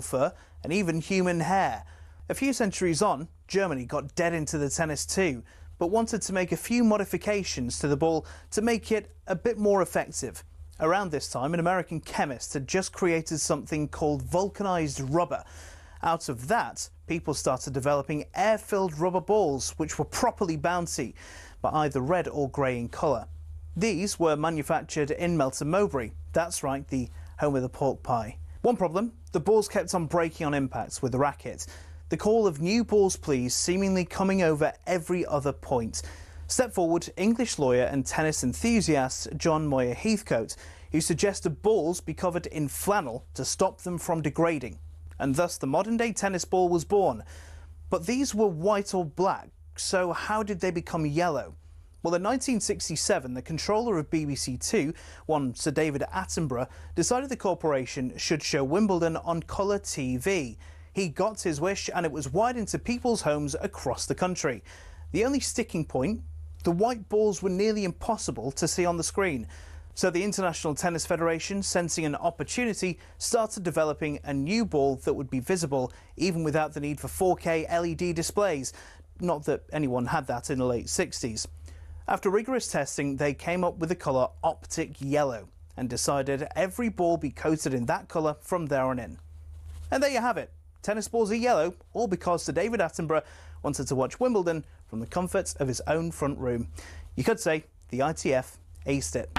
fur and even human hair. A few centuries on, Germany got dead into the tennis too, but wanted to make a few modifications to the ball to make it a bit more effective. Around this time, an American chemist had just created something called vulcanized rubber. Out of that, people started developing air-filled rubber balls, which were properly bouncy, but either red or grey in colour. These were manufactured in Melton Mowbray. That's right, the home of the pork pie. One problem, the balls kept on breaking on impacts with the racket. The call of new balls please seemingly coming over every other point. Step forward English lawyer and tennis enthusiast John Moyer Heathcote, who suggested balls be covered in flannel to stop them from degrading. And thus the modern-day tennis ball was born. But these were white or black, so how did they become yellow? Well, in 1967, the controller of BBC Two, one Sir David Attenborough, decided the corporation should show Wimbledon on colour TV. He got his wish and it was wide into people's homes across the country. The only sticking point, the white balls were nearly impossible to see on the screen. So the International Tennis Federation, sensing an opportunity, started developing a new ball that would be visible even without the need for 4K LED displays. Not that anyone had that in the late 60s. After rigorous testing, they came up with the colour optic yellow and decided every ball be coated in that colour from there on in. And there you have it. Tennis balls are yellow, all because Sir David Attenborough wanted to watch Wimbledon from the comfort of his own front room. You could say the ITF aced it.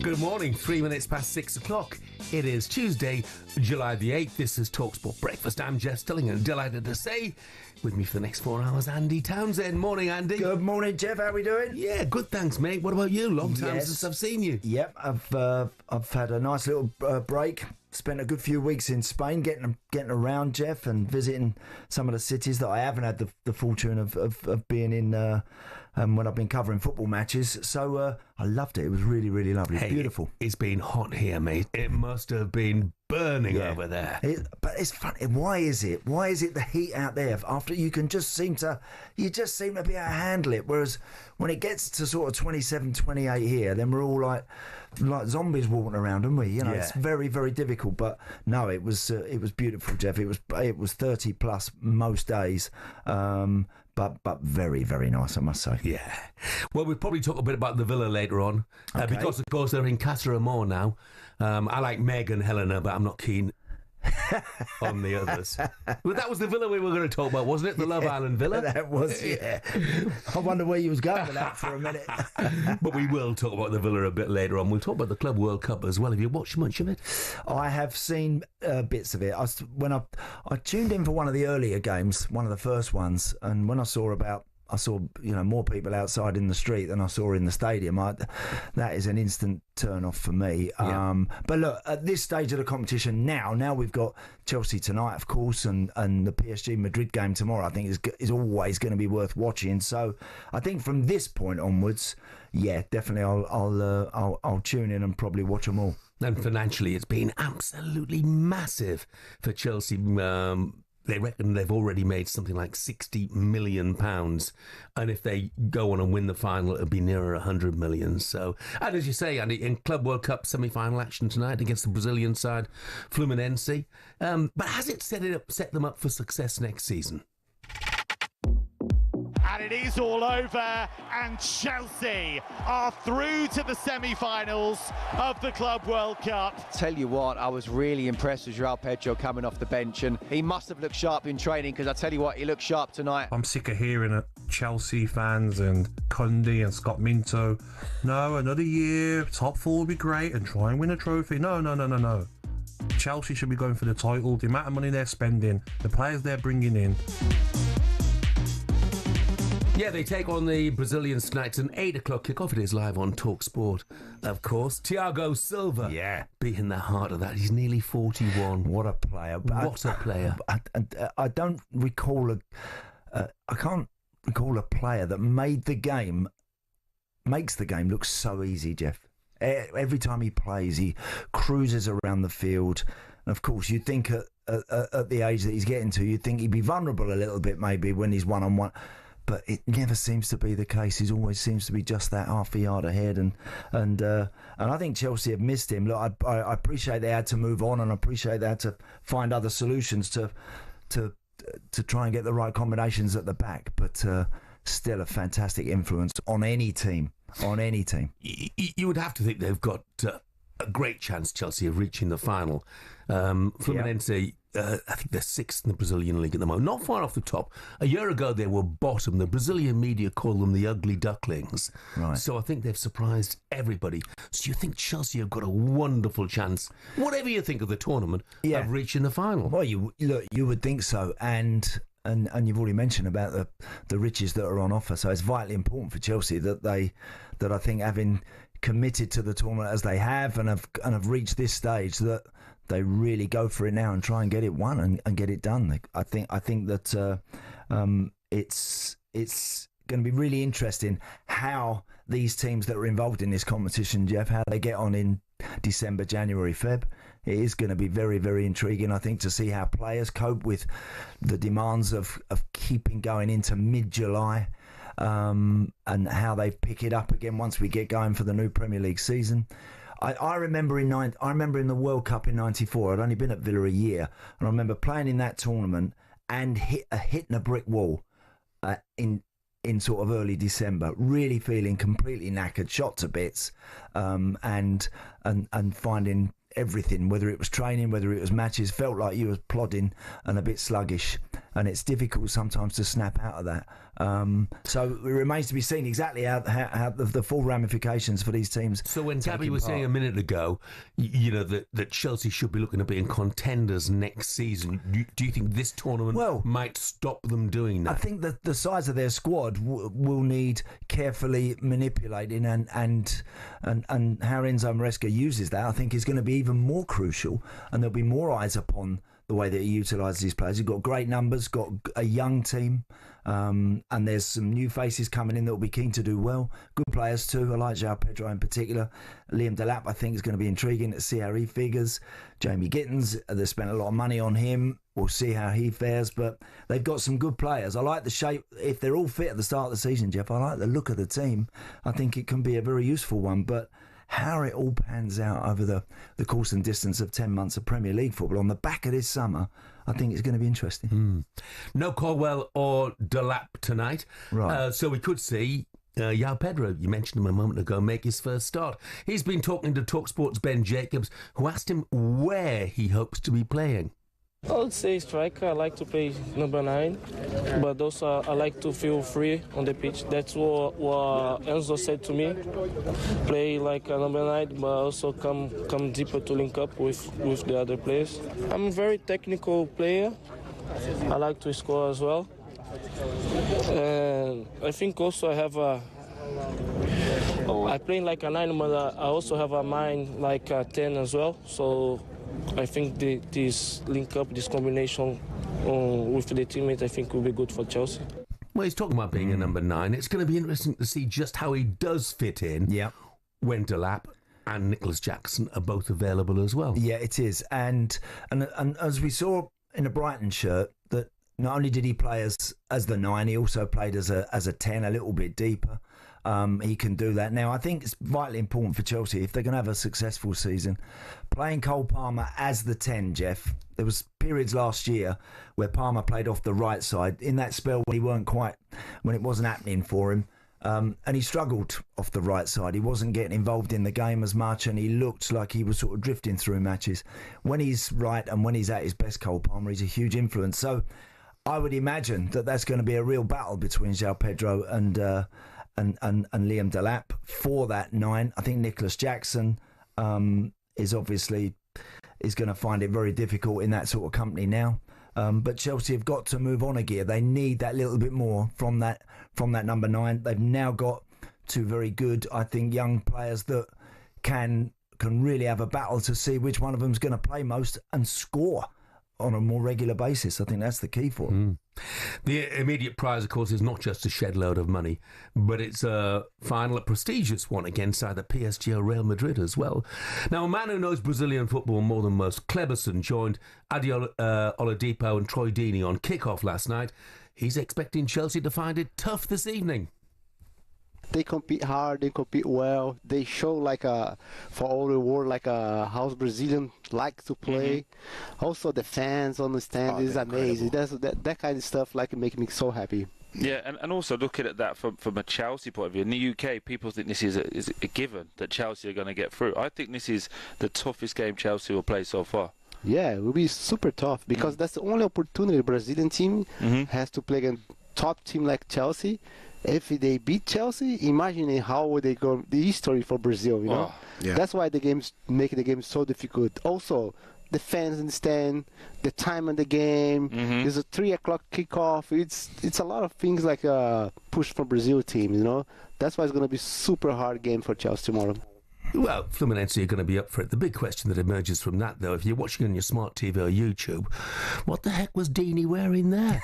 Good morning, 3 minutes past 6 o'clock. It is Tuesday, July the 8th. This is talkSPORT Breakfast. I'm Jeff Stelling and delighted to say, with me for the next 4 hours, Andy Townsend. Morning, Andy. Good morning, Jeff. How are we doing? Yeah, good, thanks, mate. What about you? Long time since I've seen you. Yep, I've had a nice little break. Spent a good few weeks in Spain, getting around, Jeff, and visiting some of the cities that I haven't had the fortune of being in when I've been covering football matches. So I loved it. It was really, really lovely. It's beautiful. It's been hot here, mate. It must have been burning over there. But it's funny. Why is it? Why is it the heat out there? After you just seem to be able to handle it. Whereas when it gets to sort of 27, 28 here, then we're all like zombies walking around, aren't we? You know, It's very, very difficult. But no, it was beautiful, Jeff. It was 30 plus most days. But very, very nice, I must say. Yeah. Well, we'll probably talk a bit about the Villa later on, because, of course, they're in Casa Amor now. I like Meg and Helena, but I'm not keen on the others. Well, that was the Villa we were going to talk about, wasn't it? The Love Island Villa? That was, yeah. I wonder where you was going with that for a minute. But we will talk about the Villa a bit later on. We'll talk about the Club World Cup as well. Have you watched much of it? I have seen bits of it. When I tuned in for one of the earlier games, one of the first ones, and when I saw more people outside in the street than I saw in the stadium. That is an instant turn off for me. Yeah. But look, at this stage of the competition now we've got Chelsea tonight, of course, and the PSG Madrid game tomorrow. I think is always going to be worth watching. So I think from this point onwards, yeah, definitely I'll tune in and probably watch them all. And financially, it's been absolutely massive for Chelsea. they reckon they've already made something like £60 million. And if they go on and win the final, it'll be nearer 100 million. So, and as you say, Andy, in Club World Cup semi-final action tonight against the Brazilian side, Fluminense. But has it set them up for success next season? And it is all over, and Chelsea are through to the semi-finals of the Club World Cup. Tell you what, I was really impressed with João Pedro coming off the bench, and he must have looked sharp in training, because I tell you what, he looked sharp tonight. I'm sick of hearing it. Chelsea fans and Cundy and Scott Minto. No, another year, top four would be great, and try and win a trophy. No. Chelsea should be going for the title. The amount of money they're spending, the players they're bringing in. Yeah, they take on the Brazilians tonight. It's an 8 o'clock kickoff. It is live on talkSPORT, of course. Thiago Silva, beating the heart of that. He's nearly 41. What a player! What a player! I don't recall I can't recall a player that makes the game look so easy, Jeff. Every time he plays, he cruises around the field. And of course, you'd think at the age that he's getting to, you'd think he'd be vulnerable a little bit maybe when he's one-on-one. But it never seems to be the case. He always seems to be just that half a yard ahead, and I think Chelsea have missed him. Look, I appreciate they had to move on, and I appreciate they had to find other solutions to try and get the right combinations at the back. But still, a fantastic influence on any team. You would have to think they've got a great chance, Chelsea, of reaching the final. Fluminense. I think they're 6th in the Brazilian league at the moment, not far off the top. A year ago, they were bottom. The Brazilian media call them the ugly ducklings. Right. So I think they've surprised everybody. So you think Chelsea have got a wonderful chance, whatever you think of the tournament, of reaching the final? Well, you would think so. And you've already mentioned about the riches that are on offer. So it's vitally important for Chelsea that I think, having committed to the tournament as they have and have reached this stage, that they really go for it now and try and get it won and get it done. I think that it's going to be really interesting how these teams that are involved in this competition, Jeff, how they get on in December, January, Feb. It is going to be very, very intriguing, I think, to see how players cope with the demands of keeping going into mid-July, and how they pick it up again once we get going for the new Premier League season. I remember in the World Cup in '94. I'd only been at Villa a year, and I remember playing in that tournament and hitting a brick wall in sort of early December, really feeling completely knackered, shot to bits, and finding everything, whether it was training, whether it was matches, felt like you was plodding and a bit sluggish, and it's difficult sometimes to snap out of that. So it remains to be seen exactly how the full ramifications for these teams. So when Gabby was saying a minute ago, that Chelsea should be looking at being contenders next season, do you think this tournament might stop them doing that? I think that the size of their squad will need carefully manipulating, and how Enzo Maresca uses that, I think, is going to be even more crucial, and there'll be more eyes upon the way that he utilises his players. He's got great numbers, got a young team, and there's some new faces coming in that will be keen to do well. Good players too. I like João Pedro in particular. Liam Delap, I think, is going to be intriguing to see how he figures. Jamie Gittins, they spent a lot of money on him. We'll see how he fares, but they've got some good players. I like the shape. If they're all fit at the start of the season, Jeff, I like the look of the team. I think it can be a very useful one, but how it all pans out over the course and distance of 10 months of Premier League football on the back of this summer, I think it's going to be interesting. No Colwell or Delap tonight. Right. So we could see João Pedro, you mentioned him a moment ago, make his first start. He's been talking to talkSPORT's Ben Jacobs, who asked him where he hopes to be playing. I would say striker. I like to play number 9, but also I like to feel free on the pitch. That's what Enzo said to me. Play like a number 9, but also come deeper to link up with the other players. I'm a very technical player. I like to score as well. And I think also I play like a 9, but I also have a mind like a 10 as well. So I think this link up, this combination with the teammates, I think will be good for Chelsea. Well, he's talking about being a number 9. It's going to be interesting to see just how he does fit in when Delap and Nicholas Jackson are both available as well. Yeah, it is. And as we saw in a Brighton shirt, that not only did he play as the 9, he also played as a 10, a little bit deeper. He can do that. Now, I think it's vitally important for Chelsea, if they're going to have a successful season, playing Cole Palmer as the 10, Jeff. There was periods last year where Palmer played off the right side, in that spell when it wasn't happening for him. And he struggled off the right side. He wasn't getting involved in the game as much, and he looked like he was sort of drifting through matches. When he's right and when he's at his best, Cole Palmer, he's a huge influence. So I would imagine that that's going to be a real battle between João Pedro and Liam Delap for that 9. I think Nicholas Jackson is going to find it very difficult in that sort of company now. But Chelsea have got to move on a gear. They need that little bit more from that number 9. They've now got 2 very good, I think, young players that can really have a battle to see which one of them's going to play most and score on a more regular basis. I think that's the key for them. The immediate prize, of course, is not just a shed load of money, but it's a prestigious one against either PSG or Real Madrid as well. Now, a man who knows Brazilian football more than most, Kleberson, joined Adi Oladipo and Troy Deeney on kick-off last night. He's expecting Chelsea to find it tough this evening. They compete hard, they compete well. They show for all the world, how Brazilian like to play. Also, the fans on the stand is amazing. That kind of stuff make me so happy. Yeah, and also looking at that from a Chelsea point of view, in the UK, people think this is a given that Chelsea are going to get through. I think this is the toughest game Chelsea will play so far. Yeah, it will be super tough because that's the only opportunity the Brazilian team has to play against top team like Chelsea. If they beat Chelsea, imagine how would they go the history for Brazil, you know? That's why the games make the game so difficult. Also, the fans understand the time of the game. There's a 3 o'clock kickoff. It's a lot of things push for Brazil team, you know? That's why it's going to be super hard game for Chelsea tomorrow. Well, Fluminense are going to be up for it. The big question that emerges from that, though, if you're watching on your smart TV or YouTube, what the heck was Deeney wearing there?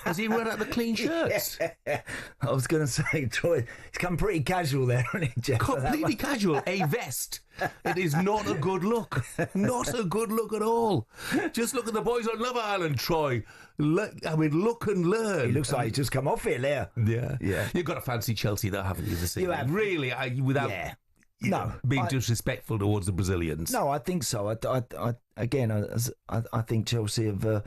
Has he run out the clean shirts? I was going to say, Troy, he's come pretty casual there, hasn't he, Jeff? Completely casual. A vest. It is not a good look. Not a good look at all. Just look at the boys on Love Island, Troy. Look and learn. He looks like he's just come off it there. Yeah. You've got to fancy Chelsea, though, haven't you, this evening? You have. Really, without... Yeah. being disrespectful towards the Brazilians. No, I think so. I think Chelsea have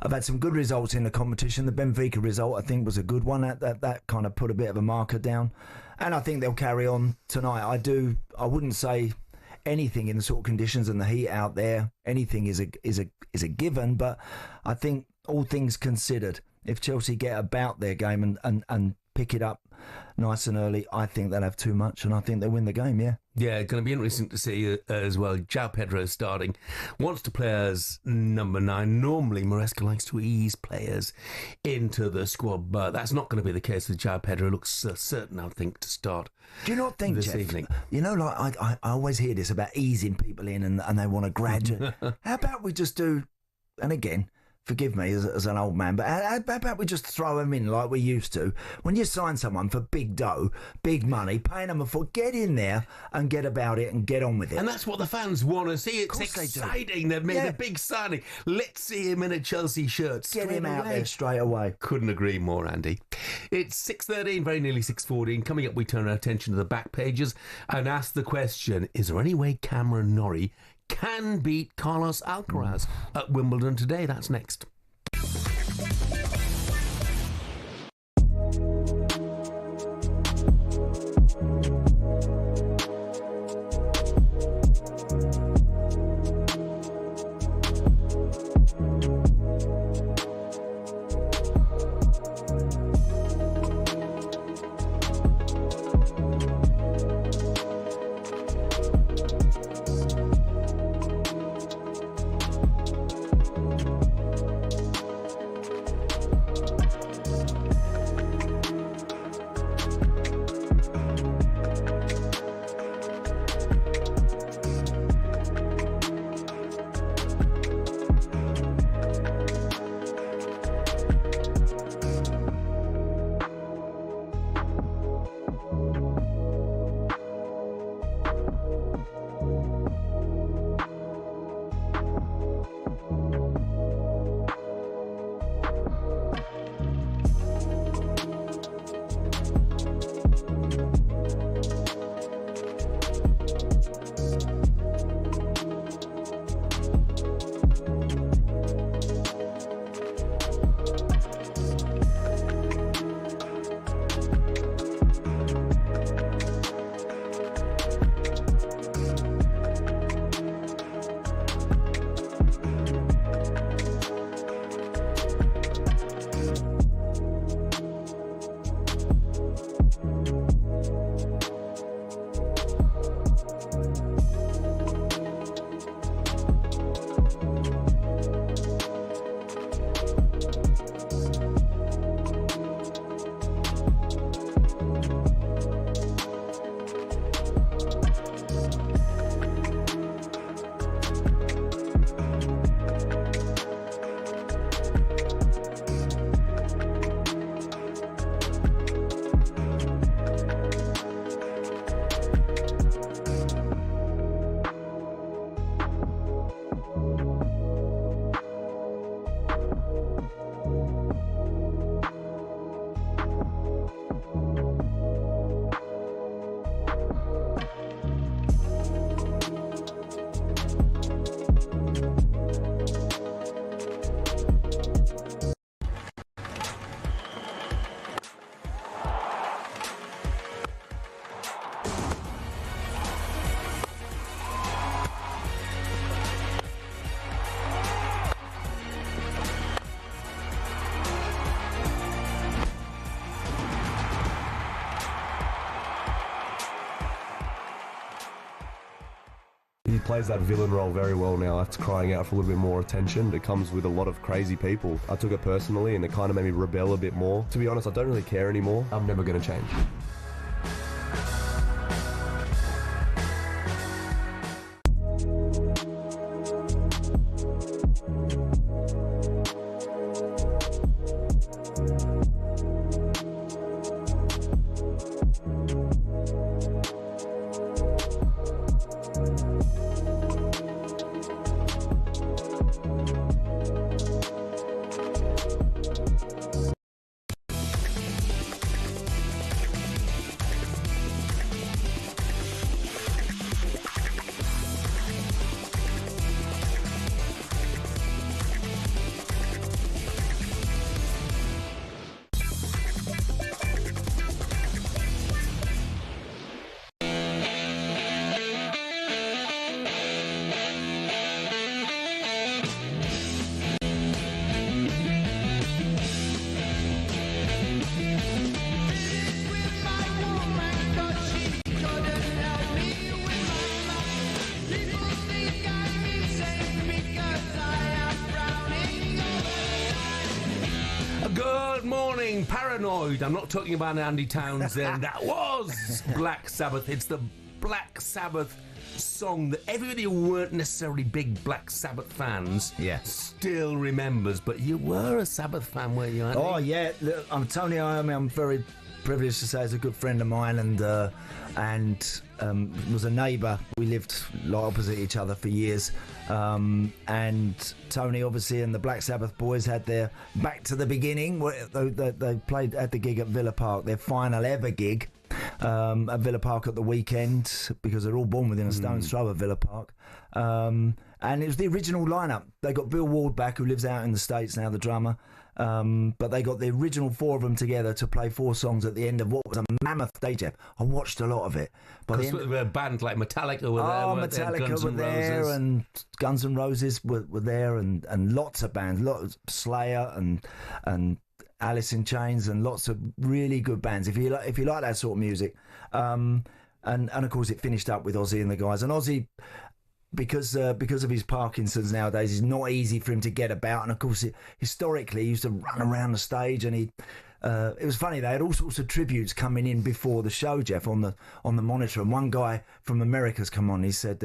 had some good results in the competition. The Benfica result, I think, was a good one. That kind of put a bit of a marker down, and I think they'll carry on tonight. I wouldn't say anything in the sort of conditions and the heat out there. Anything is a given, but I think all things considered, if Chelsea get about their game and pick it up nice and early, I think they'll have too much, and I think they'll win the game, yeah. Yeah, it's going to be interesting to see as well. João Pedro starting, wants to play as number 9. Normally, Maresca likes to ease players into the squad, but that's not going to be the case with João Pedro. Looks certain, I think, to start. Do you not think, this Jeff, evening? You know, I always hear this about easing people in and they want to graduate. How about we just do, and again, forgive me as an old man, but how about we just throw them in like we used to? When you sign someone for big dough, big money, paying them get in there and get about it and get on with it. And that's what the fans want to see. It's exciting. They've made a big signing. Let's see him in a Chelsea shirt. Get him out there straight away. Couldn't agree more, Andy. It's 6:13, very nearly 6:14. Coming up, we turn our attention to the back pages and ask the question, is there any way Cameron Nori can beat Carlos Alcaraz at Wimbledon today? That's next. plays that villain role very well now. That's crying out for a little bit more attention. It comes with a lot of crazy people. I took it personally, and it kind of made me rebel a bit more. To be honest, I don't really care anymore. I'm never going to change. Paranoid. I'm not talking about Andy Townsend. That was Black Sabbath. It's the Black Sabbath song that everybody who weren't necessarily big Black Sabbath fans still remembers. But you were a Sabbath fan, weren't you, Andy? Oh, yeah. Look, I'm Tony Iommi. I'm very privileged to say he's a good friend of mine and was a neighbour. We lived opposite each other for years. And Tony, obviously, and the Black Sabbath boys had their Back to the Beginning. They played at the gig at Villa Park, their final ever gig at Villa Park at the weekend, because they're all born within a stone's throw of Villa Park. And it was the original lineup. They got Bill Ward back, who lives out in the States now, the drummer. But they got the original four of them together to play 4 songs at the end of what was a mammoth day, Jeff. I watched a lot of it. Because a band like Metallica were there. Metallica were there, and Guns N' Roses were there, and lots of bands, Slayer and Alice in Chains, and lots of really good bands. If you like that sort of music, and of course it finished up with Ozzy and the guys. And Ozzy, because of his Parkinson's nowadays, it's not easy for him to get about. And of course, historically, he used to run around the stage, and it was funny. They had all sorts of tributes coming in before the show, Jeff, on the monitor. And one guy from America's come on. He said,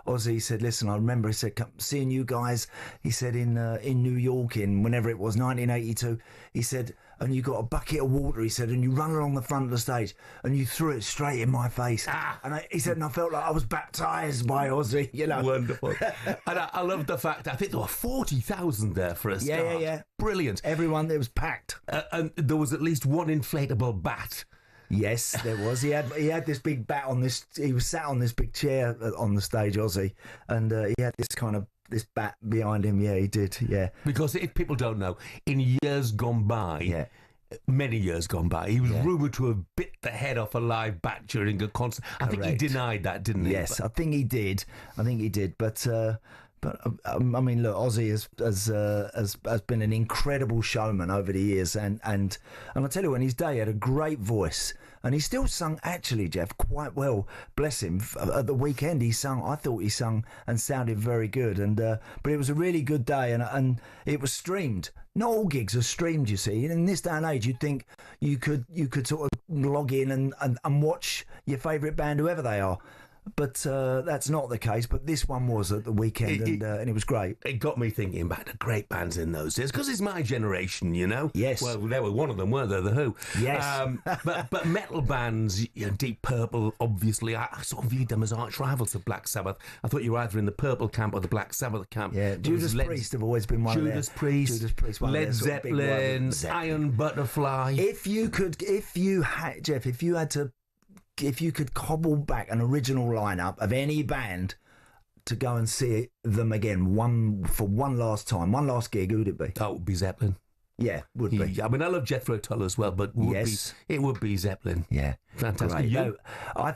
Ozzy, he said, listen, I remember, he said, seeing you guys, he said, in New York in whenever it was, 1982, he said, and you got a bucket of water, he said, and you run along the front of the stage and you threw it straight in my face. And he said, and I felt like I was baptised by Ozzy, you know. Wonderful. And I love the fact, I think there were 40,000 there for a start. Yeah. Brilliant. Everyone, it was packed. And there was at least one inflatable bat. Yes, there was. He had this big bat on this. He was sat on this big chair on the stage, Ozzy, and he had this bat behind him. Yeah, he did. Yeah. Because if people don't know, in years gone by, many years gone by, he was rumoured to have bit the head off a live bat during a concert. I think he denied that, didn't he? Yes, I think he did. But I mean, look, Ozzy has been an incredible showman over the years, and I tell you, in his day, he had a great voice, and he still sung, actually, Jeff, quite well. Bless him. At the weekend, I thought he sung and sounded very good, but it was a really good day, and it was streamed. Not all gigs are streamed, you see. In this day and age, you'd think you could sort of log in and watch your favourite band, whoever they are. But that's not the case. But this one was at the weekend, and it was great. It got me thinking about the great bands in those days, because it's my generation, you know. Yes. Well, they were one of them, weren't they? The Who. Yes. But metal bands, Deep Purple, obviously, I sort of viewed them as arch rivals of Black Sabbath. I thought you were either in the Purple camp or the Black Sabbath camp. Yeah. Judas Priest have always been one of them. Judas Priest, Led Zeppelin, Iron Butterfly. If you could cobble back an original lineup of any band to go and see them again, one last time, one last gig, who would it be? That would be Zeppelin. Yeah, would be. I mean, I love Jethro Tull as well, but it would be Zeppelin. Yeah, fantastic. No, I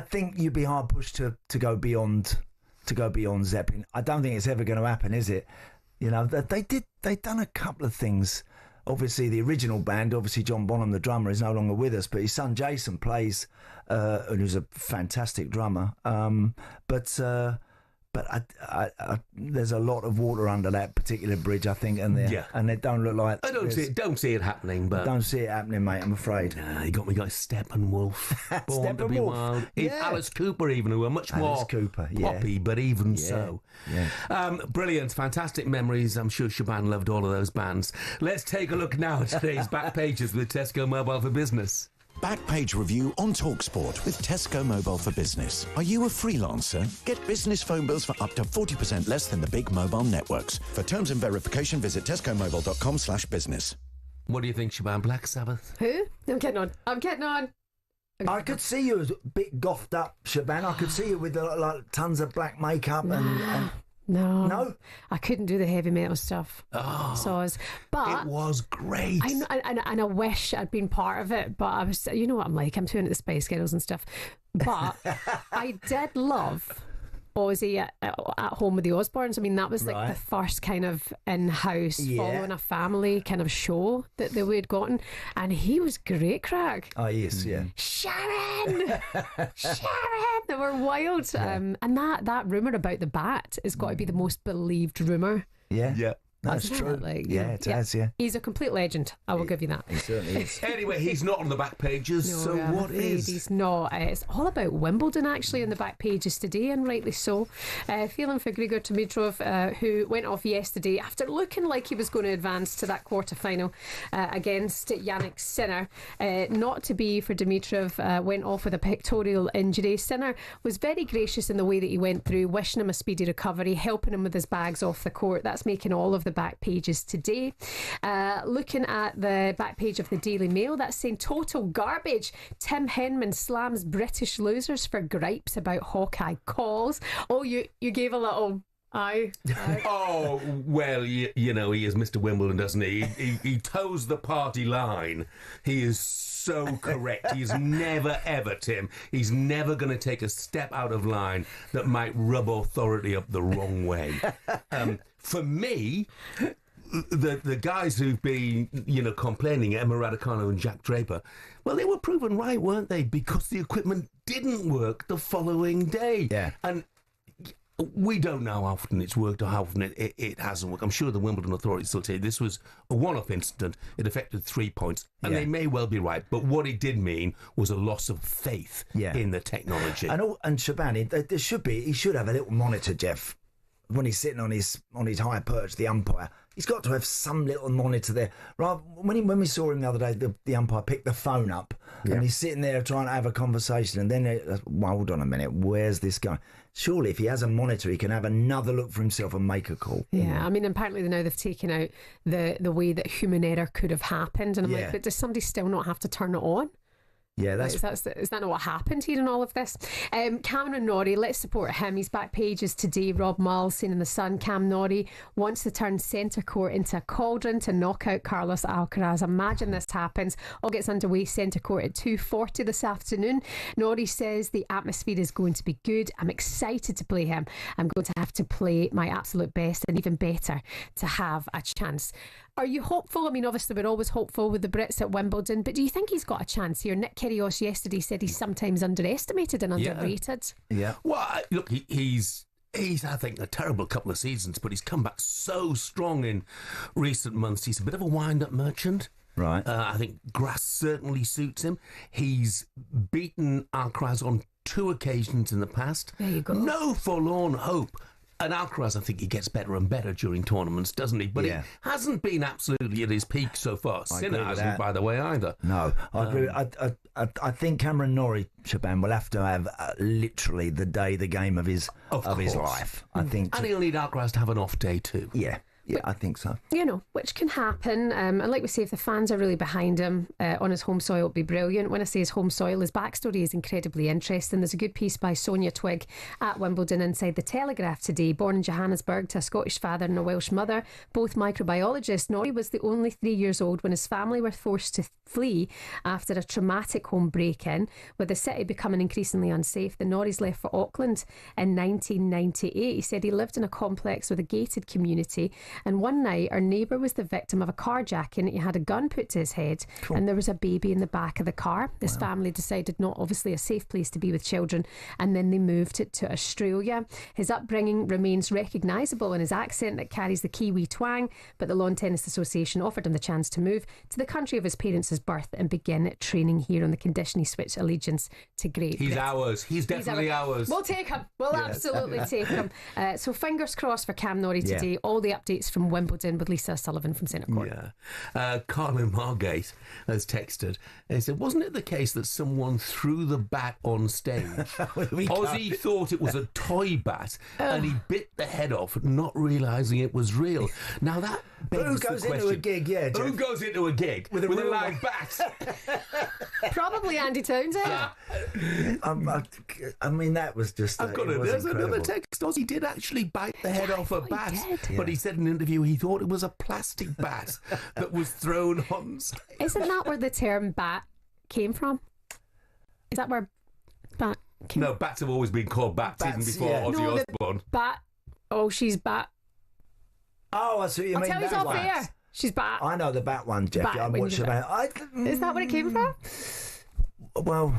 think you'd be hard pushed to go beyond Zeppelin. I don't think it's ever going to happen, is it? You know, they've done a couple of things. Obviously, the original band, John Bonham, the drummer, is no longer with us, but his son Jason plays, and who's a fantastic drummer. But But there's a lot of water under that particular bridge, I think, and they don't look like. I don't see it happening, but don't see it happening, mate. I'm afraid. You got me, guys. Steppenwolf, Born to Be Wild. Alice Cooper, even, who are much more poppy, but even so. Yeah. Brilliant, fantastic memories. I'm sure Shaban loved all of those bands. Let's take a look now at today's back pages with Tesco Mobile for Business. Backpage review on talkSPORT with Tesco Mobile for Business. Are you a freelancer? Get business phone bills for up to 40% less than the big mobile networks. For terms and verification, visit tescomobile.com/business. What do you think, Shaban? Black Sabbath? Who? I'm getting on. I could see you as a bit goffed up, Shaban. I could see you with like tons of black makeup and No, I couldn't do the heavy metal stuff. It was great. And I wish I'd been part of it, but I was. You know what I'm like. I'm too into the Spice Girls and stuff. But I did love Ozzy at home with the Osbournes. I mean, that was like the first kind of in-house following a family kind of show that we had gotten, and he was great crack. Oh yes, yeah. Sharon, they were wild. And that rumour about the bat has got to be the most believed rumour. Yeah. That's true. It has. He's a complete legend. I will give you that. He certainly is. Anyway, he's not on the back pages, so what is? He's not. It's all about Wimbledon, actually, on the back pages today, and rightly so. Feeling for Grigor Dimitrov, who went off yesterday after looking like he was going to advance to that quarter-final against Yannick Sinner. Not to be for Dimitrov, went off with a pectoral injury. Sinner was very gracious in the way that he went through, wishing him a speedy recovery, helping him with his bags off the court. That's making all of the back pages today. Looking at the back page of the Daily Mail, that's saying total garbage. Tim Henman slams British losers for gripes about Hawkeye calls. Oh, you gave a little aye. Oh, well, you know, he is Mr. Wimbledon, doesn't he? He toes the party line. He is so correct. He's never, ever, Tim, he's never going to take a step out of line that might rub authority up the wrong way. For me, the guys who've been, complaining, Emma Raducanu and Jack Draper, well, they were proven right, weren't they? Because the equipment didn't work the following day. Yeah. And we don't know how often it's worked or how often it hasn't worked. I'm sure the Wimbledon authorities still say this was a one-off incident. It affected 3 points, and they may well be right. But what it did mean was a loss of faith in the technology. And Shaban, he should have a little monitor, Jeff, when he's sitting on his high perch, the umpire. He's got to have some little monitor there. Right, when we saw him the other day, the umpire picked the phone up and he's sitting there trying to have a conversation, and then, well, hold on a minute, where's this going? Surely if he has a monitor, he can have another look for himself and make a call. Yeah, I mean, apparently now they've taken out the way that human error could have happened, and I'm like, but does somebody still not have to turn it on? Yeah, is that not what happened here in all of this? Cameron Nori, let's support him. He's back pages today. Rob Mull seen in the Sun. Cam Nori wants to turn centre court into a cauldron to knock out Carlos Alcaraz. Imagine this happens. All gets underway centre court at 2:40 this afternoon. Nori says the atmosphere is going to be good. I'm excited to play him. I'm going to have to play my absolute best and even better to have a chance. Are you hopeful? I mean, obviously we're always hopeful with the Brits at Wimbledon, but do you think he's got a chance here? Nick Kyrgios yesterday said he's sometimes underestimated and underrated. Yeah. Well, look, he's I think, a terrible couple of seasons, but he's come back so strong in recent months. He's a bit of a wind-up merchant. Right. I think grass certainly suits him. He's beaten Alcaraz on 2 occasions in the past. There you go. No forlorn hope. And Alcaraz, I think he gets better and better during tournaments, doesn't he? But he hasn't been absolutely at his peak so far. Sinner hasn't, by the way, either. No, I agree. I think Cameron Nori, Shaban, will have to have literally the game of his life. I think, and he'll need Alcaraz to have an off day too. Yeah. Yeah, I think so. You know, which can happen. And like we say, if the fans are really behind him on his home soil, it'll be brilliant. When I say his home soil, his backstory is incredibly interesting. There's a good piece by Sonia Twigg at Wimbledon inside the Telegraph today. Born in Johannesburg to a Scottish father and a Welsh mother, both microbiologists, Nori was the only 3 years old when his family were forced to flee after a traumatic home break-in, with the city becoming increasingly unsafe. The Noris left for Auckland in 1998. He said he lived in a complex with a gated community And one night, our neighbour was the victim of a carjacking. He had a gun put to his head, and there was a baby in the back of the car. This family decided not obviously a safe place to be with children, and then they moved it to Australia. His upbringing remains recognisable in his accent that carries the Kiwi twang, but the Lawn Tennis Association offered him the chance to move to the country of his parents' birth and begin training here on the condition he switched allegiance to Great He's Britain. ours. He's definitely ours. We'll take him. We'll absolutely take him. So fingers crossed for Cam Nori today. All the updates from Wimbledon with Lisa Sullivan from Centre Court. Carlo Margate has texted and he said, wasn't it the case that someone threw the bat on stage? Ozzy thought it was a toy bat and he bit the head off, not realising it was real. Now that begs Who goes the question, into a gig, Jeff? Who goes into a gig with a live bat? Probably Andy Townsend. I mean, that was just... There's another text. Ozzy did actually bite the head off a bat, but he said in an interview he thought it was a plastic bat that was thrown on stage. Isn't that where the term bat came from? Is that where bat came No, bats have always been called bats even before Ozzy Osbourne. Bat. Oh, she's bat. Oh, I see what you mean. I'll tell you off air. She's bat. I know the bat one, Jeff. Bat, I watched the bat. Is that where it came from? Well...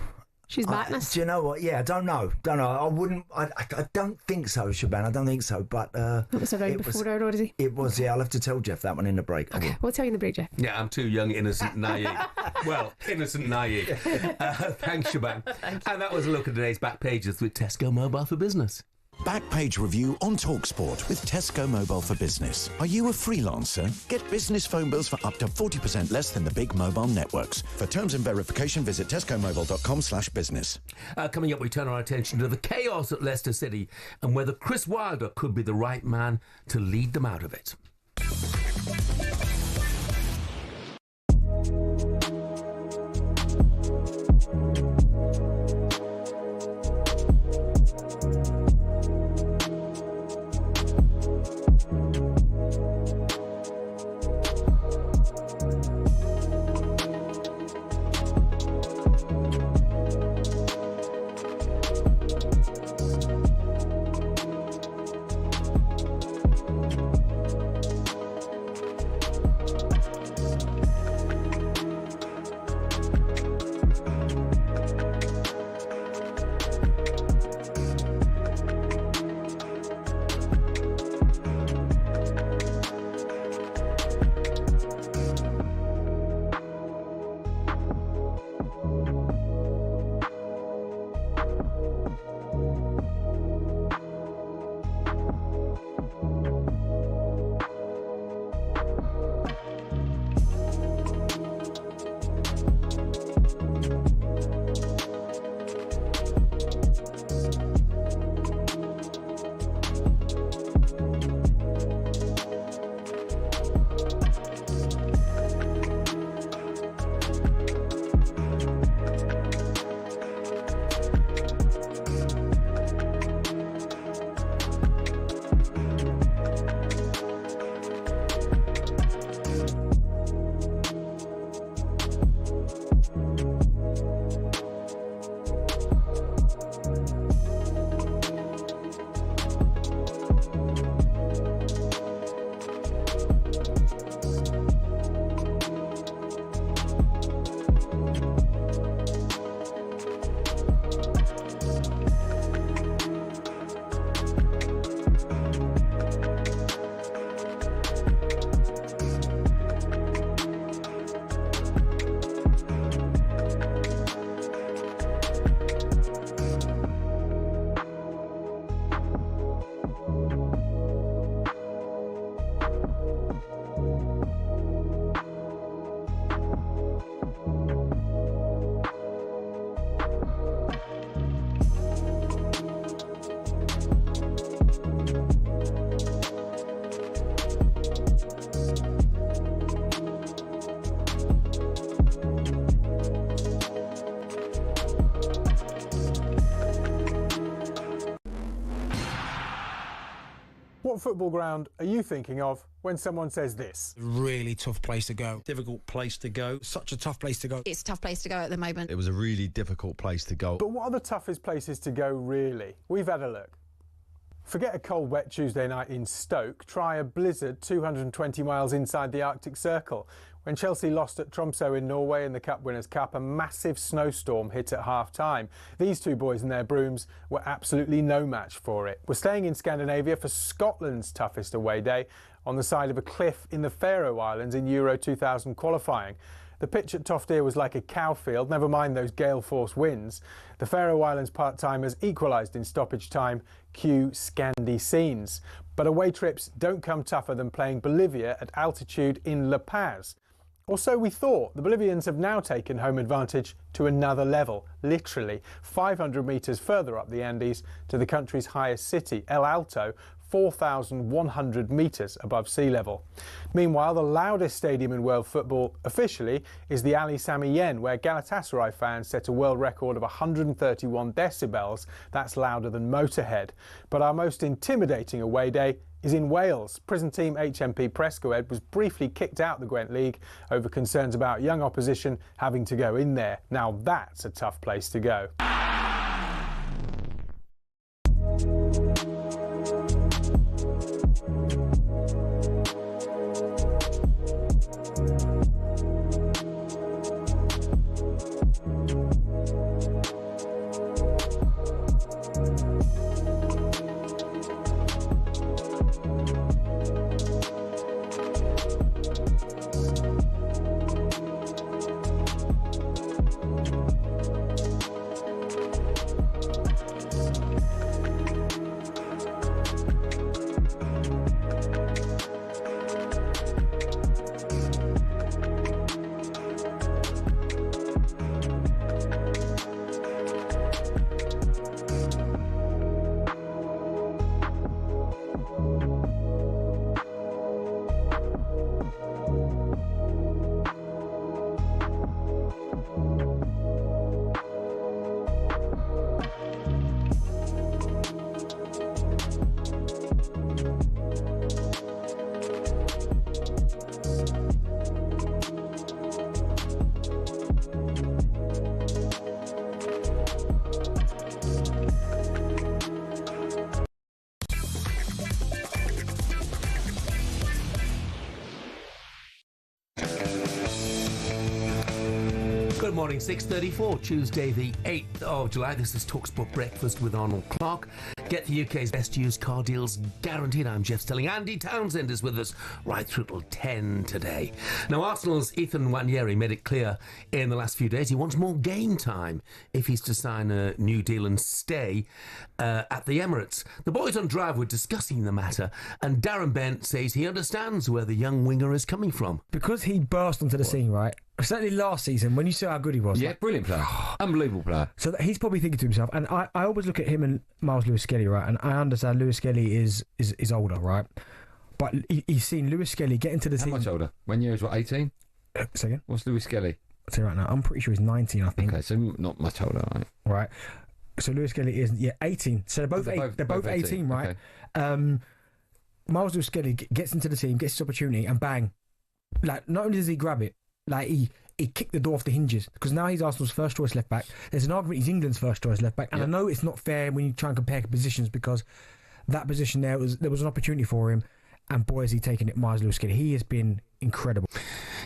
She's madness. Do you know what? Yeah, I don't know. I wouldn't. I don't think so, Shaban. I don't think so. But that was around before our Odyssey. It was. Yeah, I'll have to tell Jeff that one in the break. Okay, we'll tell you in the break, Jeff. Yeah, I'm too young, innocent, naive. Well, innocent, naive. Thanks, Shaban. And that was a look at today's back pages with Tesco Mobile for Business. Backpage review on talkSPORT with Tesco Mobile for Business. Are you a freelancer? Get business phone bills for up to 40% less than the big mobile networks. For terms and verification, visit tescomobile.com/business. Coming up, we turn our attention to the chaos at Leicester City and whether Chris Wilder could be the right man to lead them out of it. What football ground are you thinking of when someone says this? Really tough place to go. Difficult place to go. Such a tough place to go. It's a tough place to go at the moment. It was a really difficult place to go. But what are the toughest places to go, really? We've had a look. Forget a cold, wet Tuesday night in Stoke. Try a blizzard 220 miles inside the Arctic Circle. When Chelsea lost at Tromsø in Norway in the Cup Winners' Cup, a massive snowstorm hit at half-time. These two boys and their brooms were absolutely no match for it. We're staying in Scandinavia for Scotland's toughest away day on the side of a cliff in the Faroe Islands in Euro 2000 qualifying. The pitch at Toftir was like a cowfield, never mind those gale force winds. The Faroe Islands part-timers equalised in stoppage time. Cue Scandi scenes. But away trips don't come tougher than playing Bolivia at altitude in La Paz. Or so we thought. The Bolivians have now taken home advantage to another level, literally 500 metres further up the Andes to the country's highest city, El Alto, 4,100 metres above sea level. Meanwhile, the loudest stadium in world football officially is the Ali Sami Yen, where Galatasaray fans set a world record of 131 decibels. That's louder than Motorhead. But our most intimidating away day is in Wales. Prison team HMP Prescoed was briefly kicked out the Gwent League over concerns about young opposition having to go in there. Now that's a tough place to go. Good morning, 6:34, Tuesday the 8th of July. This is talkSPORT Breakfast with Arnold Clark. Get the UK's best used car deals guaranteed. I'm Jeff Stelling. Andy Townsend is with us right through till 10 today. Now, Arsenal's Ethan Nwaneri made it clear in the last few days he wants more game time if he's to sign a new deal and stay at the Emirates. The boys on Drive were discussing the matter, and Darren Bent says he understands where the young winger is coming from. Because he burst onto the scene, right? Certainly last season, when you saw how good he was. Yeah, brilliant player. Unbelievable player. So he's probably thinking to himself, and I always look at him and Miles Lewis-Skelly, right? And I understand Lewis-Skelly is older, right? But he's seen Lewis-Skelly get into the team. How much older? When you was, what, 18? Second? What's Lewis-Skelly? I'll tell you right now, I'm pretty sure he's 19, I think. Okay, so not much older, right? Right. So Lewis-Skelly is, 18. So they're both 18, right? Okay. Miles Lewis-Skelly gets into the team, gets his opportunity, and bang. Like, not only does he grab it, like, he kicked the door off the hinges, because now he's Arsenal's first choice left back. There's an argument he's England's first choice left back, and I know it's not fair when you try and compare positions, because that position there was an opportunity for him, and boy has he taken it. Miles Lewis-Skelly, he has been incredible.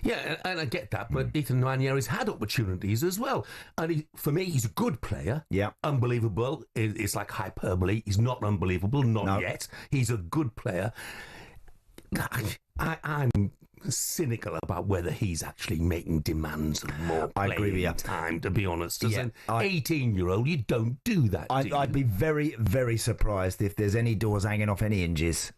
Yeah, and I get that, but Ethan Nwaneri's had opportunities as well, and for me, he's a good player. Yeah, unbelievable. It's like hyperbole. He's not unbelievable, not yet. He's a good player. I'm cynical about whether he's actually making demands of more playing time, to be honest. As an 18-year-old, you don't do that. I'd be very, very surprised if there's any doors hanging off any hinges,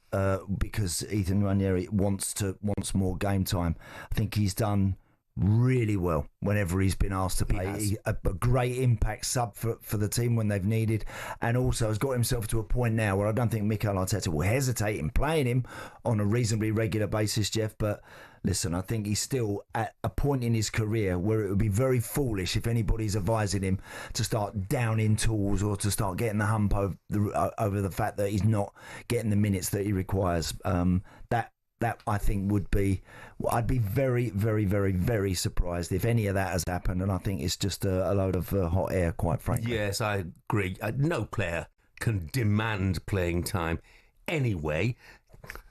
because Ethan Nwaneri wants more game time. I think he's done really well whenever he's been asked to play. A great impact sub for the team when they've needed, and also has got himself to a point now where I don't think Mikel Arteta will hesitate in playing him on a reasonably regular basis, Jeff. But listen, I think he's still at a point in his career where it would be very foolish if anybody's advising him to start downing tools or to start getting the hump over the fact that he's not getting the minutes that he requires. That I think would be, I'd be very, very, very, very surprised if any of that has happened, and I think it's just a load of hot air, quite frankly. Yes, I agree. No player can demand playing time anyway.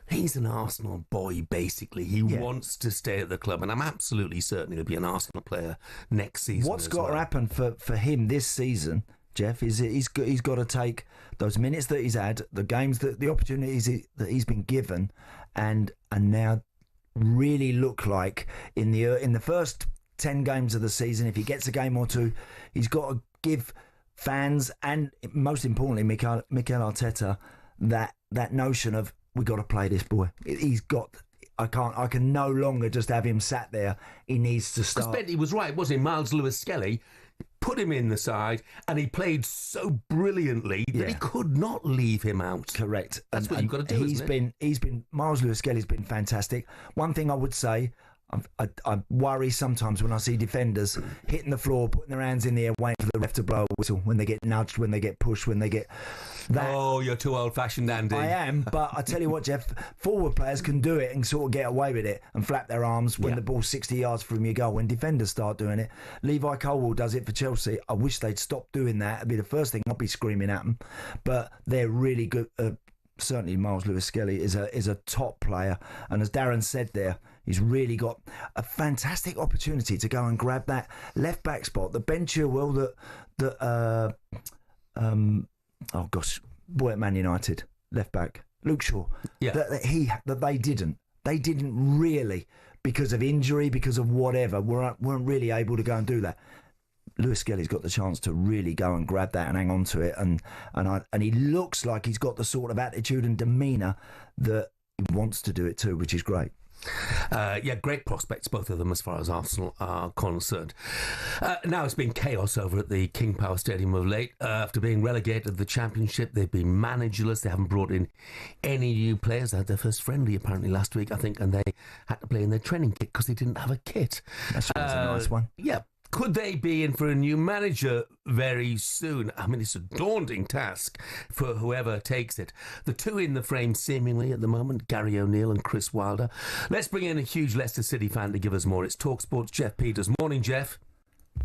He's an Arsenal boy, basically. He wants to stay at the club, and I'm absolutely certain he'll be an Arsenal player next season. What's got to happen for him this season, Jeff, is that he's got to take those minutes that he's had, the games, the opportunities that he's been given, and now really look like in the first 10 games of the season, if he gets a game or two, he's got to give fans and most importantly Mikel Arteta that notion of, we got to play this boy. I can no longer just have him sat there. He needs to start. Because Benty was right, wasn't he? Miles Lewis-Skelly put him in the side, and he played so brilliantly that he could not leave him out. Correct. That's what you've got to do. Miles Lewis-Skelly's been fantastic. One thing I would say, I worry sometimes when I see defenders hitting the floor, putting their hands in the air, waiting for the ref to blow a whistle, when they get nudged, when they get pushed, when they get that. Oh, you're too old-fashioned, Andy. I am, but I tell you what, Jeff, forward players can do it and sort of get away with it and flap their arms when the ball's 60 yards from your goal. When defenders start doing it, Levi Colwill does it for Chelsea. I wish they'd stop doing that. It'd be the first thing I'd be screaming at them. But they're really good. Certainly, Miles Lewis-Skelly is a top player, and as Darren said there, he's really got a fantastic opportunity to go and grab that left back spot. The Ben Chilwell oh gosh, boy at Man United, left back Luke Shaw. Yeah, that they didn't really, because of injury, because of whatever, weren't really able to go and do that. Lewis-Skelly's got the chance to really go and grab that and hang on to it, and he looks like he's got the sort of attitude and demeanour that he wants to do it too, which is great. Great prospects, both of them, as far as Arsenal are concerned. Now it's been chaos over at the King Power Stadium of late. After being relegated to the Championship, they've been managerless. They haven't brought in any new players. They had their first friendly apparently last week, I think, and they had to play in their training kit because they didn't have a kit. That's a nice one. Yeah. Could they be in for a new manager very soon? I mean, it's a daunting task for whoever takes it. The two in the frame seemingly at the moment, Gary O'Neill and Chris Wilder. Let's bring in a huge Leicester City fan to give us more. It's talkSPORT's Jeff Peters. Morning, Jeff.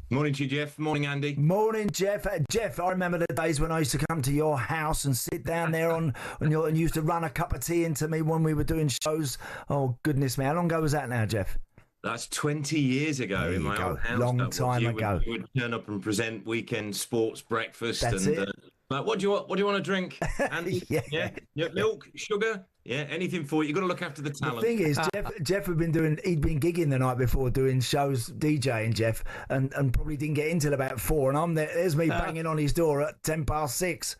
Morning to you, Jeff. Morning, Andy. Morning, Jeff. Jeff, I remember the days when I used to come to your house and sit down there and you used to run a cup of tea into me when we were doing shows. Oh, goodness me. How long ago was that now, Jeff? That's 20 years ago in my old house. Long time ago. You would turn up and present weekend sports breakfast. That's and it. What do you want to drink, Andy? Yeah, milk, sugar, anything for you. You've got to look after the talent. The thing is, Jeff he'd been gigging the night before, doing shows, DJing, Jeff, and probably didn't get in till about 4, and there's me banging on his door at 6:10.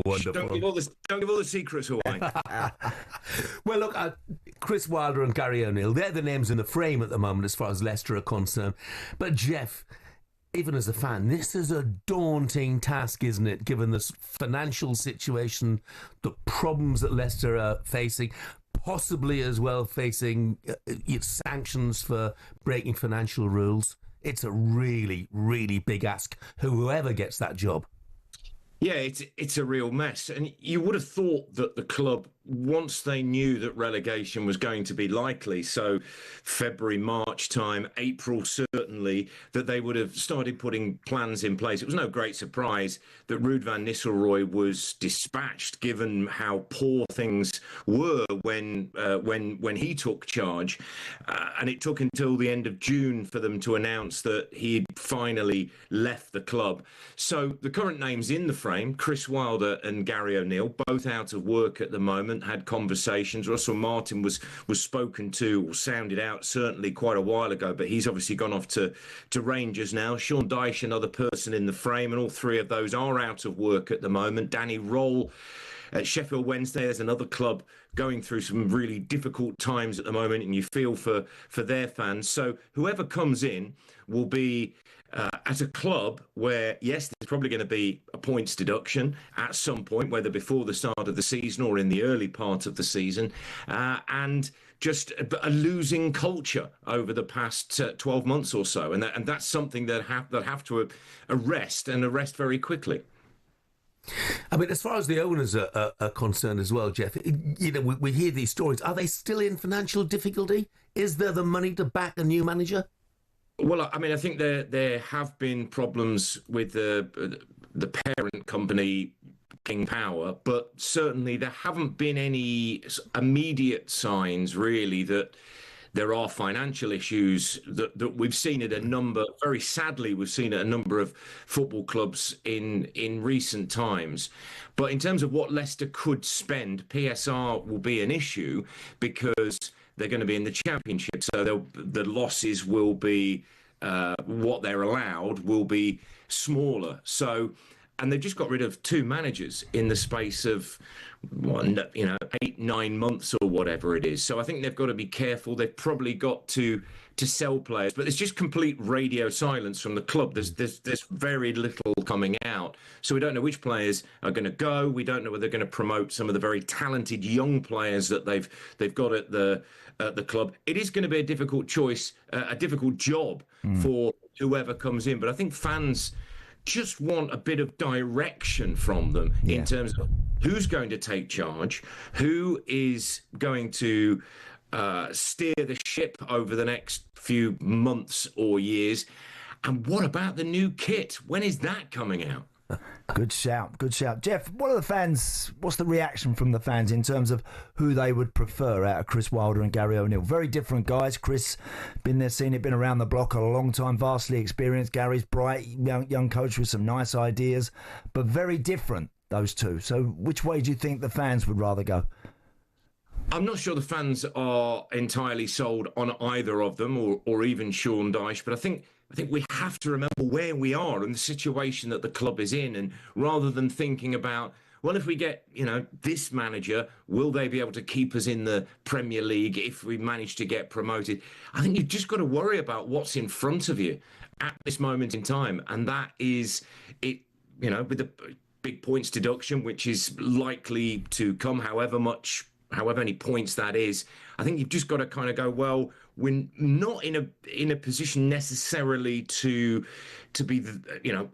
Wonderful. Don't give all the secrets away. Well, look, Chris Wilder and Gary O'Neill, they're the names in the frame at the moment as far as Leicester are concerned. But Jeff, even as a fan, this is a daunting task, isn't it, given the financial situation, the problems that Leicester are facing, possibly as well facing sanctions for breaking financial rules. It's a really, really big ask, whoever gets that job. Yeah, it's a real mess. And you would have thought that the club, once they knew that relegation was going to be likely, so February, March time, April certainly, that they would have started putting plans in place. It was no great surprise that Ruud van Nistelrooy was dispatched, given how poor things were when he took charge. And it took until the end of June for them to announce that he'd finally left the club. So the current names in the frame, Chris Wilder and Gary O'Neill, both out of work at the moment, had conversations. Russell Martin was spoken to, or sounded out certainly quite a while ago, but he's obviously gone off to Rangers now. Sean Dyche, another person in the frame, and all three of those are out of work at the moment. Danny Roll at Sheffield Wednesday, there's another club going through some really difficult times at the moment, and you feel for their fans. So whoever comes in will be at a club where, yes, there's probably going to be a points deduction at some point, whether before the start of the season or in the early part of the season, and just a losing culture over the past 12 months or so. And that's something that have to arrest very quickly. I mean, as far as the owners are concerned as well, Jeff, we hear these stories. Are they still in financial difficulty? Is there the money to back a new manager? Well, I mean, I think there have been problems with the parent company staying power, but certainly there haven't been any immediate signs really that there are financial issues that we've seen at a number, very sadly, we've seen at a number of football clubs in recent times. But in terms of what Leicester could spend, PSR will be an issue because they're going to be in the Championship. So the losses will be, what they're allowed will be smaller. So, and they've just got rid of 2 managers in the space of, 8-9 months or whatever it is. So I think they've got to be careful. They've probably got to sell players, but there's just complete radio silence from the club. There's very little coming out. So we don't know which players are going to go. We don't know whether they're going to promote some of the very talented young players that they've got at the club. It is going to be a difficult choice, a difficult job for whoever comes in. But I think fans just want a bit of direction from them in terms of who's going to take charge, who is going to steer the ship over the next few months or years, and what about the new kit? When is that coming out? Good shout, good shout. Jeff, what's the reaction from the fans in terms of who they would prefer out of Chris Wilder and Gary O'Neill? Very different guys. Chris, been there, seen it, been around the block a long time, vastly experienced. Gary's bright, young coach with some nice ideas, but very different, those two. So which way do you think the fans would rather go? I'm not sure the fans are entirely sold on either of them or even Sean Dyche, but I think we have to remember where we are and the situation that the club is in. And rather than thinking about, well, if we get, this manager, will they be able to keep us in the Premier League if we manage to get promoted? I think you've just got to worry about what's in front of you at this moment in time. And that is it, with the big points deduction, which is likely to come however many points that is. I think you've just got to kind of go, well, we're not in a position necessarily to be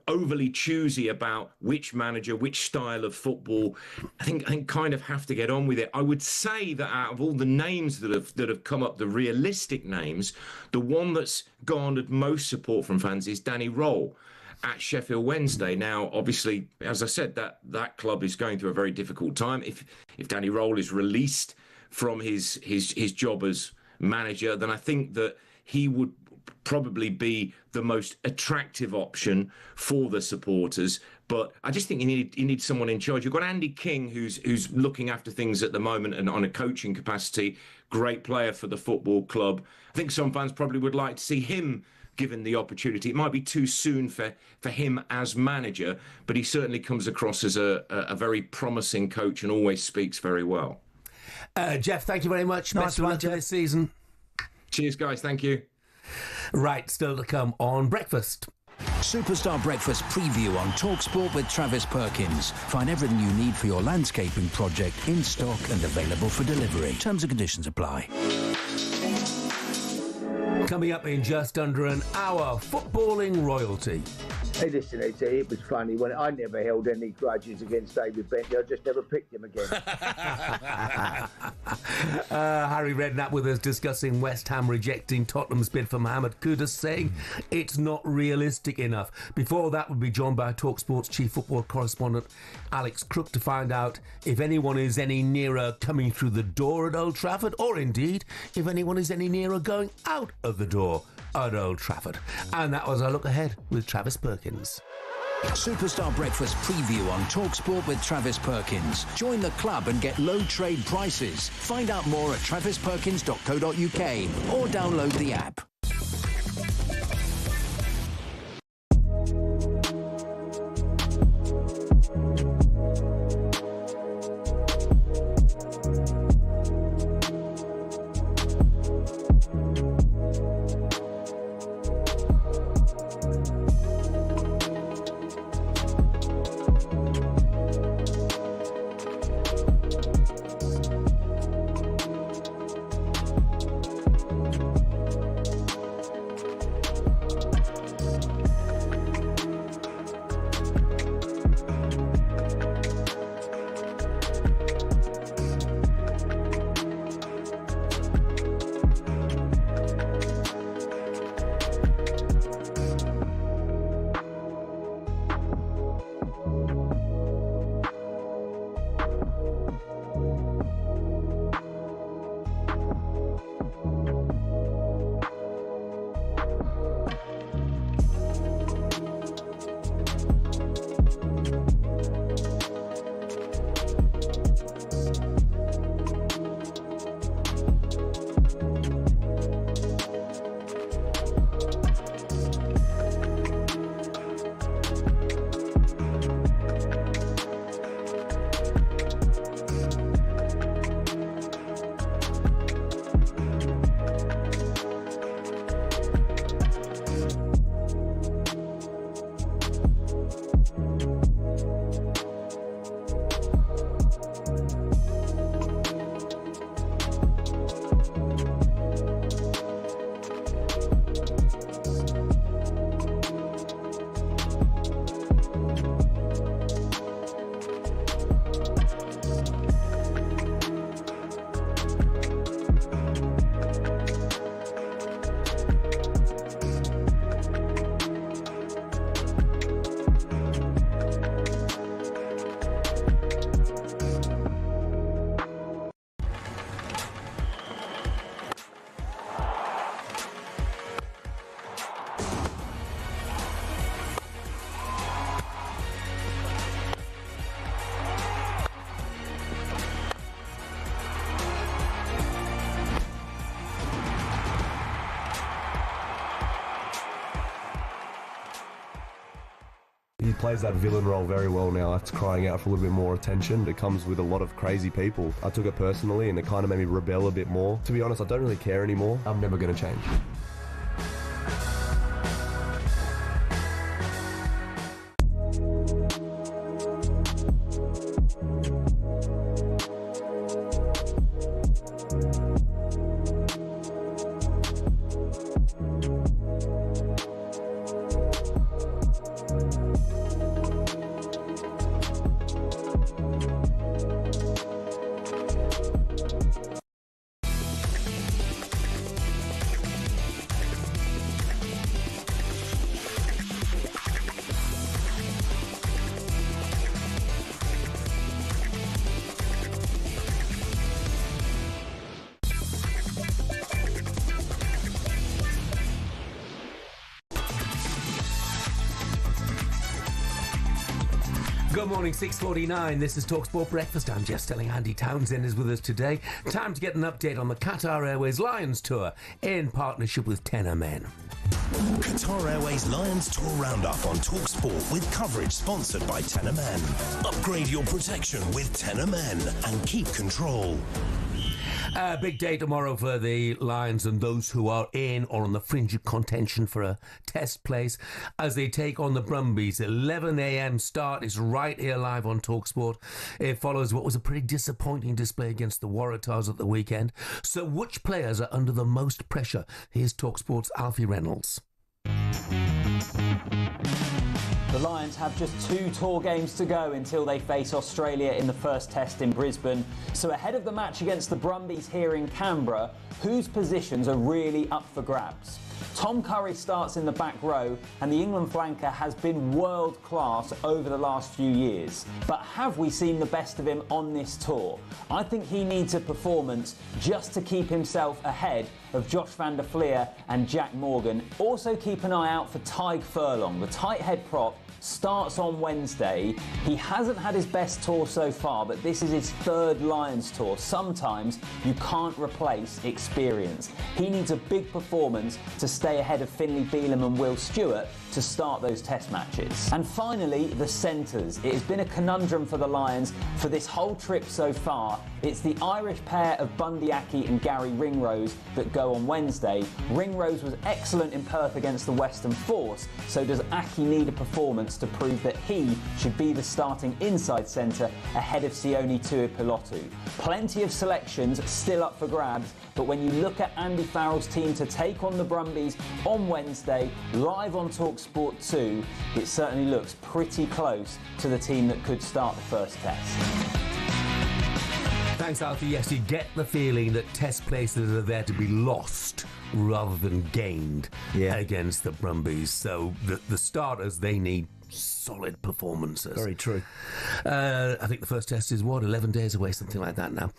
overly choosy about which manager, which style of football. I think kind of have to get on with it. I would say that out of all the names that have come up, the realistic names, the one that's garnered most support from fans is Danny Roll at Sheffield Wednesday. Now, obviously, as I said, that club is going through a very difficult time. If Danny Roll is released from his job as manager, then I think that he would probably be the most attractive option for the supporters. But I just think you need someone in charge. You've got Andy King, who's looking after things at the moment and on a coaching capacity. Great player for the football club. I think some fans probably would like to see him given the opportunity. It might be too soon for him as manager, but he certainly comes across as a very promising coach and always speaks very well. Jeff, thank you very much. Nice Best of luck this season. Cheers, guys. Thank you. Right, still to come on Breakfast. Superstar Breakfast preview on talkSPORT with Travis Perkins. Find everything you need for your landscaping project in stock and available for delivery. Terms and conditions apply. Coming up in just under an hour, footballing royalty. Hey, listen, it was funny when I never held any grudges against David Bentley. I just never picked him again. Harry Redknapp with us discussing West Ham rejecting Tottenham's bid for Mohamed Kudus, saying it's not realistic enough. Before that, we'll be joined by talkSPORT's chief football correspondent Alex Crook to find out if anyone is any nearer coming through the door at Old Trafford, or indeed if anyone is any nearer going out of the door at Old Trafford. And that was our look ahead with Travis Perkins. Superstar Breakfast preview on talkSPORT with Travis Perkins. Join the club and get low trade prices. Find out more at travisperkins.co.uk or download the app. He plays that villain role very well now. It's crying out for a little bit more attention. It comes with a lot of crazy people. I took it personally and it kind of made me rebel a bit more. To be honest, I don't really care anymore. I'm never going to change. Good morning, 6:49. This is talkSPORT Breakfast. I'm Jeff Stelling Andy Townsend is with us today. Time to get an update on the Qatar Airways Lions Tour in partnership with Tenor Men. Qatar Airways Lions Tour Roundup on talkSPORT with coverage sponsored by Tenor Men. Upgrade your protection with Tenor Men and keep control. Big day tomorrow for the Lions and those who are in or on the fringe of contention for a test place as they take on the Brumbies. 11 a.m. start is right here live on talkSPORT. It follows what was a pretty disappointing display against the Waratahs at the weekend. So which players are under the most pressure? Here's talkSPORT's Alfie Reynolds. The Lions have just 2 tour games to go until they face Australia in the first test in Brisbane. So ahead of the match against the Brumbies here in Canberra, whose positions are really up for grabs? Tom Curry starts in the back row, and the England flanker has been world class over the last few years. But have we seen the best of him on this tour? I think he needs a performance just to keep himself ahead of Josh van der Fleer and Jack Morgan. Also keep an eye out for Tyg Furlong, the tight head prop. Starts on Wednesday. He hasn't had his best tour so far, but this is his 3rd Lions tour. Sometimes you can't replace experience. He needs a big performance to stay ahead of Finlay Bealham and Will Stewart to start those test matches. And finally, the centres. It has been a conundrum for the Lions for this whole trip so far. It's the Irish pair of Bundy Aki and Gary Ringrose that go on Wednesday. Ringrose was excellent in Perth against the Western Force, so does Aki need a performance to prove that he should be the starting inside centre ahead of Sione Tuipulotu? Plenty of selections still up for grabs, but when you look at Andy Farrell's team to take on the Brumbies on Wednesday, live on talkSPORT 2, it certainly looks pretty close to the team that could start the first test. Thanks, Alfie. Yes, you get the feeling that test places are there to be lost rather than gained against the Brumbies. So the starters, they need solid performances. Very true. I think the first test is, 11 days away, something like that now.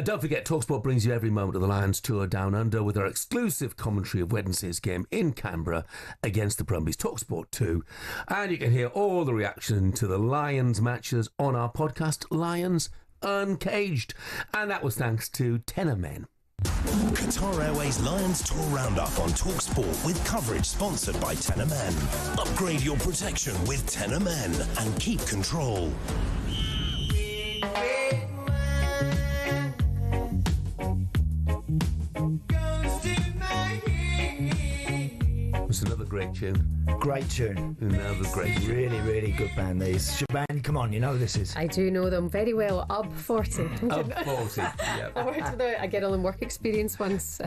Don't forget, talkSPORT brings you every moment of the Lions Tour Down Under with our exclusive commentary of Wednesday's game in Canberra against the Brumbies, talkSPORT 2. And you can hear all the reaction to the Lions matches on our podcast, Lions Uncaged. And that was thanks to Tenor Men. Qatar Airways Lions Tour Roundup on talkSPORT with coverage sponsored by Tenor Men. Upgrade your protection with Tenor Men and keep control. It's another great tune. Great tune. Another great tune. Really, really good band, these. Shabani, come on, you know this is. I do know them very well. Up 40. Up 40, yeah. I worked with a girl in work experience once.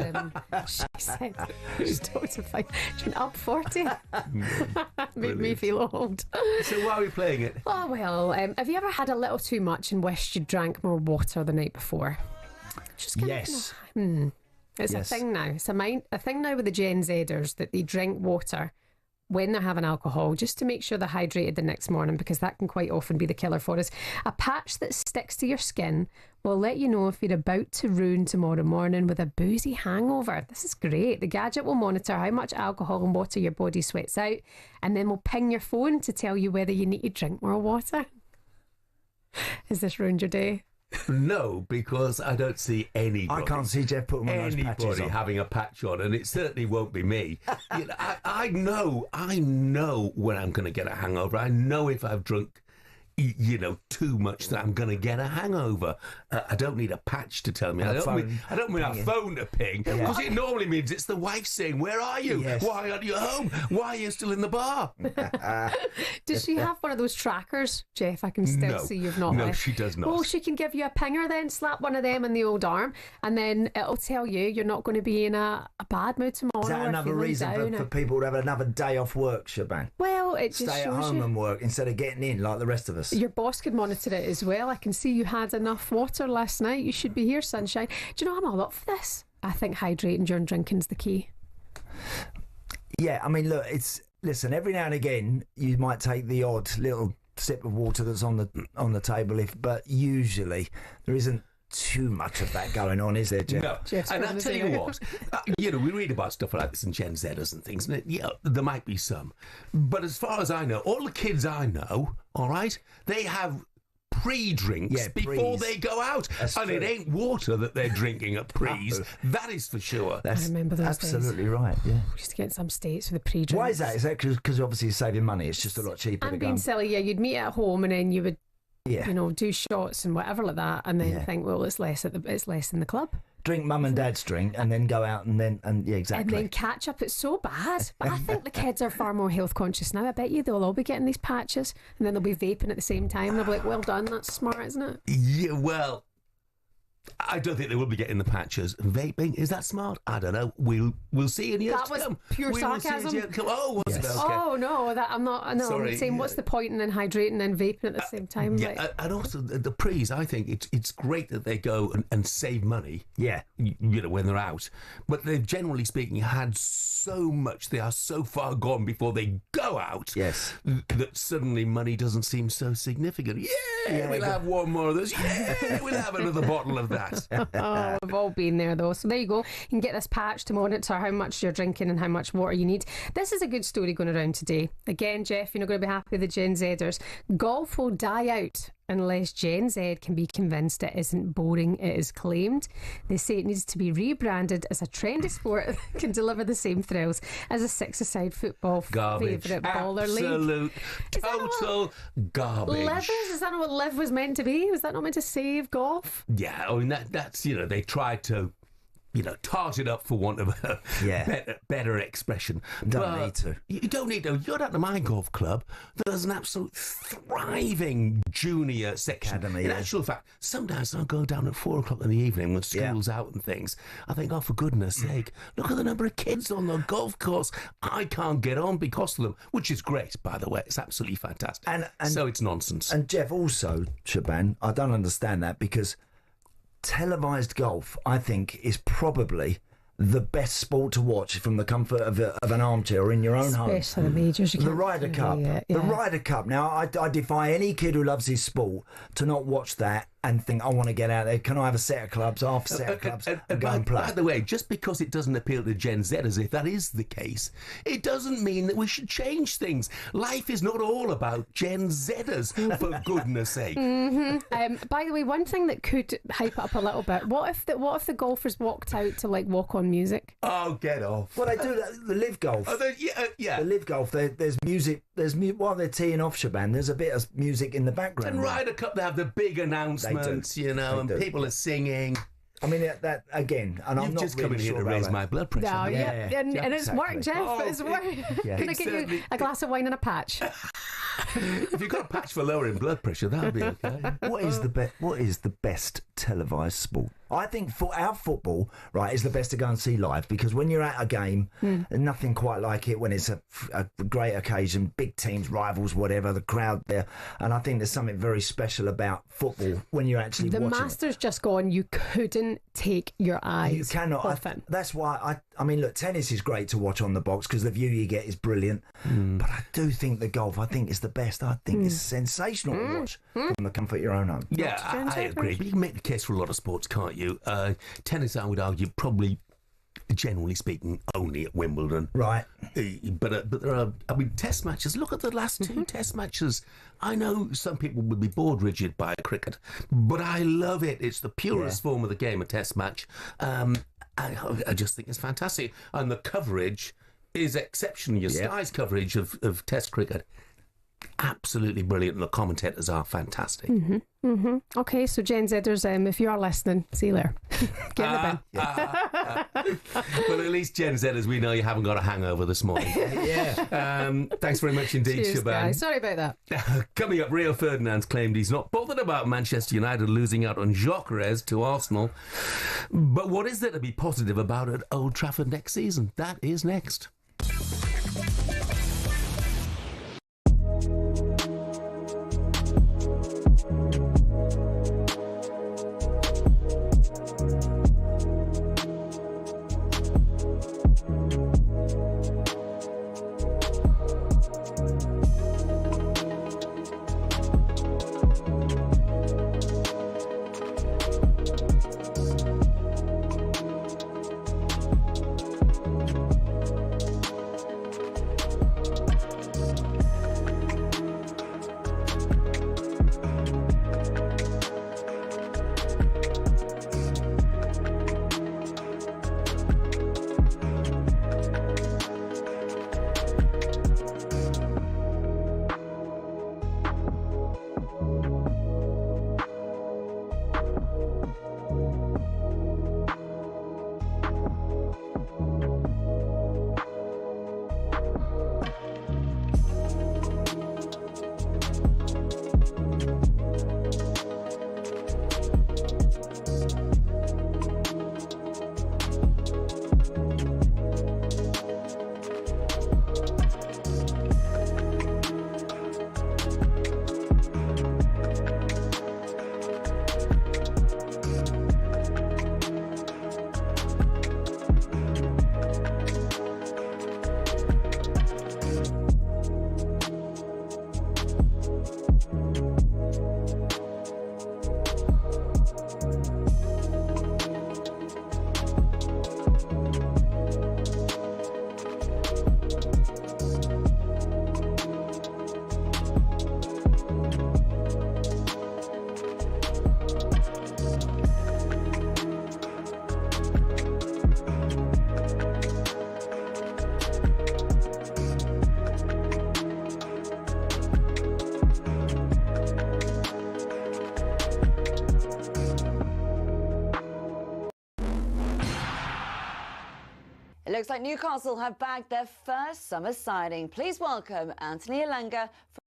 She said, she talked about up 40. Made me feel old. So why are we playing it? Oh, well, have you ever had a little too much and wished you drank more water the night before? Just yes. It's a thing now. It's a thing now with the Gen Zers that they drink water when they're having alcohol just to make sure they're hydrated the next morning, because that can quite often be the killer for us. A patch that sticks to your skin will let you know if you're about to ruin tomorrow morning with a boozy hangover. This is great. The gadget will monitor how much alcohol and water your body sweats out, and then will ping your phone to tell you whether you need to drink more water. Has this ruined your day? No, because I don't see anybody. I can't see Jeff putting one of those patches anybody on. having a patch on, and it certainly won't be me. You know, I know when I'm going to get a hangover. I know if I've drunk, too much that I'm going to get a hangover. I don't need a patch to tell me. I don't mean a phone to ping, because it normally means it's the wife saying, "Where are you? Yes. Why aren't you home? Why are you still in the bar?" Does she have one of those trackers, Jeff? I can still see you've not. No, she does not. Oh, she can give you a pinger then, slap one of them in the old arm, and then it'll tell you you're not going to be in a bad mood tomorrow. Is that or another feeling reason down for people to have another day off work, Shaban? Well, it just Stay at shows home you. and work instead of getting in like the rest of us. Your boss could monitor it as well. I can see you had enough water last night. You should be here, sunshine. Do you know, I'm all up for this. I think hydrating during drinking's the key. Yeah, I mean, look, listen, every now and again you might take the odd little sip of water that's on the table, but usually there isn't too much of that going on, is there, Jeff? No. And I'll tell you what, we read about stuff like this in Gen Zers and things, and there might be some. But as far as I know, all the kids I know, all right, they have pre-drinks before they go out. That's and true. It ain't water that they're drinking at pre's. That is for sure. I remember those absolutely days. Right, yeah. We used to get some states for the pre-drinks. Why is that? Is that because obviously you're saving money? It's just a lot cheaper to I'm go. being silly, yeah. You'd meet at home and then you would, Yeah. do shots and whatever like that, and then think, well, it's less in the club. Drink mum and dad's drink and then go out and yeah, exactly. And then catch up. It's so bad. But I think the kids are far more health conscious now. I bet you they'll all be getting these patches and then they'll be vaping at the same time. They'll be like, well done, that's smart, isn't it? Yeah, well, I don't think they will be getting the patches. Vaping, is that smart? I don't know. We'll see in years That to was come. pure We will see sarcasm. as years come. Oh, was it? Okay. Oh, no, that I'm not. No, Sorry, I'm saying, what's the point in then hydrating and vaping at the same time? Yeah, Like, and also the pre's, I think it's great that they go and save money. Yeah, when they're out, but they've generally speaking had so much. They are so far gone before they go out. Yes, that suddenly money doesn't seem so significant. Yeah, we'll have one more of those. Yeah, we'll have another bottle of that. Oh, we've all been there though. So there you go. You can get this patch to monitor how much you're drinking and how much water you need. This is a good story going around today. Again, Jeff, you're not going to be happy with the Gen Zers. Golf will die out unless Gen Z can be convinced it isn't boring, it is claimed. They say it needs to be rebranded as a trendy sport that can deliver the same thrills as a six-a-side football Garbage. favourite baller league. Absolute total garbage. Live is that not what Live was meant to be? Was that not meant to save golf? Yeah, I mean that's they tried to tart it up for want of a better expression. Don't need to. You don't need to. You're at the My Golf Club. There's an absolute thriving junior section. Academy, in yeah. actual fact, sometimes I'll go down at 4:00 in the evening when school's out and things. I think, oh, for goodness sake, look at the number of kids on the golf course. I can't get on because of them, which is great, by the way. It's absolutely fantastic. And so it's nonsense. And Jeff, also, Shaban, I don't understand that because televised golf, I think, is probably the best sport to watch from the comfort of an armchair or in your own home. Especially the majors. The Ryder Cup. The Ryder Cup. Now, I defy any kid who loves his sport to not watch that and think, I want to get out there. Can I have a set of clubs, half a set of clubs, and go and play? By the way, just because it doesn't appeal to Gen Zers, if that is the case, it doesn't mean that we should change things. Life is not all about Gen Zers, for goodness sake. By the way, one thing that could hype it up a little bit, what if the golfers walked out to like walk on music? Oh, get off. Well, they do the live golf. Oh, yeah. The live golf, there's music. While they're teeing off, Shaban, there's a bit of music in the background. And Ryder Cup, they have the big announcements, and people are singing. I mean, that again, and I'm You've not just really come in here sure to raise about my blood pressure. No, and it's work, Jeff. Oh, it's work. Can I get you a glass of wine and a patch? If you've got a patch for lowering blood pressure, that'll be okay. What is the best televised sport? I think our football, right, is the best to go and see live because when you're at a game, there's nothing quite like it when it's a great occasion, big teams, rivals, whatever, the crowd there. And I think there's something very special about football when you're actually watching The Masters just gone, you couldn't take your eyes You cannot. off it. That's why I mean, look, tennis is great to watch on the box because the view you get is brilliant. But I do think the golf, I think, is the best. I think it's sensational to watch from the comfort of your own home. Yeah, I agree. But you can make the case for a lot of sports, can't you? Tennis, I would argue, probably generally speaking, only at Wimbledon. Right. But there are, Test matches. Look at the last two Test matches. I know some people would be bored rigid by cricket, but I love it. It's the purest form of the game, a Test match. I just think it's fantastic. And the coverage is exceptional. Your Sky's coverage of Test cricket, absolutely brilliant, and the commentators are fantastic. Okay, so Gen Zers, if you are listening, see you later. Get in the bin. Well, at least Gen Zers, we know you haven't got a hangover this morning. Thanks very much indeed, Cheers, Shaban. guys. Sorry about that. Coming up, Rio Ferdinand's claimed he's not bothered about Manchester United losing out on Gyökeres to Arsenal. But what is there to be positive about at Old Trafford next season? That is next. It looks like Newcastle have bagged their first summer signing. Please welcome Anthony Elanga from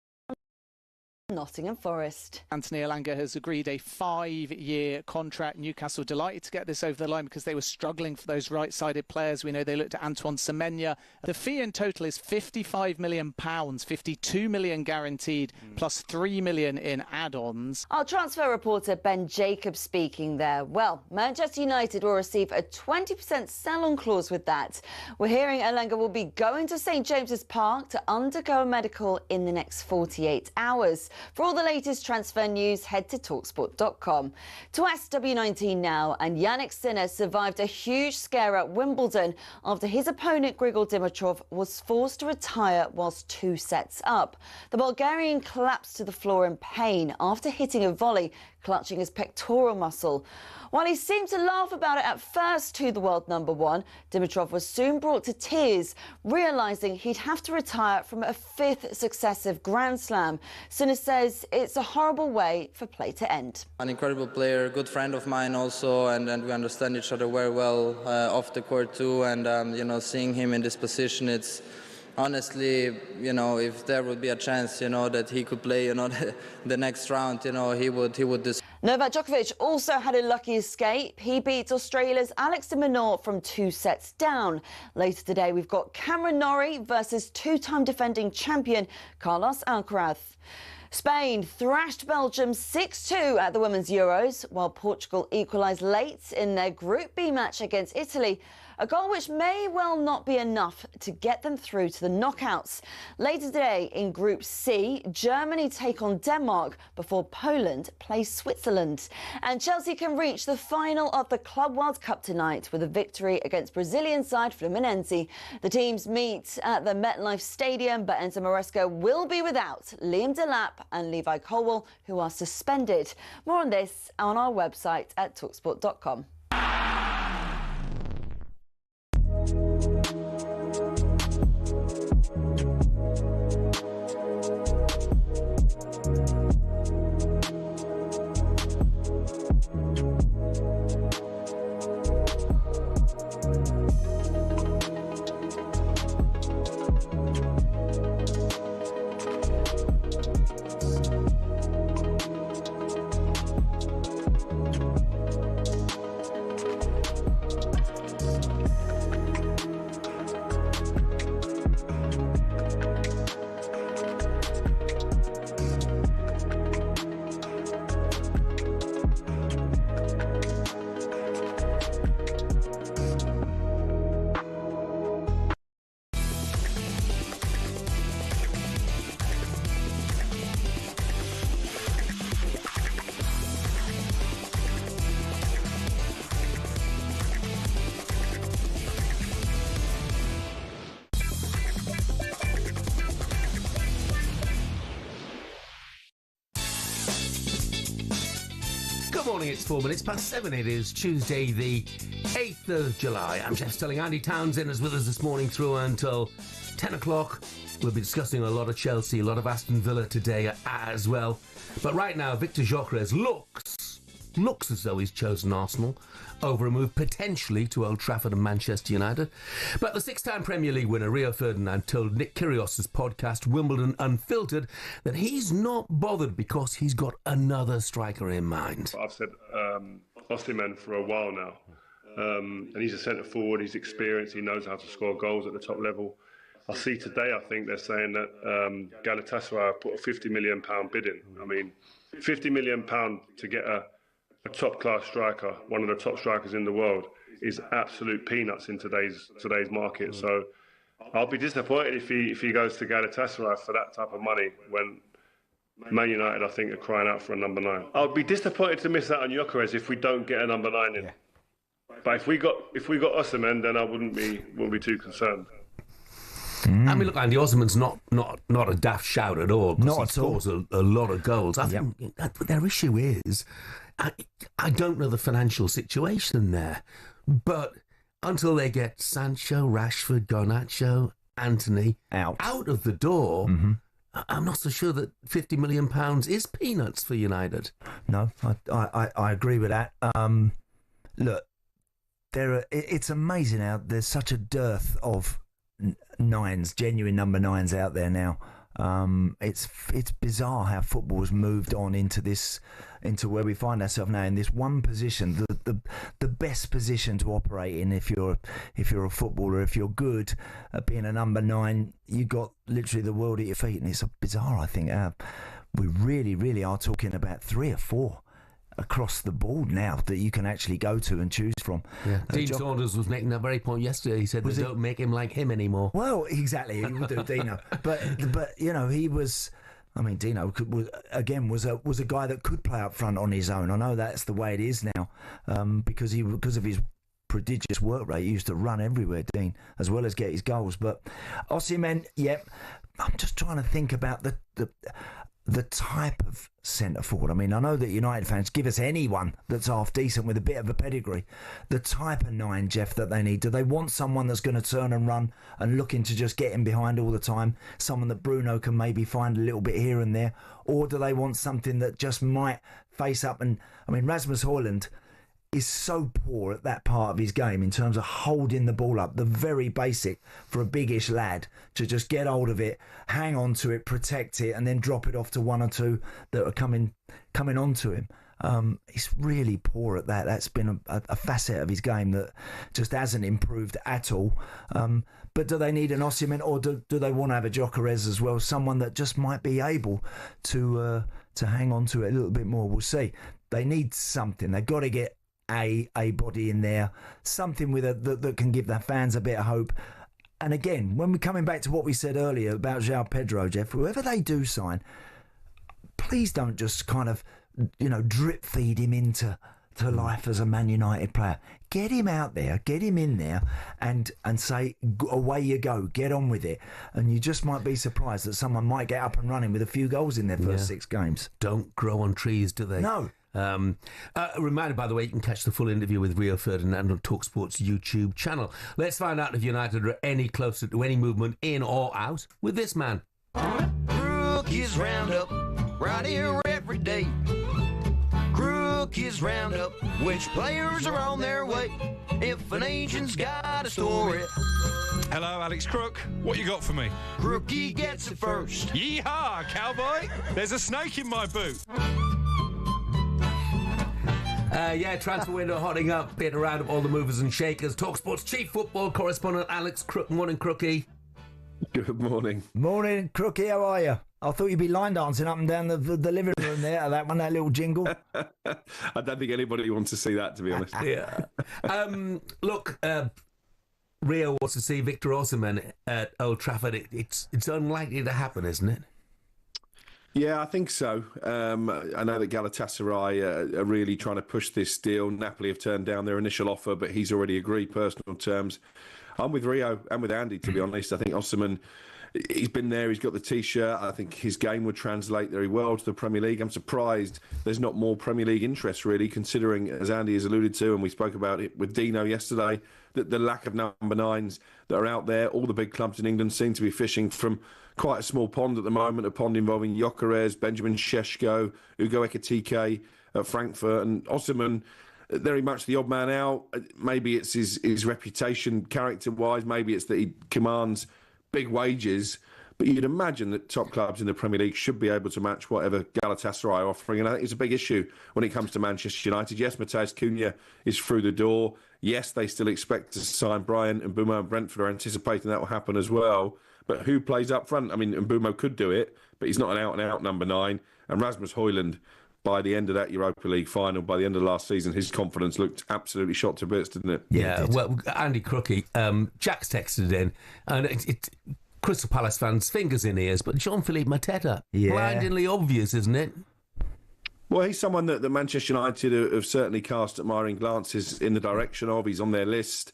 Nottingham Forest. Anthony Elanga has agreed a 5-year contract. Newcastle delighted to get this over the line because they were struggling for those right-sided players. We know they looked at Antoine Semenyo. The fee in total is £55 million, 52 million guaranteed, plus 3 million in add-ons. Our transfer reporter Ben Jacobs speaking there. Well, Manchester United will receive a 20% sell-on clause with that. We're hearing Elanga will be going to St James's Park to undergo a medical in the next 48 hours. For all the latest transfer news, head to talksport.com. To SW19 now, and Yannick Sinner survived a huge scare at Wimbledon after his opponent Grigor Dimitrov was forced to retire whilst 2 sets up. The Bulgarian collapsed to the floor in pain after hitting a volley, clutching his pectoral muscle. While he seemed to laugh about it at first to the world number 1, Dimitrov was soon brought to tears, realising he'd have to retire from a 5th successive Grand Slam. Sinner says it's a horrible way for play to end. An incredible player, a good friend of mine also, and we understand each other very well off the court too, and seeing him in this position, it's honestly, if there would be a chance, that he could play, the next round, he would. Novak Djokovic also had a lucky escape. He beat Australia's Alex de Minaur from 2 sets down. Later today, we've got Cameron Nori versus 2-time defending champion Carlos Alcaraz. Spain thrashed Belgium 6-2 at the Women's Euros, while Portugal equalised late in their Group B match against Italy, a goal which may well not be enough to get them through to the knockouts. Later today in Group C, Germany take on Denmark before Poland play Switzerland. And Chelsea can reach the final of the Club World Cup tonight with a victory against Brazilian side Fluminense. The teams meet at the MetLife Stadium, but Enzo Maresca will be without Liam Delap and Levi Colwell, who are suspended. More on this on our website at talksport.com. Good morning, it's 4 minutes past 7. It is Tuesday, the 8th of July. I'm Jeff Stelling Andy Townsend is with us this morning through until 10 o'clock. We'll be discussing a lot of Chelsea, a lot of Aston Villa today as well. But right now, Victor Gyökeres looks as though he's chosen Arsenal over a move potentially to Old Trafford and Manchester United. But the six-time Premier League winner Rio Ferdinand told Nick Kyrgios' podcast Wimbledon Unfiltered that he's not bothered because he's got another striker in mind. I've said Osimhen for a while now, and he's a centre forward, he's experienced, he knows how to score goals at the top level. I see today, I think they're saying that Galatasaray put a £50 million bid in. I mean, £50 million to get a top-class striker, one of the top strikers in the world, is absolute peanuts in today's market. So I'll be disappointed if he goes to Galatasaray for that type of money when Man United, I think, are crying out for a number 9. I'll be disappointed to miss out on Gyökeres if we don't get a number 9 in. Yeah. But if we got Osimhen, then I wouldn't be too concerned. I mean, look, Andy Osimhen's not a daft shout at all. Not he at all. scores a lot of goals. I think their issue is, I don't know the financial situation there, but until they get Sancho, Rashford, Garnacho, Anthony out of the door, I'm not so sure that £50 million is peanuts for United. No, I agree with that. Look, it's amazing how there's such a dearth of nines, genuine number 9s out there now. It's bizarre how football has moved on into where we find ourselves now in this one position, the best position to operate in if you're a footballer. If you're good at being a number 9, you got literally the world at your feet, and it's bizarre. I think we really are talking about 3 or 4 across the board now that you can actually go to and choose from. Yeah. Dean Saunders was making that very point yesterday. He said they don't make him like him anymore. Well, exactly, he will do, Dino. But you know, he was. I mean, Dino was a guy that could play up front on his own. I know that's the way it is now, because of his prodigious work rate. He used to run everywhere, Dean, as well as get his goals. But Osimhen, I'm just trying to think about the type of centre forward. I mean, I know that United fans give us anyone that's half decent with a bit of a pedigree. The type of 9, Jeff, that they need. Do they want someone that's going to turn and run and looking to just get in behind all the time? Someone that Bruno can maybe find a little bit here and there? Or do they want something that just might face up? And I mean, Rasmus Højlund is so poor at that part of his game in terms of holding the ball up, the very basic for a biggish lad to just get hold of it, hang on to it, protect it, and then drop it off to one or two that are coming onto him. He's really poor at that. That's been a facet of his game that just hasn't improved at all. But do they need an Osimhen, or do they want to have a Gyökeres as well? Someone that just might be able to hang on to it a little bit more. We'll see. They need something. They've got to get a body in there, something with that can give their fans a bit of hope. And again, when we're coming back to what we said earlier about João Pedro, Jeff, whoever they do sign, please don't just kind of, drip feed him into life as a Man United player. Get him out there, get him in there, and say, away you go, get on with it. And you just might be surprised that someone might get up and running with a few goals in their first 6 games. Don't grow on trees, do they? No. A reminder, by the way, you can catch the full interview with Rio Ferdinand on talkSPORT's YouTube channel. Let's find out if United are any closer to any movement in or out with this man. Rookies Roundup, right here every day. Rookies Roundup, which players are on their way. If an agent's got a story. Hello, Alex Crook. What you got for me? Crookie gets it first. Yeehaw, cowboy! There's a snake in my boot. Transfer window hotting up. Bit around up all the movers and shakers. talkSPORT's chief football correspondent, Alex Crook. Morning, Crookie. Good morning. Morning, Crookie. How are you? I thought you'd be line dancing up and down the living room there. That little jingle. I don't think anybody wants to see that, to be honest. Yeah. Look, Rio wants to see Victor Osimhen at Old Trafford. It's unlikely to happen, isn't it? Yeah, I think so. I know that Galatasaray are really trying to push this deal. Napoli have turned down their initial offer, but he's already agreed personal terms. I'm with Rio and with Andy, to be honest. I think Osimhen, he's been there, he's got the T-shirt. I think his game would translate very well to the Premier League. I'm surprised there's not more Premier League interest, really, considering, as Andy has alluded to, and we spoke about it with Dino yesterday, that the lack of number 9s that are out there. All the big clubs in England seem to be fishing from quite a small pond at the moment, a pond involving Gyökeres, Benjamin Šeško, Ugo Ekitike at Frankfurt, and Osimhen, very much the odd man out. Maybe it's his reputation character-wise, maybe it's that he commands big wages, but you'd imagine that top clubs in the Premier League should be able to match whatever Galatasaray are offering, and I think it's a big issue when it comes to Manchester United. Yes, Matheus Cunha is through the door. Yes, they still expect to sign Brian and Mbeumo, and Brentford are anticipating that will happen as well. But who plays up front? I mean, Mbeumo could do it, but he's not an out-and-out number 9. And Rasmus Højlund, by the end of that Europa League final, by the end of last season, his confidence looked absolutely shot to bits, didn't it? Yeah, well, Andy Crookie, Jack's texted in, and it Crystal Palace fans, fingers in ears, but Jean-Philippe Mateta, blindingly obvious, isn't it? Well, he's someone that Manchester United have certainly cast admiring glances in the direction of. He's on their list.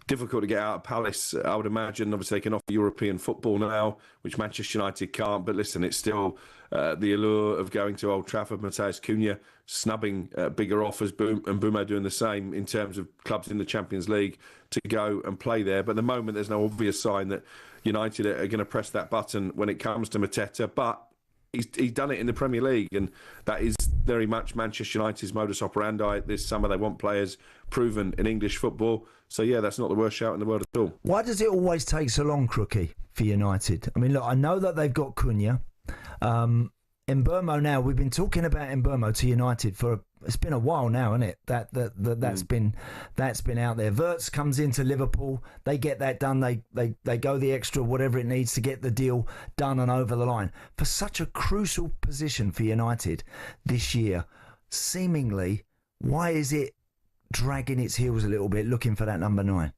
Difficult to get out of Palace, I would imagine. Obviously, they can offer European football now, which Manchester United can't. But listen, it's still the allure of going to Old Trafford. Matheus Cunha snubbing bigger offers, and Mbeumo doing the same in terms of clubs in the Champions League to go and play there. But at the moment, there's no obvious sign that United are going to press that button when it comes to Mateta. But he's done it in the Premier League, and that is very much Manchester United's modus operandi this summer. They want players proven in English football. So, yeah, that's not the worst shout in the world at all. Why does it always take so long, Crookie, for United? I mean, look, I know that they've got Cunha. Mbeumo now, we've been talking about Mbeumo to United it's been a while now, isn't it? That's been out there. Wirtz comes into Liverpool, they get that done, they go the extra, whatever it needs to get the deal done and over the line. For such a crucial position for United this year, seemingly, why is it dragging its heels a little bit, looking for that number 9?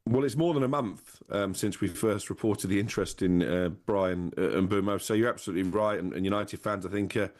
Well, it's more than a month since we first reported the interest in Brian Mbeumo. So you're absolutely right. And United fans, I think, are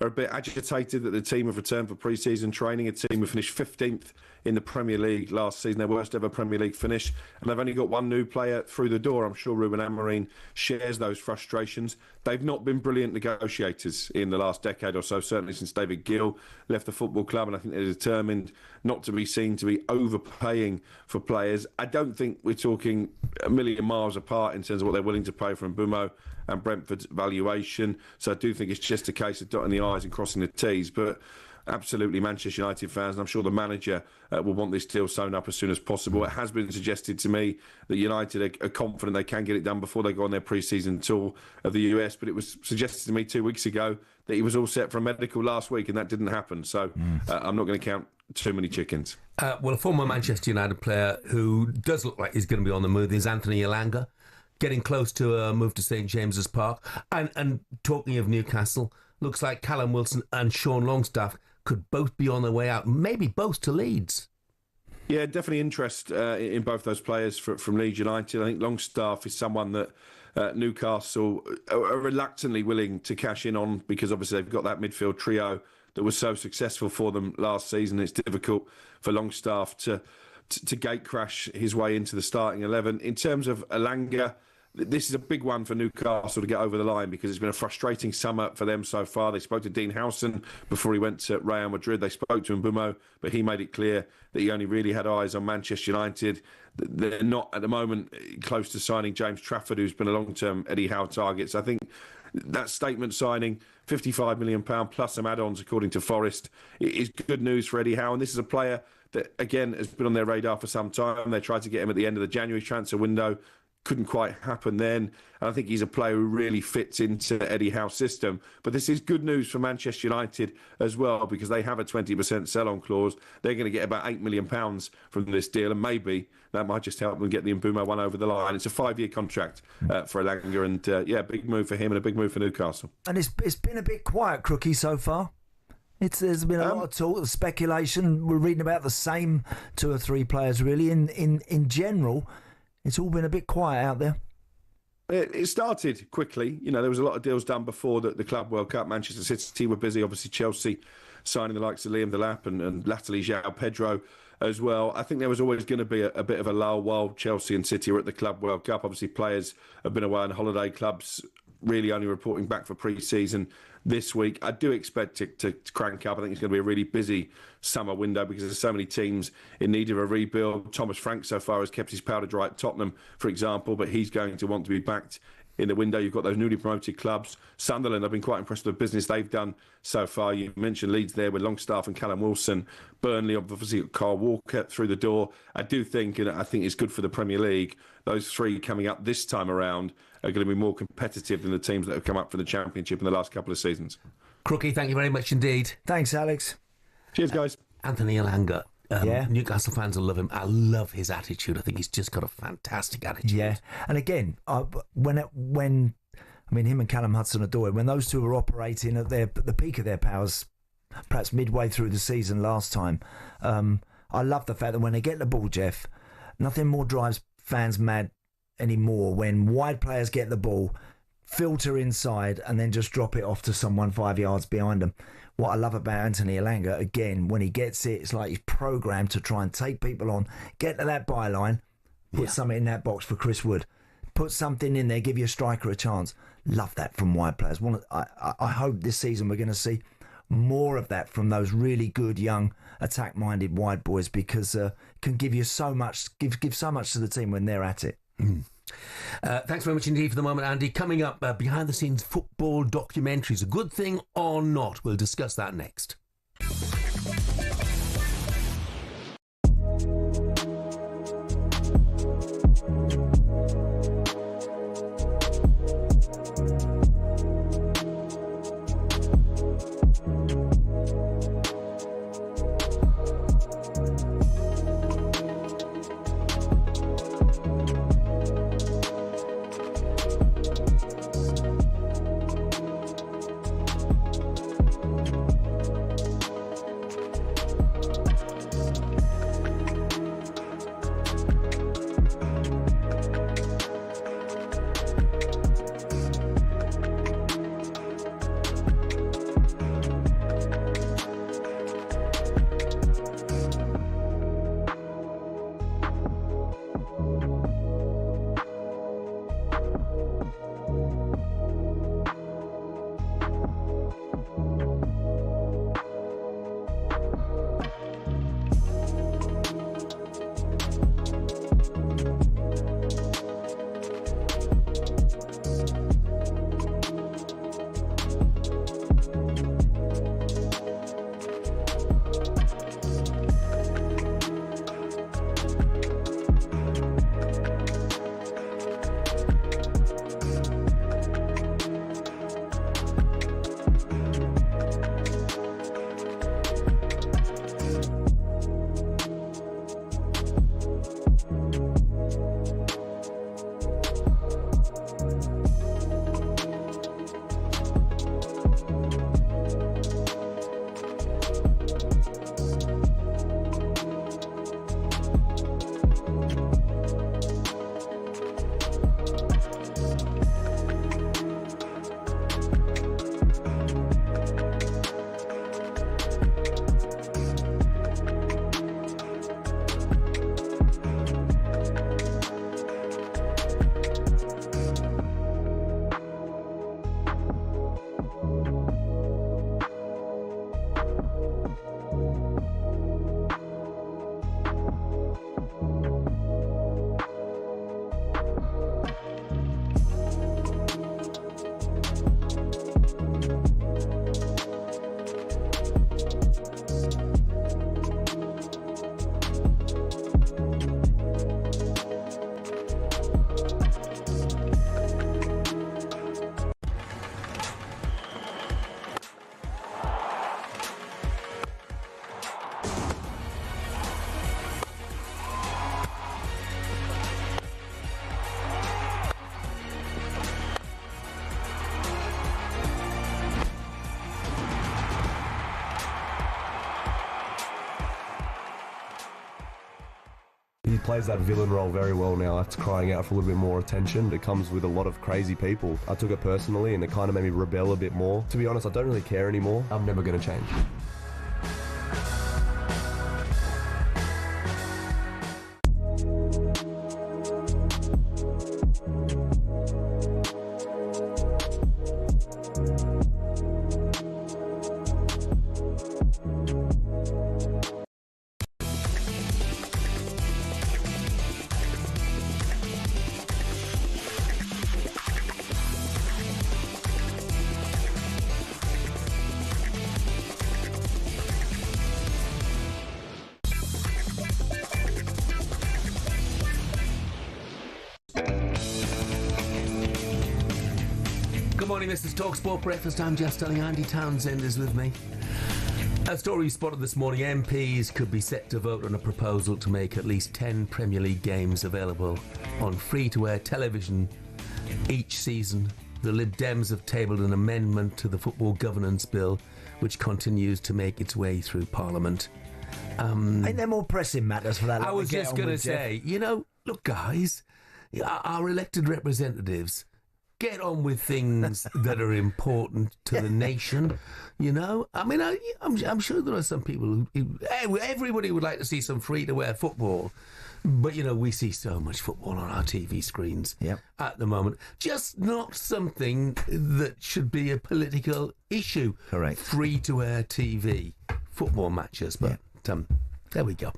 a bit agitated that the team have returned for pre-season training. A team who finished 15th in the Premier League last season, their worst ever Premier League finish. And they've only got one new player through the door. I'm sure Ruben Amorim shares those frustrations. They've not been brilliant negotiators in the last decade or so, certainly since David Gill left the football club. And I think they're determined not to be seen to be overpaying for players. I don't think we're talking a million miles apart in terms of what they're willing to pay for Mbeumo and Brentford's valuation. So I do think it's just a case of dotting the I's and crossing the T's. But absolutely Manchester United fans, and I'm sure the manager will want this deal sewn up as soon as possible. It has been suggested to me that United are confident they can get it done before they go on their pre-season tour of the US, but it was suggested to me 2 weeks ago that he was all set for a medical last week, and that didn't happen. So I'm not going to count too many chickens. Well, a former Manchester United player who does look like he's going to be on the move is Anthony Elanga, getting close to a move to St James's Park. And talking of Newcastle, looks like Callum Wilson and Sean Longstaff could both be on their way out, maybe both to Leeds. Yeah, definitely interest in both those players from Leeds United. I think Longstaff is someone that Newcastle are reluctantly willing to cash in on, because obviously they've got that midfield trio that was so successful for them last season. It's difficult for Longstaff to gate crash his way into the starting 11. In terms of Elanga, this is a big one for Newcastle to get over the line, because it's been a frustrating summer for them so far. They spoke to Dean Howson before he went to Real Madrid. They spoke to Mbeumo, but he made it clear that he only really had eyes on Manchester United. They're not at the moment close to signing James Trafford, who's been a long-term Eddie Howe target. So I think that statement signing, £55 million plus some add-ons, according to Forest, is good news for Eddie Howe. And this is a player that, again, has been on their radar for some time. They tried to get him at the end of the January transfer window. Couldn't quite happen then. And I think he's a player who really fits into Eddie Howe's system. But this is good news for Manchester United as well, because they have a 20% sell-on clause. They're going to get about £8 million from this deal, and maybe that might just help them get the Mbeumo one over the line. It's a 5-year contract for Elanga, and big move for him and a big move for Newcastle. And it's been a bit quiet, Crookie, so far. There's been a lot of talk, speculation. We're reading about the same 2 or 3 players, really. In general, it's all been a bit quiet out there. It started quickly. You know, there was a lot of deals done before the Club World Cup. Manchester City were busy. Obviously, Chelsea signing the likes of Liam Delap and latterly João Pedro as well. I think there was always going to be a bit of a lull while Chelsea and City were at the Club World Cup. Obviously, players have been away on holiday, clubs really only reporting back for pre-season this week. I do expect it to crank up. I think it's going to be a really busy summer window because there's so many teams in need of a rebuild. Thomas Frank so far has kept his powder dry at Tottenham, for example, but he's going to want to be backed in the window. You've got those newly promoted clubs. Sunderland, I've been quite impressed with the business they've done so far. You mentioned Leeds there with Longstaff and Callum Wilson. Burnley, obviously, got Carl Walker through the door. I do think, and I think it's good for the Premier League, those 3 coming up this time around are going to be more competitive than the teams that have come up for the Championship in the last couple of seasons. Crookie, thank you very much indeed. Thanks, Alex. Cheers, guys. Anthony Elanga. Newcastle fans will love him. I love his attitude. I think he's just got a fantastic attitude. Yeah, and again, when him and Callum Hudson-Odoi, when those two were operating at the peak of their powers, perhaps midway through the season last time, I love the fact that when they get the ball, Jeff, nothing more drives fans mad anymore when wide players get the ball, filter inside, and then just drop it off to someone 5 yards behind them. What I love about Anthony Elanga, again, when he gets it, it's like he's programmed to try and take people on, get to that byline, put something in that box for Chris Wood, put something in there, give your striker a chance. Love that from wide players. I hope this season we're going to see more of that from those really good young attack-minded wide boys, because can give you so much, give so much to the team when they're at it. Thanks very much indeed for the moment, Andy. Coming up, behind-the-scenes football documentaries, a good thing or not? We'll discuss that next. plays that villain role very well now. It's crying out for a little bit more attention. It comes with a lot of crazy people. I took it personally and it kind of made me rebel a bit more. To be honest, I don't really care anymore. I'm never going to change. Good morning, this is talkSPORT Breakfast. I'm Jeff Stelling Andy Townsend is with me. A story spotted this morning: MPs could be set to vote on a proposal to make at least 10 Premier League games available on free-to-air television each season. The Lib Dems have tabled an amendment to the Football Governance Bill, which continues to make its way through Parliament. Ain't there more pressing matters for that? I was just going to say, look, guys, our elected representatives, get on with things that are important to the nation, I mean, I'm sure there are some people who everybody would like to see some free-to-air football, but, we see so much football on our TV screens at the moment. Just not something that should be a political issue. Correct. Free-to-air TV football matches, but there we go.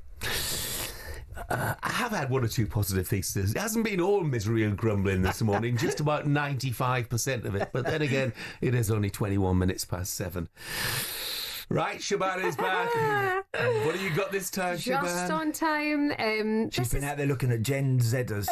I have had one or two positive features. It hasn't been all misery and grumbling this morning, just about 95% of it. But then again, it is only 21 minutes past 7. Right, Shaban is back. What have you got this time, Shaban? Just on time. She's been out there looking at Gen Zers.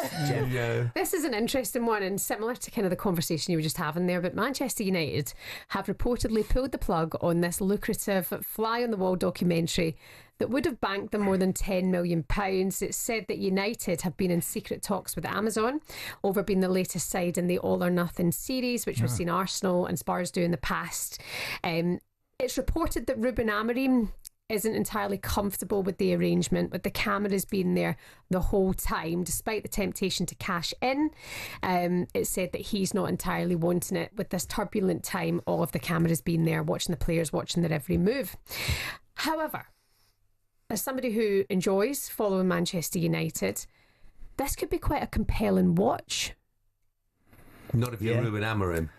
This is an interesting one, and similar to kind of the conversation you were just having there. But Manchester United have reportedly pulled the plug on this lucrative fly-on-the-wall documentary that would have banked them more than £10 million. It's said that United have been in secret talks with Amazon over being the latest side in the All or Nothing series, which we've seen Arsenal and Spurs do in the past. It's reported that Ruben Amorim isn't entirely comfortable with the arrangement, with the cameras being there the whole time, despite the temptation to cash in. It's said that he's not entirely wanting it with this turbulent time, all of the cameras being there, watching the players, watching their every move. However, as somebody who enjoys following Manchester United, this could be quite a compelling watch. Not if you're Ruben Amorim.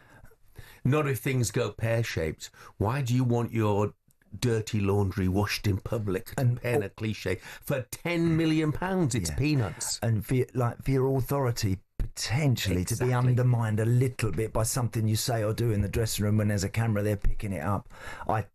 Not if things go pear-shaped. Why do you want your dirty laundry washed in public, and pen a cliche, for £10 million? It's peanuts. And for your authority potentially to be undermined a little bit by something you say or do in the dressing room when there's a camera there picking it up. I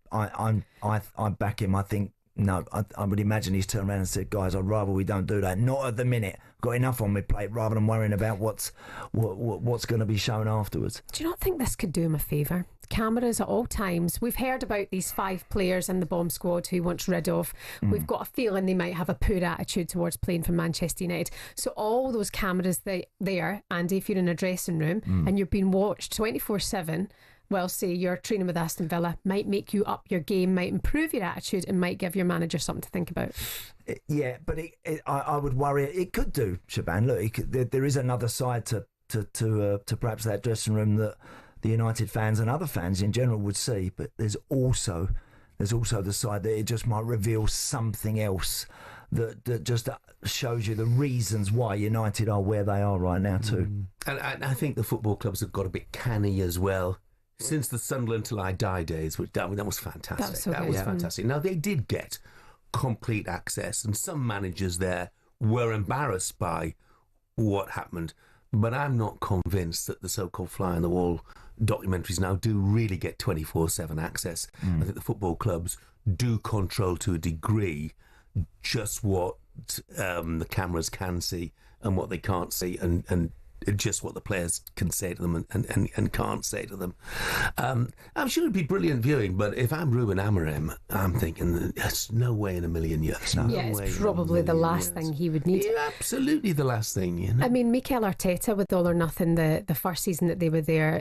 back him. I think, no, I would imagine he's turned around and said, guys, I'd rather we don't do that. Not at the minute. Got enough on my plate rather than worrying about what's going to be shown afterwards. Do you not think this could do him a favour? Cameras at all times. We've heard about these 5 players in the bomb squad who he wants rid of. We've got a feeling they might have a poor attitude towards playing for Manchester United. So all those cameras there, Andy, if you're in a dressing room and you're being watched 24/7, well, say you're training with Aston Villa, might make you up your game, might improve your attitude, and might give your manager something to think about. Yeah, but I would worry. It could do, Shaban. Look, there is another side to perhaps that dressing room that the United fans and other fans in general would see. But there's also the side that it just might reveal something else that just shows you the reasons why United are where they are right now too. And I think the football clubs have got a bit canny as well. Since the Sunderland Till I Die days, which that was fantastic. That was fantastic. Now, they did get complete access, and some managers there were embarrassed by what happened. But I'm not convinced that the so-called fly-on-the-wall documentaries now do really get 24/7 access. I think the football clubs do control to a degree just what the cameras can see and what they can't see, and just what the players can say to them and can't say to them. I'm sure it'd be brilliant viewing, but if I'm Ruben Amorim, I'm thinking there's no way in a million years. It's probably the last thing he would need. Yeah, absolutely the last thing. I mean, Mikel Arteta with All or Nothing, the first season that they were there,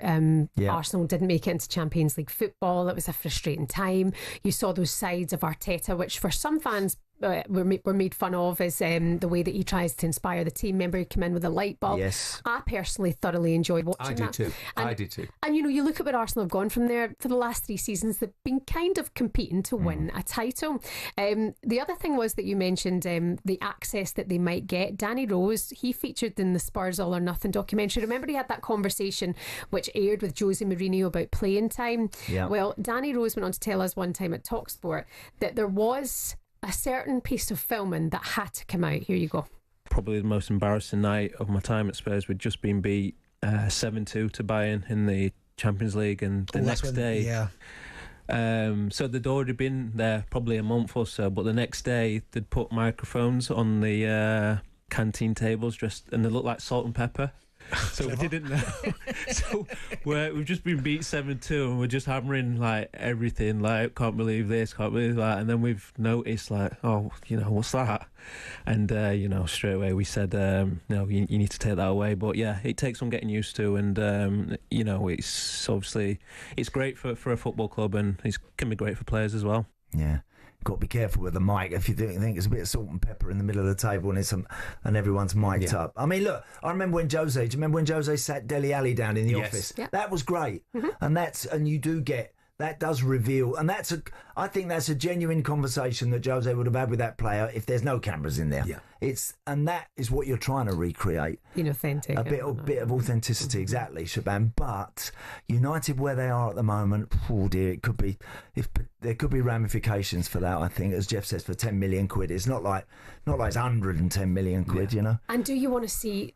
Arsenal didn't make it into Champions League football. It was a frustrating time. You saw those sides of Arteta, which for some fans were made fun of is the way that he tries to inspire the team. Remember, he came in with a light bulb. Yes. I personally thoroughly enjoyed watching that. I did too. And you look at where Arsenal have gone from there. For the last 3 seasons, they've been kind of competing to win a title. The other thing was that you mentioned the access that they might get. Danny Rose, he featured in the Spurs All or Nothing documentary. Remember, he had that conversation which aired with Jose Mourinho about playing time. Yeah. Well, Danny Rose went on to tell us one time at talkSPORT that there was a certain piece of filming that had to come out. Here you go. Probably the most embarrassing night of my time at Spurs. We'd just been beat 7-2 to Bayern in the Champions League, and the next day, so they'd already been there probably a month or so, but the next day they'd put microphones on the canteen tables, and they looked like salt and pepper. So we didn't know. So we've just been beat 7-2, and we're just hammering like everything, like can't believe this, can't believe that, and then we've noticed like, oh, what's that? And straight away we said, no, you need to take that away. But yeah, it takes some getting used to, and it's obviously it's great for a football club, and it can be great for players as well. Yeah. Got to be careful with the mic. If you think it's a bit of salt and pepper in the middle of the table and everyone's mic'd up. I mean, look, I remember when Jose. Do you remember when Jose sat Dele Alli down in the office? Yep. That was great, and you do get. That does reveal, and I think that's a genuine conversation that Jose would have had with that player if there's no cameras in there. Yeah. And that is what you're trying to recreate. Inauthentic. A bit of authenticity, exactly, Shaban. But United, where they are at the moment, oh dear, there could be ramifications for that. I think, as Jeff says, for 10 million quid, it's not like it's 110 million quid, And do you want to see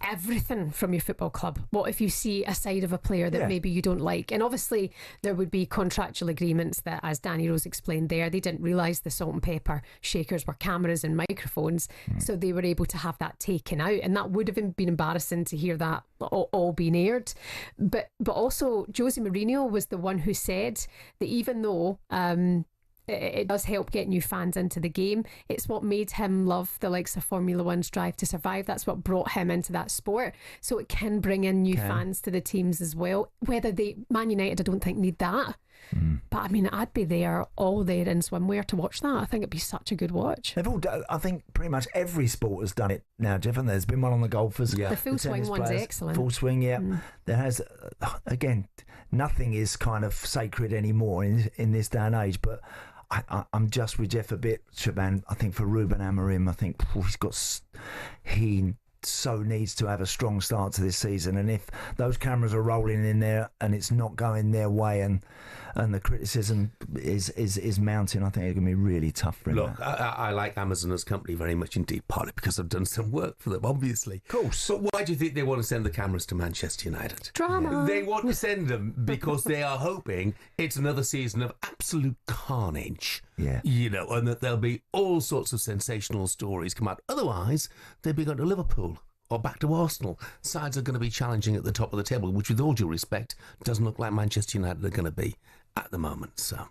everything from your football club? What if you see a side of a player that maybe you don't like? And obviously there would be contractual agreements that, as Danny Rose explained there, they didn't realise the salt and pepper shakers were cameras and microphones, so they were able to have that taken out, and that would have been embarrassing to hear that all being aired. But also Jose Mourinho was the one who said that even though it does help get new fans into the game, it's what made him love the likes of Formula One's Drive to Survive. That's what brought him into that sport. So it can bring in new fans to the teams as well. Whether Man United, I don't think, need that. But I mean, I'd be there, all there in swimwear to watch that. I think it'd be such a good watch. They've all done, I think pretty much every sport has done it now, Jeff, and there's been one on the golfers. The full swing one's excellent. Full swing, There has, again, nothing is kind of sacred anymore in this day and age, but I'm just with Jeff a bit, Shaban. I think for Ruben Amorim, I think he so needs to have a strong start to this season, and if those cameras are rolling in there and it's not going their way, and the criticism is mounting, I think it's going to be really tough for him. Look, I like Amazon as a company very much indeed, partly because I've done some work for them, obviously. Of course. But why do you think they want to send the cameras to Manchester United? Drama. They want to send them because they are hoping it's another season of absolute carnage. Yeah. And that there'll be all sorts of sensational stories come out. Otherwise, they'd be going to Liverpool or back to Arsenal. Sides are going to be challenging at the top of the table, which, with all due respect, doesn't look like Manchester United are going to be at the moment. So,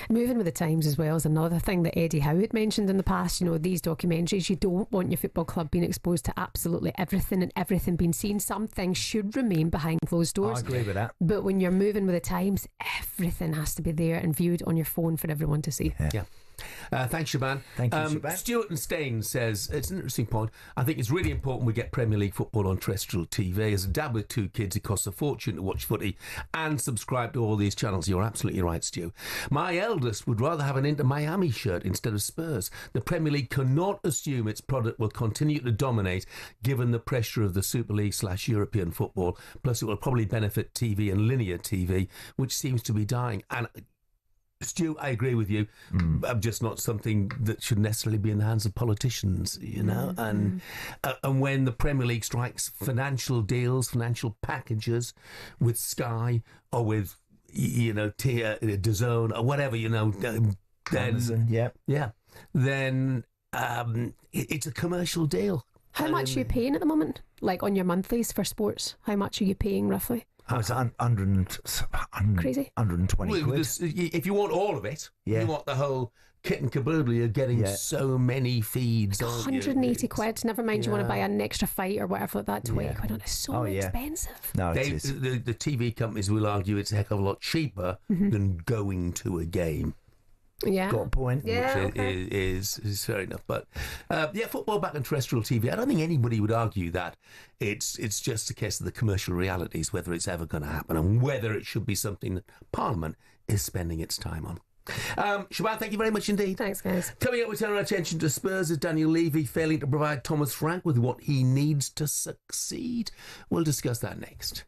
moving with the times as well is another thing that Eddie Howe had mentioned in the past. These documentaries, you don't want your football club being exposed to absolutely everything and everything being seen. Some things should remain behind closed doors. I agree with that. But when you're moving with the times, everything has to be there and viewed on your phone for everyone to see. Yeah. Thanks, Shaban. Thank you, Shaban. Stuart and Stain says, it's an interesting point. I think it's really important we get Premier League football on terrestrial TV. As a dad with 2 kids, it costs a fortune to watch footy and subscribe to all these channels. You're absolutely right, Stu. My eldest would rather have an Inter Miami shirt instead of Spurs. The Premier League cannot assume its product will continue to dominate given the pressure of the Super League / European football. Plus, it will probably benefit TV and linear TV, which seems to be dying. And Stu, I agree with you. I'm just not something that should necessarily be in the hands of politicians, And when the Premier League strikes financial deals, financial packages with Sky or with, DAZN or whatever, then Amazon, then it's a commercial deal. How much are you paying at the moment? Like on your monthlies for sports, how much are you paying roughly? Oh, it's 120 quid. If you want all of it, you want the whole kit and caboodle, you're getting so many feeds. 180 quid, never mind you want to buy an extra fight or whatever like that, 20 quid on it. It's so expensive. No, the TV companies will argue it's a heck of a lot cheaper than going to a game. Yeah. got a point. Yeah, which is fair enough. But football back on terrestrial TV, I don't think anybody would argue that it's just a case of the commercial realities, whether it's ever going to happen and whether it should be something that Parliament is spending its time on. Siobhan, thank you very much indeed. Thanks, guys. Coming up, we turn our attention to Spurs as Daniel Levy failing to provide Thomas Frank with what he needs to succeed. We'll discuss that next.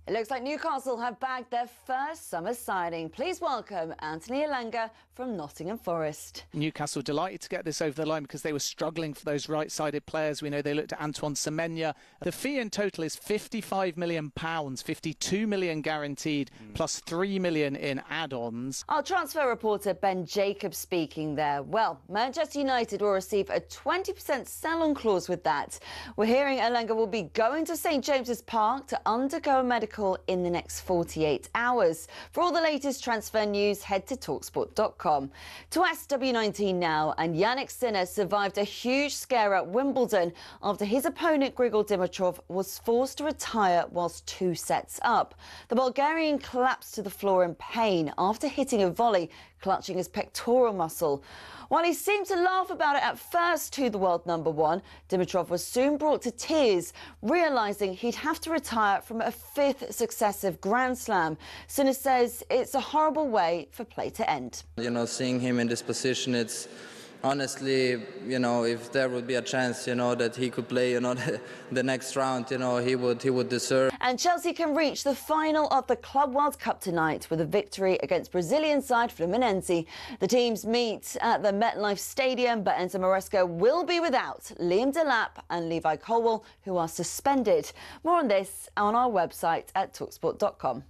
It looks like Newcastle have bagged their first summer signing. Please welcome Anthony Elanga from Nottingham Forest. Newcastle delighted to get this over the line because they were struggling for those right-sided players. We know they looked at Antoine Semenyo. The fee in total is £55 million, 52 million guaranteed, plus 3 million in add-ons. Our transfer reporter Ben Jacobs speaking there. Well, Manchester United will receive a 20% sell-on clause with that. We're hearing Elanga will be going to St James's Park to undergo a medical in the next 48 hours. For all the latest transfer news, head to talkSPORT.com. To SW19 now, and Yannick Sinner survived a huge scare at Wimbledon after his opponent Grigor Dimitrov was forced to retire whilst 2 sets up. The Bulgarian collapsed to the floor in pain after hitting a volley, clutching his pectoral muscle. While he seemed to laugh about it at first to the world number one, Dimitrov was soon brought to tears, realising he'd have to retire from a 5th successive Grand Slam. Sinner says it's a horrible way for play to end. You know, seeing him in this position, it's honestly, you know, if there would be a chance, you know, that he could play, you know, the next round, you know, he would deserve. And Chelsea can reach the final of the Club World Cup tonight with a victory against Brazilian side Fluminense. The teams meet at the MetLife Stadium, but Enzo Maresca will be without Liam Delap and Levi Colwell, who are suspended. More on this on our website at talksport.com.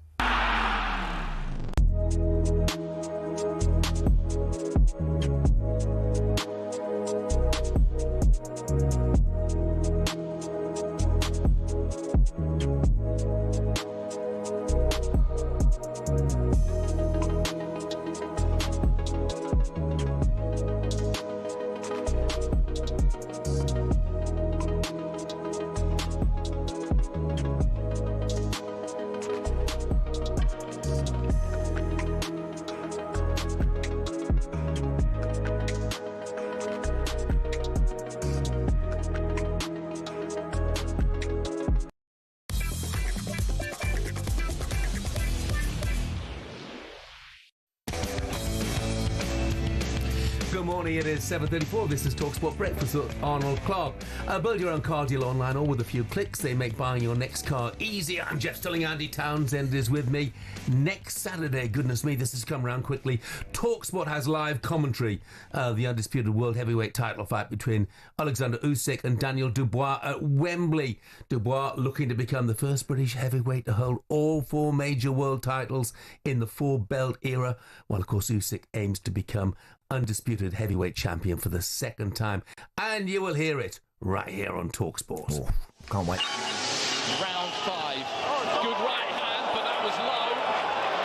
morning. It is 7:34. This is talkSPORT Breakfast with Arnold Clark. Build your own car deal online, or with a few clicks, they make buying your next car easier. I'm Jeff Stelling Andy Townsend is with me. Next Saturday, goodness me, this has come around quickly. talkSPORT has live commentary. The undisputed world heavyweight title fight between Alexander Usyk and Daniel Dubois at Wembley. Dubois looking to become the first British heavyweight to hold all 4 major world titles in the 4-belt era, while of course Usyk aims to become undisputed heavyweight champion for the 2nd time. And you will hear it right here on talkSPORT. Oh, can't wait. Round 5. Good right hand, but that was low.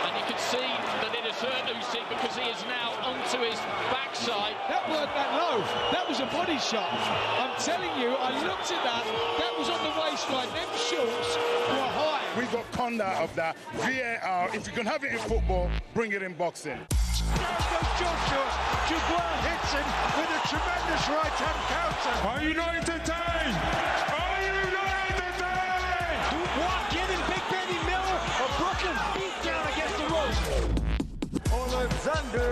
And you can see that it has hurt Usyk because he is now onto his backside. That weren't that low. That was a body shot. I'm telling you, I looked at that. That was on the waistline. Them shorts were high. We got conduct of that. VAR, if you can have it in football, bring it in boxing. Dubois hits him with a tremendous right-hand counter. Are you not entertained? Are you not entertained? Dubois giving Big Benny Miller a Brooklyn beat down against the ropes. Alexander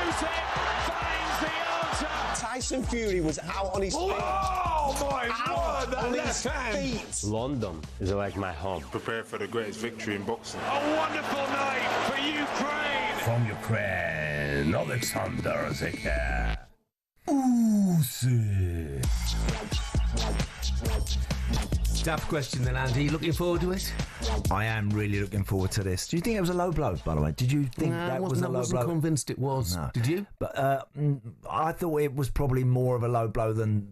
Usyk finds the answer. Tyson Fury was out on his feet. Oh my God, that left hand. London is like my home. Prepare for the greatest victory in boxing. A wonderful night for Ukraine. From Ukraine, Alexander Usyk. Tough question then, Andy. Looking forward to it? I am really looking forward to this. Do you think it was a low blow, by the way? Did you think that was a low blow? I wasn't convinced it was. No. Did you? But I thought it was probably more of a low blow than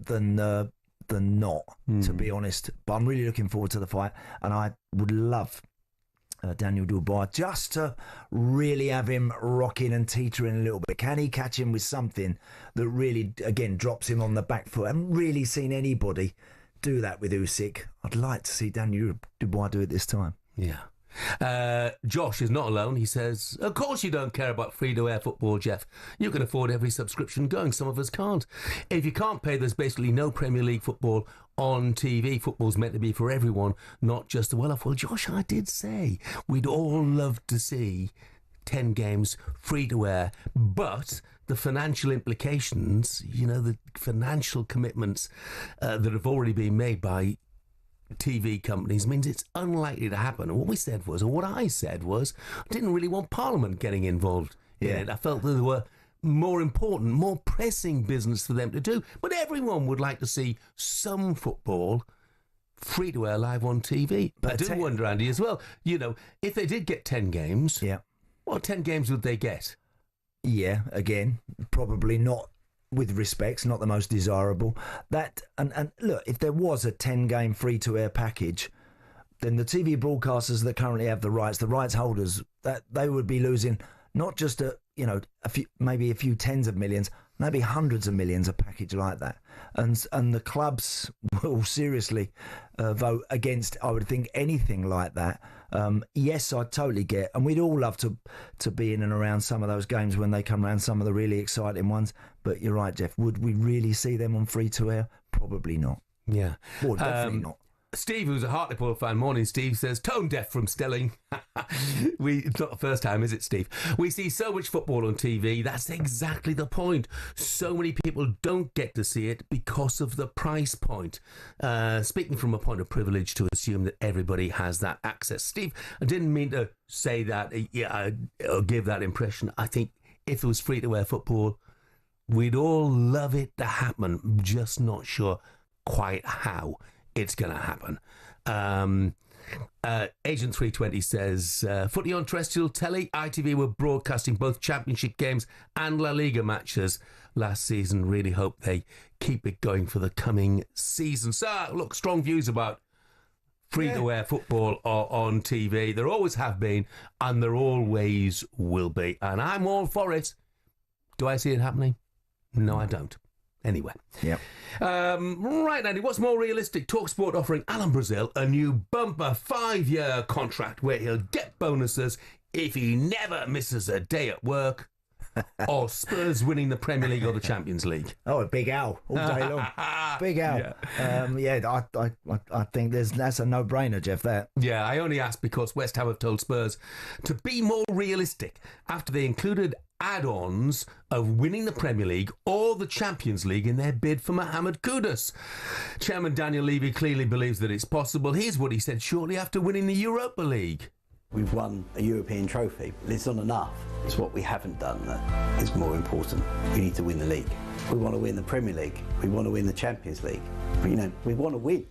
not, to be honest. But I'm really looking forward to the fight, and I would love Daniel Dubois just to really have him rocking and teetering a little bit. Can he catch him with something that really, again, drops him on the back foot? I haven't really seen anybody do that with Usyk. I'd like to see Daniel Dubois do it this time. Yeah. Josh is not alone. He says, of course you don't care about free-to-air football, Jeff. You can afford every subscription going. Some of us can't. If you can't pay, there's basically no Premier League football on TV. Football's meant to be for everyone, not just the well-off. Well, Josh, I did say we'd all love to see 10 games free-to-air, but the financial implications, the financial commitments that have already been made by TV companies means it's unlikely to happen. And what we said was, or what I said was, I didn't really want Parliament getting involved in it. I felt that there were more important, more pressing business for them to do. But everyone would like to see some football free-to-air live on TV. But I do wonder, Andy, as well, if they did get 10 games, what 10 games would they get? Yeah, again, probably not, with respects, not the most desirable. That and look, if there was a 10-game free-to-air package, then the TV broadcasters that currently have the rights holders, that they would be losing not just a few, maybe a few tens of millions, maybe hundreds of millions a package like that. And the clubs will seriously vote against, I would think, anything like that. Yes, I totally get, and we'd all love to be in and around some of those games when they come around, some of the really exciting ones. But you're right, Jeff. Would we really see them on free to air? Probably not. Yeah, well, definitely not. Steve, who's a Hartlepool fan, morning Steve, says, tone deaf from Stelling. It's not the first time, is it, Steve? We see so much football on TV. That's exactly the point. So many people don't get to see it because of the price point. Speaking from a point of privilege to assume that everybody has that access. Steve, I didn't mean to say that, or give that impression. I think if it was free-to-air football, we'd all love it to happen. Just not sure quite how it's going to happen. Agent 320 says, footy on terrestrial telly. ITV were broadcasting both championship games and La Liga matches last season. Really hope they keep it going for the coming season. So, look, strong views about free-to-air football on TV. There always have been, and there always will be. And I'm all for it. Do I see it happening? No, I don't. Anyway. Yep. Right, Andy, what's more realistic? talkSPORT offering Alan Brazil a new bumper 5-year contract where he'll get bonuses if he never misses a day at work, or Spurs winning the Premier League or the Champions League. Oh, a big Al all day long. Big Al. I think that's a no-brainer, Jeff, that. Yeah, I only asked because West Ham have told Spurs to be more realistic after they included add-ons of winning the Premier League or the Champions League in their bid for Mohamed Kudus. Chairman Daniel Levy clearly believes that it's possible. Here's what he said shortly after winning the Europa League. We've won a European trophy, but it's not enough. It's what we haven't done that is more important. We need to win the league. We want to win the Premier League. We want to win the Champions League. But, we want to win.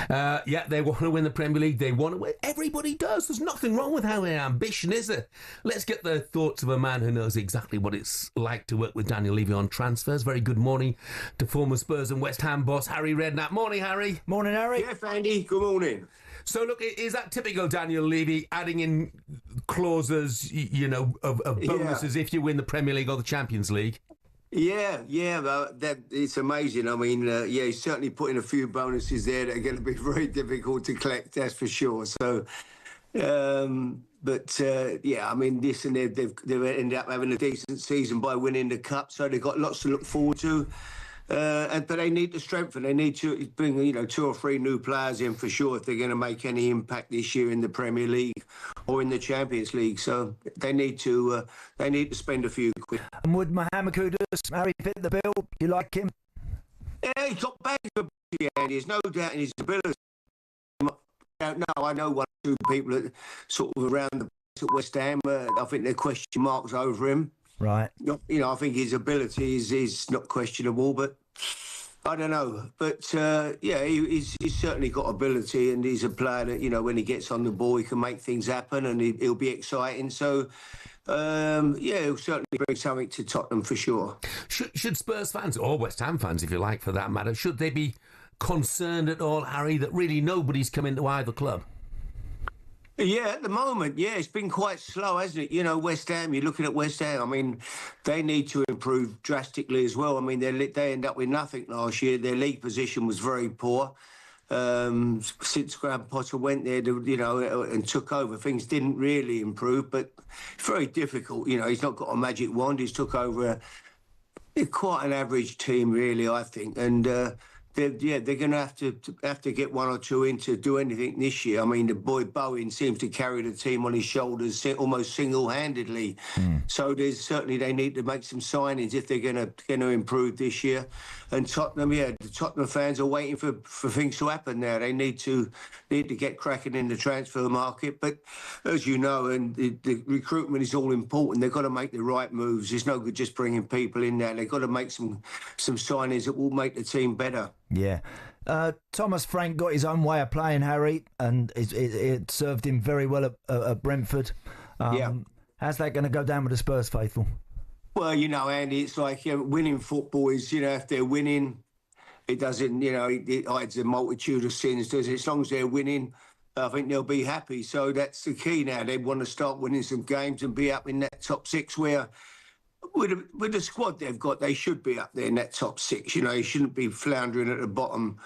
They want to win the Premier League. They want to win. Everybody does. There's nothing wrong with having ambition, is there? Let's get the thoughts of a man who knows exactly what it's like to work with Daniel Levy on transfers. Very good morning to former Spurs and West Ham boss Harry Redknapp. Morning, Harry. Morning, Harry. Jeff, Andy, good morning. So, look, is that typical Daniel Levy, adding in clauses, of bonuses if you win the Premier League or the Champions League? Yeah, it's amazing. I mean, he's certainly putting a few bonuses there that are going to be very difficult to collect, that's for sure. So, I mean, listen, they've ended up having a decent season by winning the Cup, so they've got lots to look forward to. But they need to strengthen. They need to bring, 2 or 3 new players in for sure if they're going to make any impact this year in the Premier League or in the Champions League. So they need to spend a few quid. And would Mohamed Kudus, Harry, fit the bill? You like him? Yeah, he's got bags of ability, Andy. There's no doubt in his ability. I know 1 or 2 people that sort of around the place at West Ham. I think they're question marks over him. Right. I think his ability is not questionable, but I don't know. But, he's certainly got ability, and he's a player that, when he gets on the ball, he can make things happen, and he'll be exciting. So, he'll certainly bring something to Tottenham for sure. Should Spurs fans, or West Ham fans, if you like, for that matter, should they be concerned at all, Harry, that really nobody's come into either club? Yeah, at the moment, it's been quite slow, hasn't it? West Ham, you're looking at West Ham, I mean, they need to improve drastically as well. I mean, they end up with nothing last year. Their league position was very poor. Since Graham Potter went there, and took over, things didn't really improve, but it's very difficult. He's not got a magic wand. He's took over quite an average team, really, I think, and... They're going to have to get 1 or 2 in to do anything this year. I mean, the boy Bowen seems to carry the team on his shoulders almost single-handedly. So they need to make some signings if they're going to improve this year. And Tottenham, the Tottenham fans are waiting for things to happen now. They need to get cracking in the transfer market. But as you know, and the recruitment is all important. They've got to make the right moves. It's no good just bringing people in there. They've got to make some signings that will make the team better. Yeah. Thomas Frank got his own way of playing, Harry, and it served him very well at Brentford. How's that going to go down with the Spurs faithful? Well, Andy, it's like winning football is, if they're winning, it doesn't, it hides a multitude of sins, does it? As long as they're winning, I think they'll be happy. So that's the key now. They want to start winning some games and be up in that top 6 where... With the squad they've got, they should be up there in that top 6. They shouldn't be floundering at the bottom,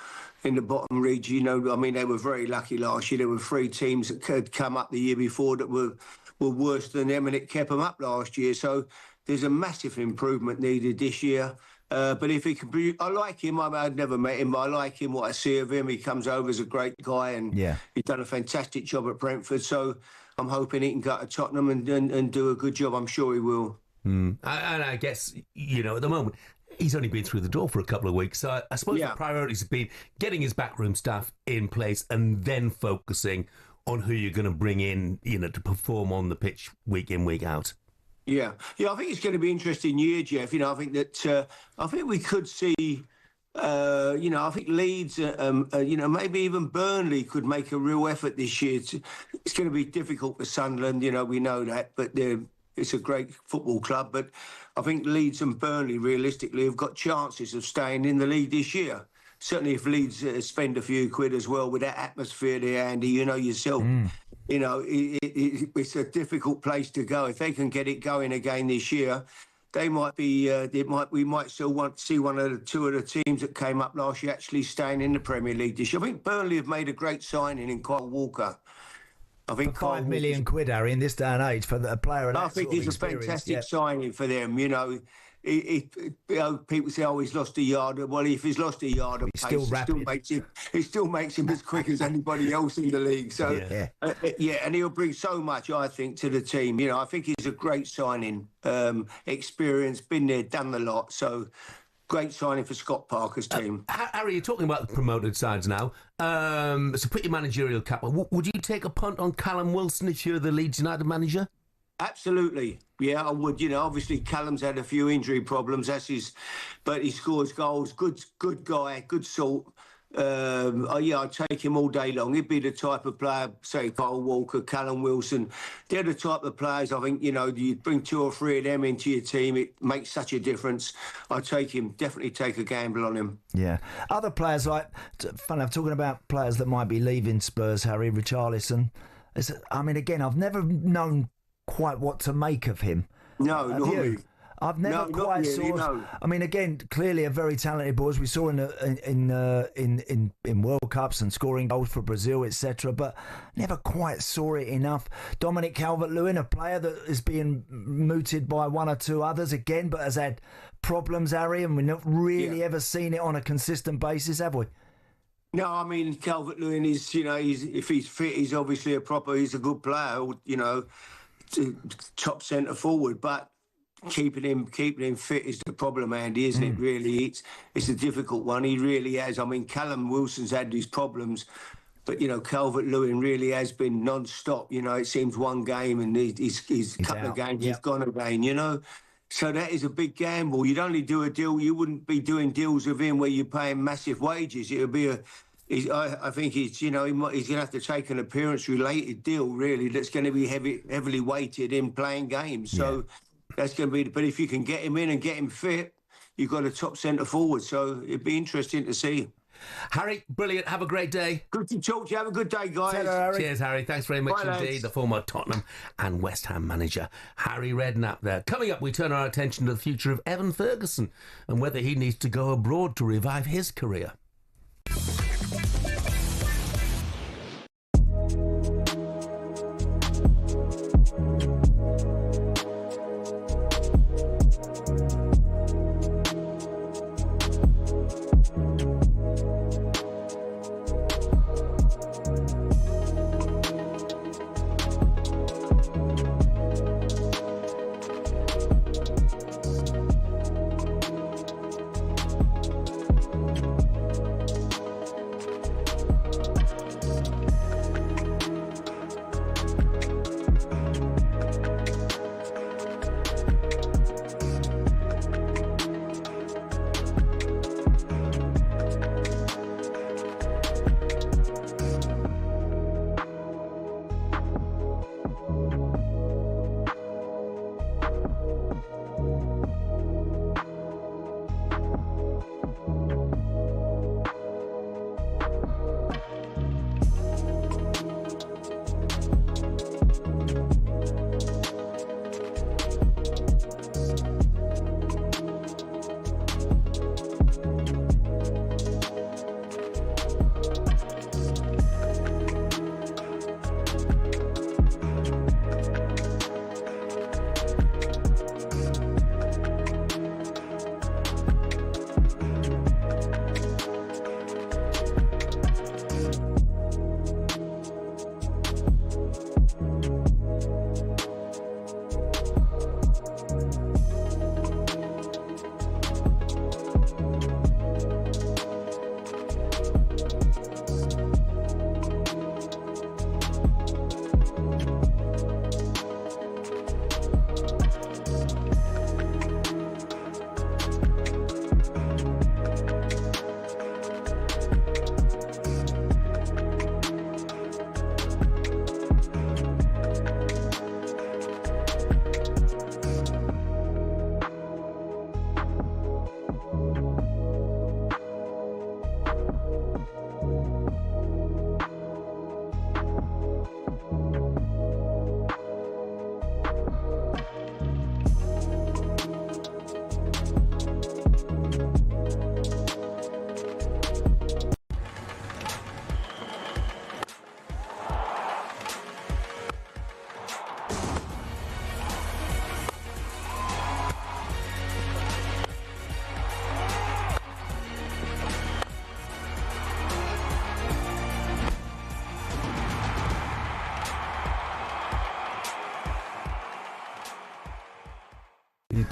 in the bottom region. I mean, they were very lucky last year. There were 3 teams that had come up the year before that were worse than them, and it kept them up last year. So there's a massive improvement needed this year. But if he can be, I like him. I've never met him, but I like him. What I see of him, he comes over as a great guy, and he's done a fantastic job at Brentford. So I'm hoping he can go to Tottenham and do a good job. I'm sure he will. And I guess, at the moment, he's only been through the door for a couple of weeks. So I suppose the priorities have been getting his backroom staff in place and then focusing on who you're going to bring in, to perform on the pitch week in, week out. Yeah, I think it's going to be an interesting year, Jeff. I think that I think we could see, I think Leeds, maybe even Burnley could make a real effort this year. It's going to be difficult for Sunderland, we know that, but it's a great football club. But I think Leeds and Burnley, realistically, have got chances of staying in the league this year. Certainly if Leeds spend a few quid as well with that atmosphere there, Andy, yourself. It's a difficult place to go. If they can get it going again this year, they might be. We might still see 2 of the teams that came up last year actually staying in the Premier League this year. I think Burnley have made a great signing in Kyle Walker. I think for £5 million, Harry, in this day and age for a player of that I think he's a fantastic signing for them. people say, "Oh, he's lost a yard." Well, if he's lost a yard of pace, it still makes him as quick as anybody else in the league. So, and he'll bring so much, I think, to the team. I think he's a great signing. Experience, been there, done the lot. So, great signing for Scott Parker's team. Harry, you're talking about the promoted sides now. So, put your managerial cap on. Would you take a punt on Callum Wilson if you're the Leeds United manager? Absolutely. Yeah, I would. Obviously Callum's had a few injury problems. But he scores goals. Good guy, good sort. I'd take him all day long. He'd be the type of player, say Kyle Walker, Callum Wilson. They're the type of players, I think, you bring 2 or 3 of them into your team, it makes such a difference. I'd take him, definitely take a gamble on him. Yeah. Other players funny, I'm talking about players that might be leaving Spurs, Harry, Richarlison. Again, I've never known quite what to make of him. No, not me. I've never quite saw. I mean, again, clearly a very talented boy, as we saw in World Cups and scoring goals for Brazil, etc. But never quite saw it enough. Dominic Calvert-Lewin, a player that is being mooted by 1 or 2 others again, but has had problems, Harry, and we've not really ever seen it on a consistent basis, have we? No, I mean, Calvert-Lewin is, if he's fit, he's obviously he's a good player, top centre forward, but keeping him fit is the problem, Andy, isn't it? Really, it's a difficult one. He really has. I mean, Callum Wilson's had these problems, but Calvert-Lewin really has been non-stop. It seems one game and he's couple of games he's gone again. So that is a big gamble. You'd only do a deal. You wouldn't be doing deals with him where you're paying massive wages. It would be I think he's going to have to take an appearance-related deal, really, that's going to be heavily weighted in playing games. So that's going to be. But if you can get him in and get him fit, you've got a top centre forward. So it'd be interesting to see. Harry, brilliant. Have a great day. Good to talk to you. Have a good day, guys. Harry. Cheers, Harry. Thanks very much Bye, indeed. lads. The former Tottenham and West Ham manager, Harry Redknapp there. Coming up, we turn our attention to the future of Evan Ferguson and whether he needs to go abroad to revive his career.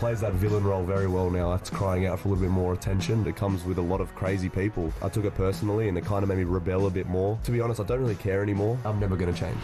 plays that villain role very well now. It's crying out for a little bit more attention. It comes with a lot of crazy people. I took it personally and it kind of made me rebel a bit more. To be honest, I don't really care anymore. I'm never going to change.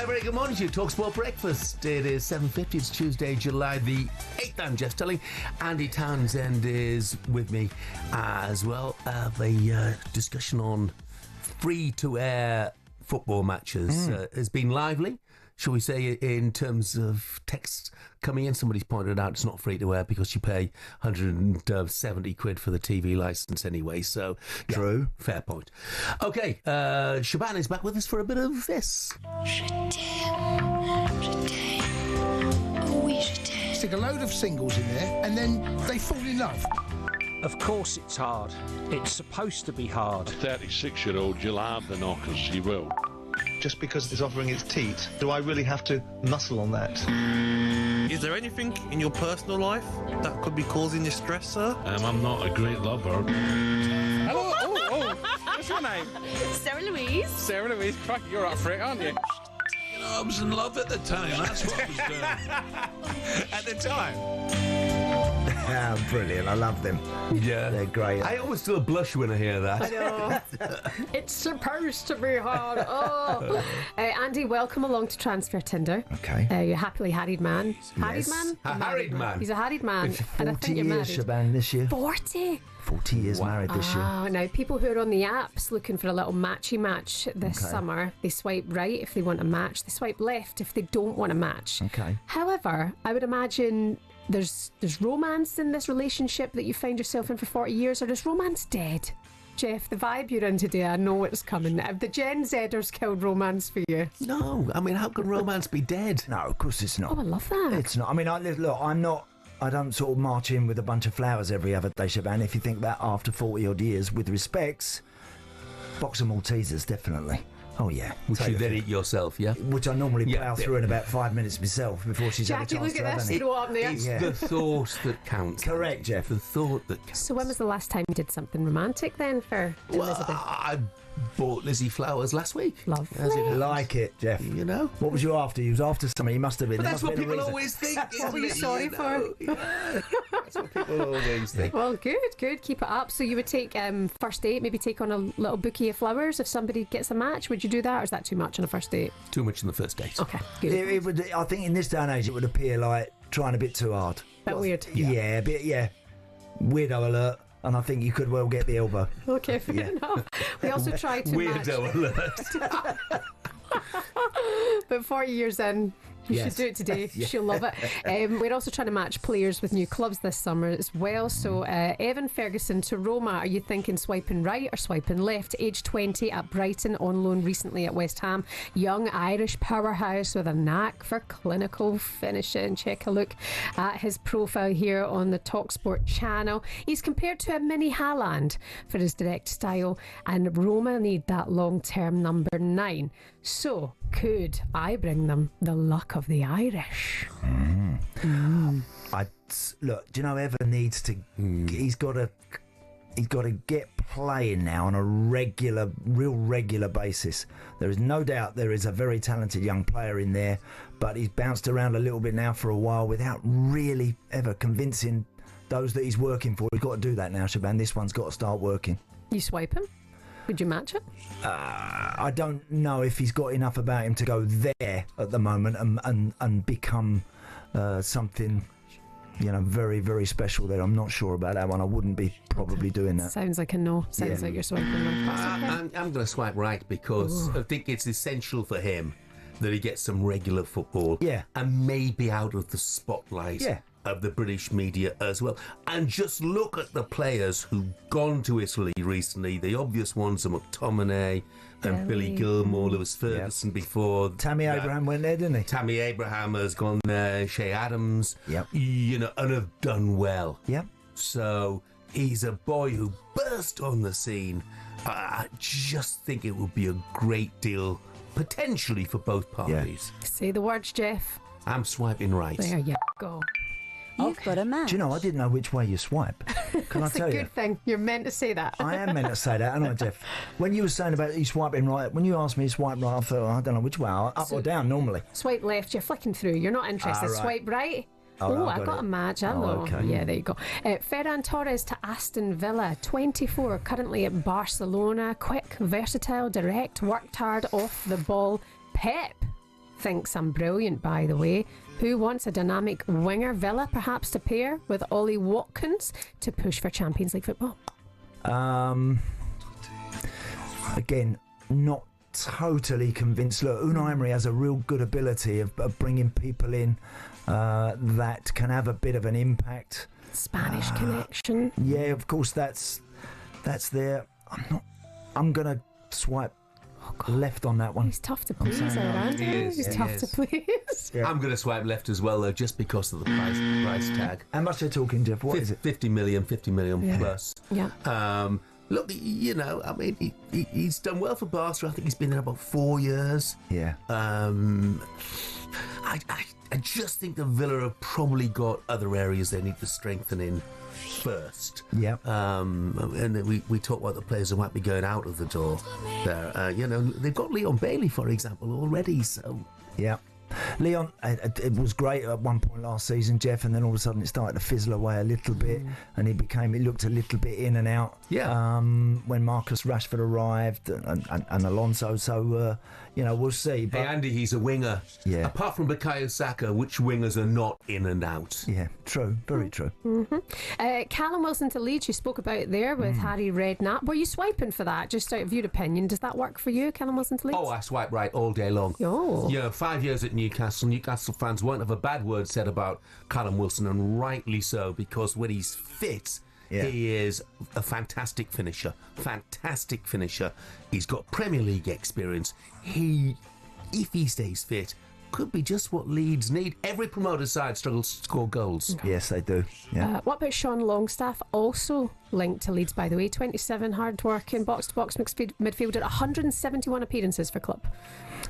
Very good morning to you. talkSPORT Breakfast. It is 7:50. It's Tuesday, July the 8th. I'm Jeff Stelling. Andy Townsend is with me as well. The discussion on free-to-air football matches has been lively, shall we say, in terms of texts coming in. Somebody's pointed out it's not free-to-air because you pay 170 quid for the TV licence anyway. So, yeah, true. Fair point. Okay, Shaban is back with us for a bit of this. Stick a load of singles in there and then they fall in love. Of course it's hard. It's supposed to be hard. A 36-year-old, you'll have the knockers, you will. Just because it's offering its teat, do I really have to muscle on that? Is there anything in your personal life that could be causing you stress, sir? I'm not a great lover. Hello. Oh. What's your name? Sarah Louise. Sarah Louise. Fuck, you're up for it, aren't you? You know, I was in love at the time. That's what I was doing. At the time? Brilliant. I love them. Yeah. They're great. I always still blush when I hear that. I know. It's supposed to be hard. Oh. Andy, welcome along to Transfer Tinder. Okay. You're a happily harried man. Harried Yes. man? A harried man. He's a harried man. And I 40 think you're years, married. Shaban, this year. 40? 40 years married this year. Oh, now people who are on the apps looking for a little matchy match this summer, they swipe right if they want a match, they swipe left if they don't want a match. Okay. However, I would imagine there's romance in this relationship that you find yourself in for 40 years, or is romance dead? Jeff, the vibe you're in today, I know it's coming. Have the Gen Zers killed romance for you? No, I mean, how can romance be dead? No, of course it's not. Oh, I love that. It's not. I mean, I don't sort of march in with a bunch of flowers every other day, Shaban. If you think that after 40 odd years, with respects, box of Maltesers, definitely. Oh, yeah. Which you then eat yourself, yeah? Which I normally plough through in about 5 minutes myself before she's had a Jackie, chance look to at have this any. throw up there. It's the thought that counts. Correct, Jeff. The thought that counts. So when was the last time you did something romantic then for Elizabeth? I bought Lizzie flowers last week. Lovely. Like it, Jeff. You know? What was you after? You was after something. You must have been. But There that's must what have been a people reason. always think, What were you isn't it? sorry for? Yeah. That's what people always think. Well, good. Keep it up. So you would take first date, maybe take on a little bouquet of flowers if somebody gets a match. Would you do that, or is that too much on a first date? Too much on the first date. Okay, good. It would. I think in this day and age, it would appear like trying a bit too hard. Bit weird. Yeah, a bit. Yeah, weirdo alert. And I think you could well get the elbow. Okay, fair enough. We also try to Weirdo alert. But 40 years in, you should do it today. She'll love it. We're also trying to match players with new clubs this summer as well. So Evan Ferguson to Roma. Are you thinking swiping right or swiping left? Age 20 at Brighton, on loan recently at West Ham. Young Irish powerhouse with a knack for clinical finishing. Check a look at his profile here on the talkSPORT channel. He's compared to a mini Haaland for his direct style, and Roma need that long-term number 9. So, could I bring them the luck of the Irish? Look, do you know Evan needs to? He's got to get playing now on a real regular basis. There is no doubt there is a very talented young player in there, but he's bounced around a little bit now for a while without really ever convincing those that he's working for. He's got to do that now, Shaban. This one's got to start working. You swipe him? Would you match it? I don't know if he's got enough about him to go there at the moment and become something very, very special there. I'm not sure about that one. I wouldn't be probably doing that. Sounds like a no. Sounds like you're swiping left. I'm going to swipe right because I think it's essential for him that he gets some regular football. Yeah. And maybe out of the spotlight. Yeah. Of the British media as well. And just look at the players who've gone to Italy recently. The obvious ones are McTominay and Billy Gilmore, Lewis Ferguson before. Tammy Abraham went there, didn't he? Tammy Abraham has gone there, Shea Adams, Yep. And have done well. Yep. So he's a boy who burst on the scene. I just think it would be a great deal, potentially, for both parties. Say the words, Jeff. I'm swiping right. There you go. You've got a match. Do you know, I didn't know which way you swipe. Can I It's tell a you? good thing. You're meant to say that. I am meant to say that, aren't I, Jeff? When you were saying about you swiping right, when you asked me to swipe right, I thought, I don't know which way, up or down normally. Swipe left, you're flicking through. You're not interested. Right. Swipe right. Oh, I got a match. Hello. okay. Yeah, there you go. Ferran Torres to Aston Villa, 24, currently at Barcelona. Quick, versatile, direct, worked hard off the ball. Pep thinks I'm brilliant, by the way. Who wants a dynamic winger? Villa, perhaps to pair with Ollie Watkins to push for Champions League football. Again, not totally convinced. Look, Unai Emery has a real good ability of bringing people in that can have a bit of an impact. Spanish connection. Yeah, of course, that's there. I'm gonna swipe left on that one. He's tough to please, around here. He's tough to please. Yeah. I'm going to swipe left as well, though, just because of the price tag. How much are you talking, Jeff? What is it? 50 million plus. Yeah. Look, I mean, he's done well for Barca. I think he's been there about 4 years. Yeah. I just think the Villa have probably got other areas they need to strengthen in first. Yeah. And we talk about the players who might be going out of the door there. They've got Leon Bailey, for example, already. So yeah. Leon, it was great at one point last season, Jeff, and then all of a sudden it started to fizzle away a little bit, and he looked a little bit in and out. Yeah. When Marcus Rashford arrived and Alonso, so we'll see. But hey, Andy, he's a winger. Yeah. Apart from Bukayo Saka, which wingers are not in and out? Yeah, true, very true. Callum Wilson to Leeds, you spoke about there with Harry Redknapp. Were you swiping for that, just out of your opinion? Does that work for you, Callum Wilson to Leeds? Oh, I swipe right all day long. Oh. 5 years at Newcastle fans won't have a bad word said about Callum Wilson, and rightly so, because when he's fit, he is a fantastic finisher. He's got Premier League experience. If he stays fit, could be just what Leeds need. Every promoted side struggles to score goals. Yes, they do. Yeah. What about Sean Longstaff, also linked to Leeds, by the way? 27, hard-working, box-to-box midfielder, 171 appearances for club.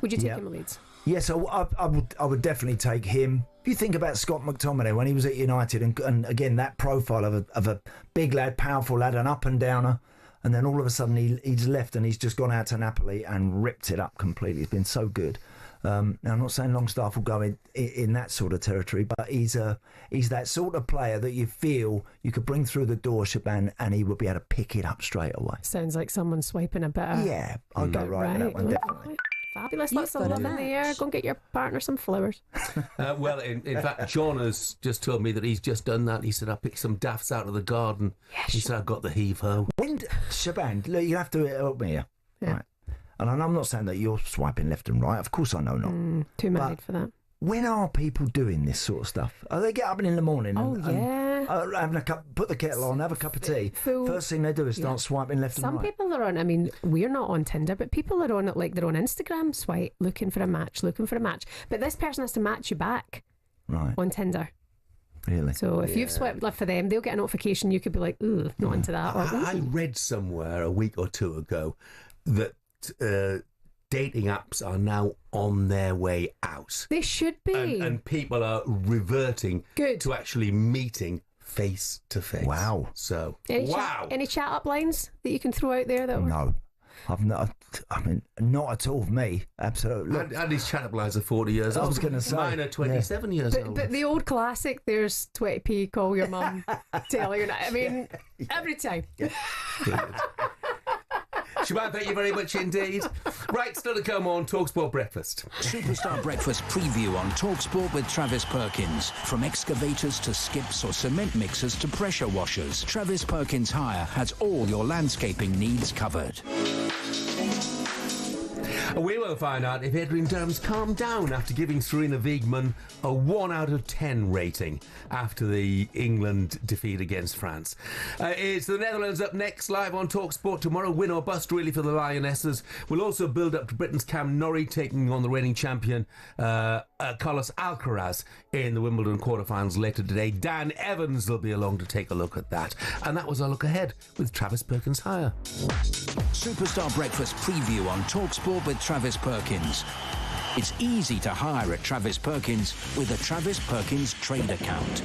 Would you take him at Leeds? Yes, I would definitely take him. If you think about Scott McTominay when he was at United, and again that profile of a big lad, powerful lad, an up and downer, and then all of a sudden he's left and he's just gone out to Napoli and ripped it up completely. He's been so good. Now I'm not saying Longstaff will go in that sort of territory, but he's that sort of player that you feel you could bring through the door, Shaban, and he would be able to pick it up straight away. Sounds like someone swiping a bit of... Yeah, I'll go right with that one, definitely. Fabulous. Lots of love in the air. Go and get your partner some flowers. Well, in fact, John has just told me that he's just done that. He said, I picked some daffs out of the garden. Yes. He said, I got the heave-ho. Shaban, look, you have to help me here. Yeah. Right. And I'm not saying that you're swiping left and right. Of course I know not. Too married for that. When are people doing this sort of stuff? They get up in the morning and having a cup, put the kettle on, have a cup of tea. First thing they do is start swiping left and right. Some people are on, I mean, we're not on Tinder, but people are on it like they're on Instagram, swipe, looking for a match. But this person has to match you back on Tinder. Really? So if you've swiped left for them, they'll get a notification. You could be like, ooh, not into that. I read somewhere a week or two ago that dating apps are now on their way out. They should be. And people are reverting to actually meeting face to face. Wow. So, any chat up lines that you can throw out there? No. I've not. I mean, not at all. Me, absolutely. And his chat up lines are 40 years old. I was going to say mine are 27 years old. But the old classic, there's 20p. Call your mum, tell her. I mean, every time. Siobhan, thank you very much indeed. Right, still to come on talkSPORT Breakfast. Superstar Breakfast preview on talkSPORT with Travis Perkins. From excavators to skips or cement mixers to pressure washers, Travis Perkins Hire has all your landscaping needs covered. We will find out if Adrian Durham's calmed down after giving Serena Wiegmann a 1 out of 10 rating after the England defeat against France. It's the Netherlands up next, live on talkSPORT tomorrow. Win or bust, really, for the Lionesses. We'll also build up to Britain's Cam Nori taking on the reigning champion Carlos Alcaraz in the Wimbledon quarterfinals later today. Dan Evans will be along to take a look at that. And that was our look ahead with Travis Perkins Hire. Superstar Breakfast preview on talkSPORT with Travis Perkins. It's easy to hire at Travis Perkins with a Travis Perkins trade account.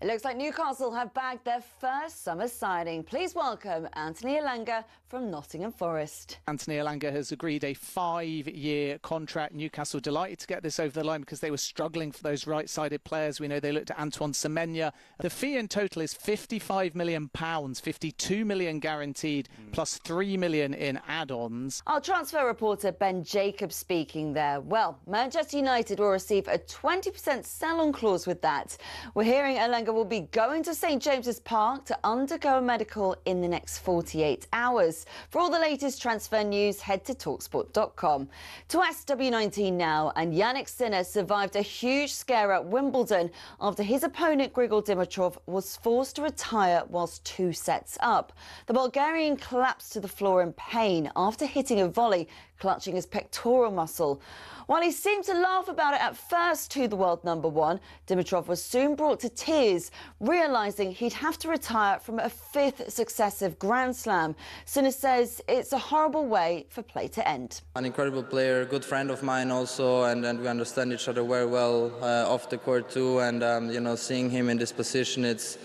It looks like Newcastle have bagged their first summer signing. Please welcome Anthony Elanga from Nottingham Forest. Anthony Elanga has agreed a 5-year contract. Newcastle delighted to get this over the line because they were struggling for those right-sided players. We know they looked at Antoine Semenyo. The fee in total is £55 million, 52 million guaranteed, plus 3 million in add-ons. Our transfer reporter Ben Jacobs speaking there. Well, Manchester United will receive a 20% sell-on clause with that. We're hearing Elanga will be going to St James's Park to undergo a medical in the next 48 hours. For all the latest transfer news, head to talksport.com. To SW19 now, and Yannick Sinner survived a huge scare at Wimbledon after his opponent Grigor Dimitrov was forced to retire whilst 2 sets up. The Bulgarian collapsed to the floor in pain after hitting a volley, clutching his pectoral muscle. While he seemed to laugh about it at first to the world number one, Dimitrov was soon brought to tears, realising he'd have to retire from a 5th successive Grand Slam. Sinner says it's a horrible way for play to end. An incredible player, good friend of mine also, and we understand each other very well off the court too. And you know, seeing him in this position, it's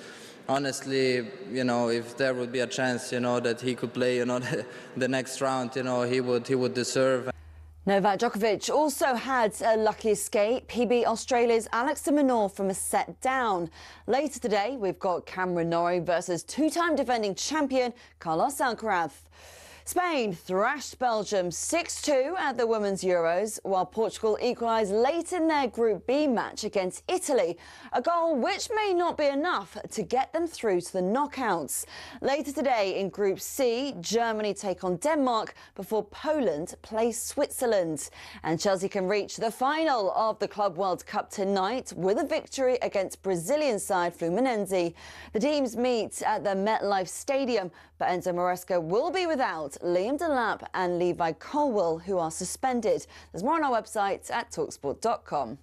honestly, you know, if there would be a chance, you know, that he could play, you know, the next round, you know, he would deserve. Novak Djokovic also had a lucky escape. He beat Australia's Alex de Minaur from a set down. Later today, we've got Cameron Nori versus 2-time defending champion Carlos Alcaraz. Spain thrashed Belgium 6-2 at the Women's Euros, while Portugal equalised late in their Group B match against Italy, a goal which may not be enough to get them through to the knockouts. Later today in Group C, Germany take on Denmark before Poland play Switzerland. And Chelsea can reach the final of the Club World Cup tonight with a victory against Brazilian side Fluminense. The teams meet at the MetLife Stadium, but Enzo Maresca will be without Liam Delap and Levi Colwill, who are suspended. There's more on our website at talksport.com.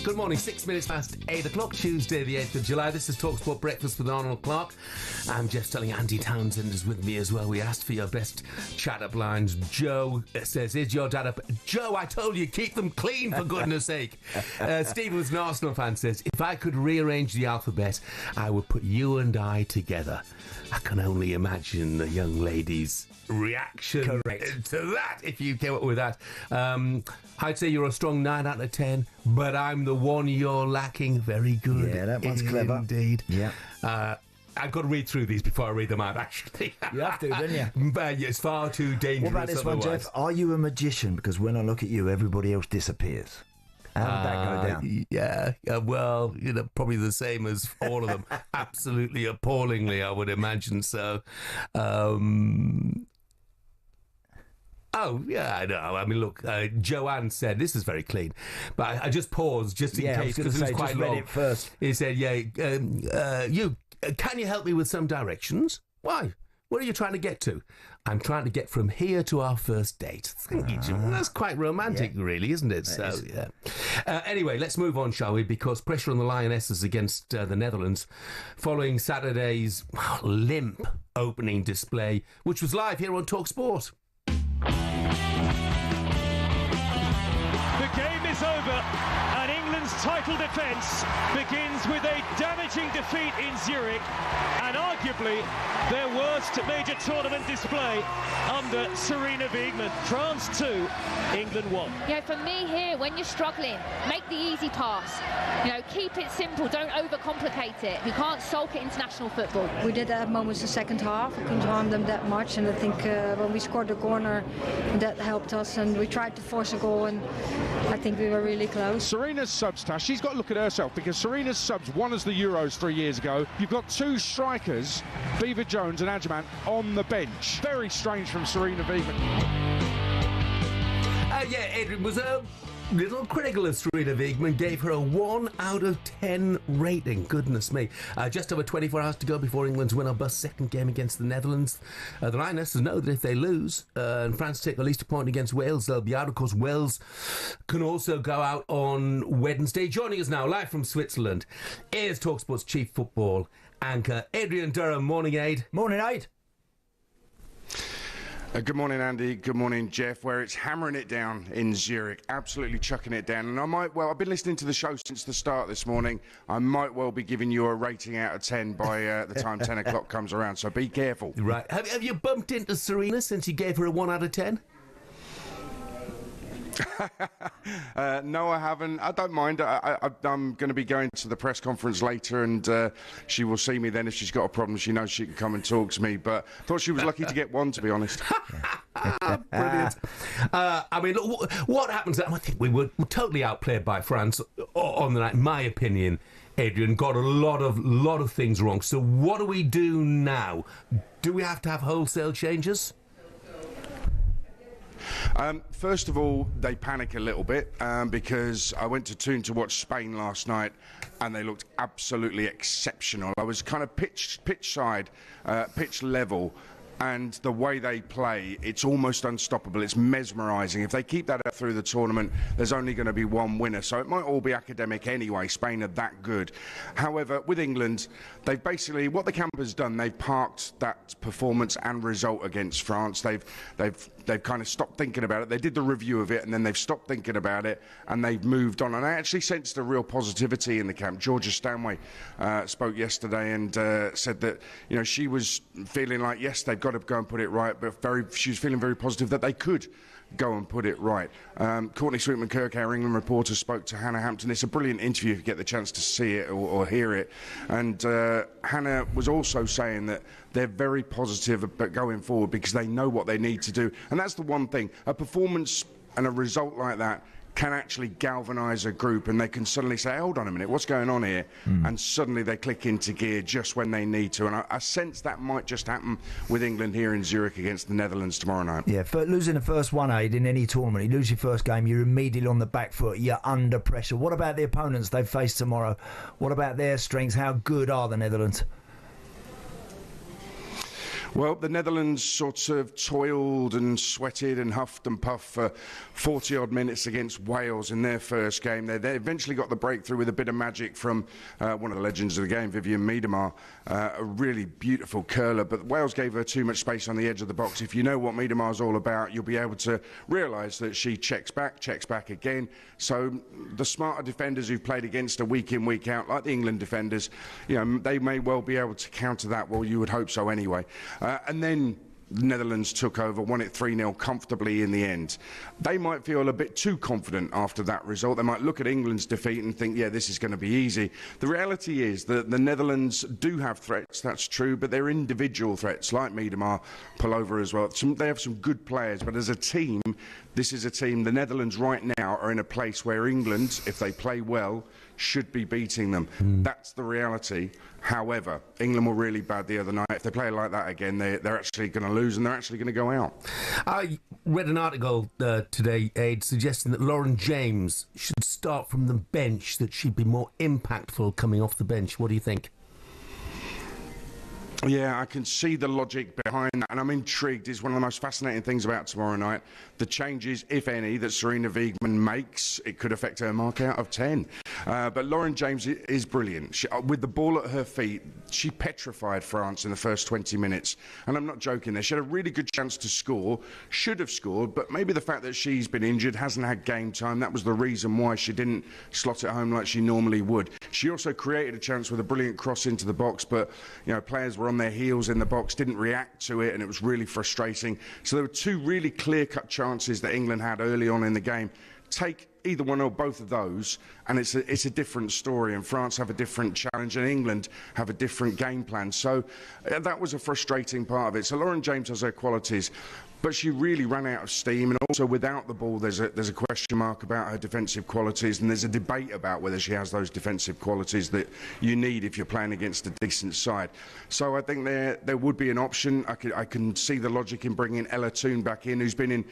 Good morning, 6 minutes past 8 o'clock, Tuesday the 8th of July. This is talkSPORT Breakfast with Arnold Clark. I'm Jeff Stelling Andy Townsend is with me as well. We asked for your best chat-up lines. Joe says, is your dad up? Joe, I told you, keep them clean, for goodness sake. Steve, who's an Arsenal fan, says, if I could rearrange the alphabet, I would put you and I together. I can only imagine the young lady's reaction to that, if you came up with that. I'd say you're a strong 9 out of 10, but I'm the one you're lacking. Very good. Yeah, that one's clever. Indeed. Yeah. I've got to read through these before I read them out, actually. You have to, don't you? But it's far too dangerous. What about this one, Jeff? Are you a magician? Because when I look at you, everybody else disappears. How did that go down? Yeah, well, probably the same as all of them. Absolutely appallingly, I would imagine so. Oh, yeah, I know. I mean, look, Joanne said, this is very clean, but I just paused just in case because it was quite long. Read it first. He said, can you help me with some directions? Why? What are you trying to get to? I'm trying to get from here to our first date. Thank you, Jim. That's quite romantic, really, isn't it? Anyway, let's move on, shall we? Because pressure on the Lionesses against the Netherlands following Saturday's limp opening display, which was live here on talkSPORT. The game is over, and England's title defence begins with a damaging defeat in Zurich, and arguably their worst major tournament display under Serena Wiegmann. France 2, England 1. For me here, when you're struggling, make the easy pass. Keep it simple, don't overcomplicate it. You can't sulk at international football. We did have moments the second half. We couldn't harm them that much, and I think when we scored the corner, that helped us, and we tried to force a goal, and I think we were really close. Serena's subs, Tash, she's got to look at herself, because Serena's subs won us the Euros 3 years ago. You've got two strikers, Beaver Jones and Adjaman, on the bench. Very strange from Serena Wiegmann. Adrian, was little critical of Serena Wiegmann, gave her a 1 out of 10 rating. Goodness me. Just over 24 hours to go before England's win or bust second game against the Netherlands. The Lionesses know that if they lose and France take at least a point against Wales, they'll be out. Of course, Wales can also go out on Wednesday. Joining us now, live from Switzerland, is talkSPORT's chief football anchor, Adrian Durham. Morning, Aid. Morning, Aid. Good morning, Andy. Good morning, Jeff. Where it's hammering it down in Zurich, absolutely chucking it down. And I've been listening to the show since the start this morning. I might well be giving you a rating out of 10 by the time 10 o'clock comes around, so be careful. Right. Have you bumped into Serena since you gave her a 1 out of 10? No, I haven't. I don't mind. I'm going to be going to the press conference later, and she will see me then. If she's got a problem, she knows she can come and talk to me. But I thought she was lucky to get one, to be honest. Brilliant. I mean, look, what happens? I think we were totally outplayed by France on the night, in my opinion. Adrian got a lot of things wrong. So what do we do now? Do we have to have wholesale changes? First of all, they panic a little bit because I went to Toon to watch Spain last night and they looked absolutely exceptional. I was kind of pitch side, pitch level, and the way they play, it's almost unstoppable. It's mesmerising. If they keep that up through the tournament, there's only going to be one winner. So it might all be academic anyway. Spain are that good. However, with England, they've basically, what the camp has done, they've parked that performance and result against France. They've kind of stopped thinking about it. They did the review of it, and then they've stopped thinking about it, and they've moved on. And I actually sensed a real positivity in the camp. Georgia Stanway spoke yesterday and said that, you know, she was feeling like, yes, they've got to go and put it right, but she was feeling very positive that they could go and put it right. Courtney Sweetman-Kirk, our England reporter, spoke to Hannah Hampton. It's a brilliant interview if you get the chance to see it or hear it. And Hannah was also saying that they're very positive about going forward because they know what they need to do. And that's the one thing. A performance and a result like that can actually galvanise a group, and they can suddenly say, hold on a minute, what's going on here? And suddenly they click into gear just when they need to. And I sense that might just happen with England here in Zurich against the Netherlands tomorrow night. Yeah, for losing the first 1-8 in any tournament, you lose your first game, you're immediately on the back foot, you're under pressure. What about the opponents they face tomorrow? What about their strengths? How good are the Netherlands? Well, the Netherlands sort of toiled and sweated and huffed and puffed for 40-odd minutes against Wales in their first game. They eventually got the breakthrough with a bit of magic from one of the legends of the game, Vivianne Miedema, a really beautiful curler. But Wales gave her too much space on the edge of the box. If you know what Miedema's all about, you'll be able to realise that she checks back again. So the smarter defenders who've played against her week in, week out, like the England defenders, you know, they may well be able to counter that. Well, you would hope so anyway. And then the Netherlands took over, won it 3-0 comfortably in the end. They might feel a bit too confident after that result. They might look at England's defeat and think, yeah, this is going to be easy. The reality is that the Netherlands do have threats, that's true, but they're individual threats, like Miedema, Pullover as well. They have some good players, but as a team, this is a team, the Netherlands right now are in a place where England, if they play well, should be beating them. That's the reality. However, England were really bad the other night. If they play like that again, they're actually going to lose and they're actually going to go out. I read an article today, Aid, suggesting that Lauren James should start from the bench, that she'd be more impactful coming off the bench. What do you think? Yeah, I can see the logic behind that, and I'm intrigued. It's one of the most fascinating things about tomorrow night. The changes, if any, that Serena Wiegmann makes, it could affect her mark out of 10. But Lauren James is brilliant. With the ball at her feet, she petrified France in the first 20 minutes. And I'm not joking there. She had a really good chance to score, should have scored, but maybe the fact that she's been injured, hasn't had game time, that was the reason why she didn't slot it home like she normally would. She also created a chance with a brilliant cross into the box, but, you know, players were on their heels in the box, didn't react to it, and it was really frustrating. So there were two really clear-cut chances that England had early on in the game. Take either one or both of those, and it's a different story, and France have a different challenge, and England have a different game plan. So that was a frustrating part of it. So Lauren James has her qualities, but she really ran out of steam. And also without the ball, there's a question mark about her defensive qualities, and there's a debate about whether she has those defensive qualities that you need if you're playing against a decent side. So I think there would be an option. I can see the logic in bringing Ella Toone back in, who's been in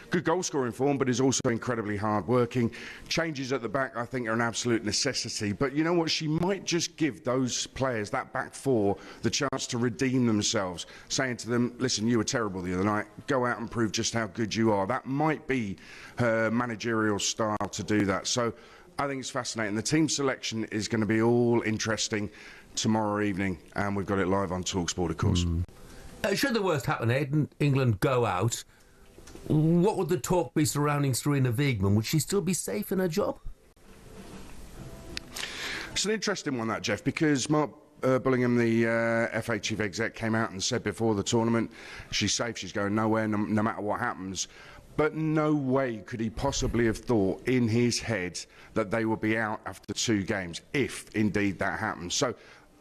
good goal-scoring form, but is also incredibly hard-working. Changes at the back, I think, are an absolute necessity. But you know what? She might just give those players, that back four, the chance to redeem themselves, saying to them, listen, you were terrible the other night. Go out and prove just how good you are. That might be her managerial style to do that. So I think it's fascinating. The team selection is going to be all interesting tomorrow evening, and we've got it live on talkSPORT, of course. Should the worst happen, Aidan, England go out, what would the talk be surrounding Sarina Wiegman? Would she still be safe in her job? It's an interesting one, that, Jeff, because Mark Bullingham, the FA chief exec, came out and said before the tournament she's safe, she's going nowhere, no matter what happens. But no way could he possibly have thought in his head that they would be out after 2 games, if indeed that happens. So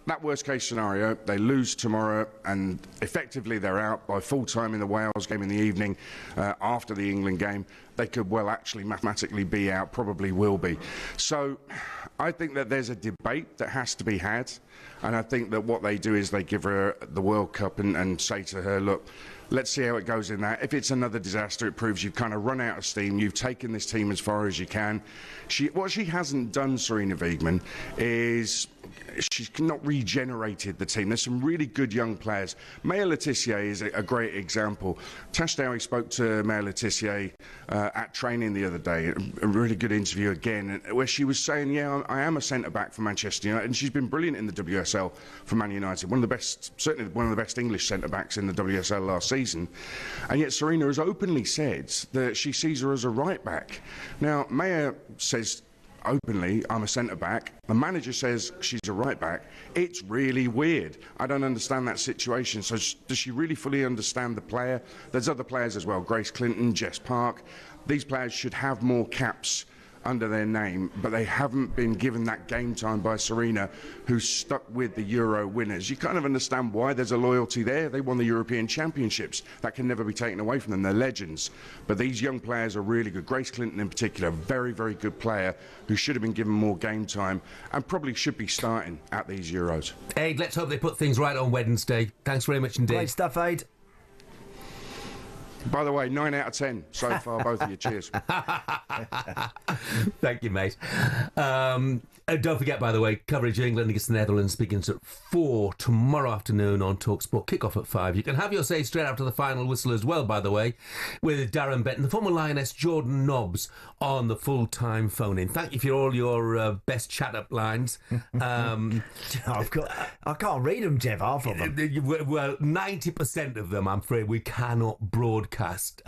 that worst-case scenario, they lose tomorrow and effectively they're out by full time in the Wales game in the evening after the England game. They could well actually mathematically be out, probably will be. So I think that there's a debate that has to be had, and I think that what they do is they give her the World Cup and say to her, look, let's see how it goes in that. If it's another disaster, it proves you've kind of run out of steam. You've taken this team as far as you can. What she hasn't done, Sarina Wiegman, is she's not regenerated the team. There's some really good young players. Maya Letitia is a great example. Tash Dowie spoke to Maya Letitia at training the other day, a really good interview again, where she was saying, yeah, I am a centre-back for Manchester United, and she's been brilliant in the WSL for Man United. One of the best, certainly one of the best English centre-backs in the WSL last season. And yet Sarina has openly said that she sees her as a right-back. Now, Maya says openly, I'm a centre-back. The manager says she's a right-back. It's really weird. I don't understand that situation. So does she really fully understand the player? There's other players as well, Grace Clinton, Jess Park. These players should have more caps under their name, but they haven't been given that game time by Sarina, who's stuck with the Euro winners. You kind of understand why there's a loyalty there. They won the European Championships. That can never be taken away from them. They're legends. But these young players are really good. Grace Clinton in particular, very, very good player who should have been given more game time and probably should be starting at these Euros. Aid, let's hope they put things right on Wednesday. Thanks very much indeed. Great stuff, Aid. By the way, 9 out of 10 so far, both of you. Cheers. Thank you, mate. Don't forget, by the way, coverage of England against the Netherlands begins at 4 tomorrow afternoon on talkSPORT. Kick-off at 5. You can have your say straight after the final whistle as well, by the way, with Darren Benton, the former Lioness Jordan Nobbs on the full-time phone-in. Thank you for all your best chat-up lines. I can't read them, Jeff, half of them. Well, 90% of them, I'm afraid, we cannot broadcast,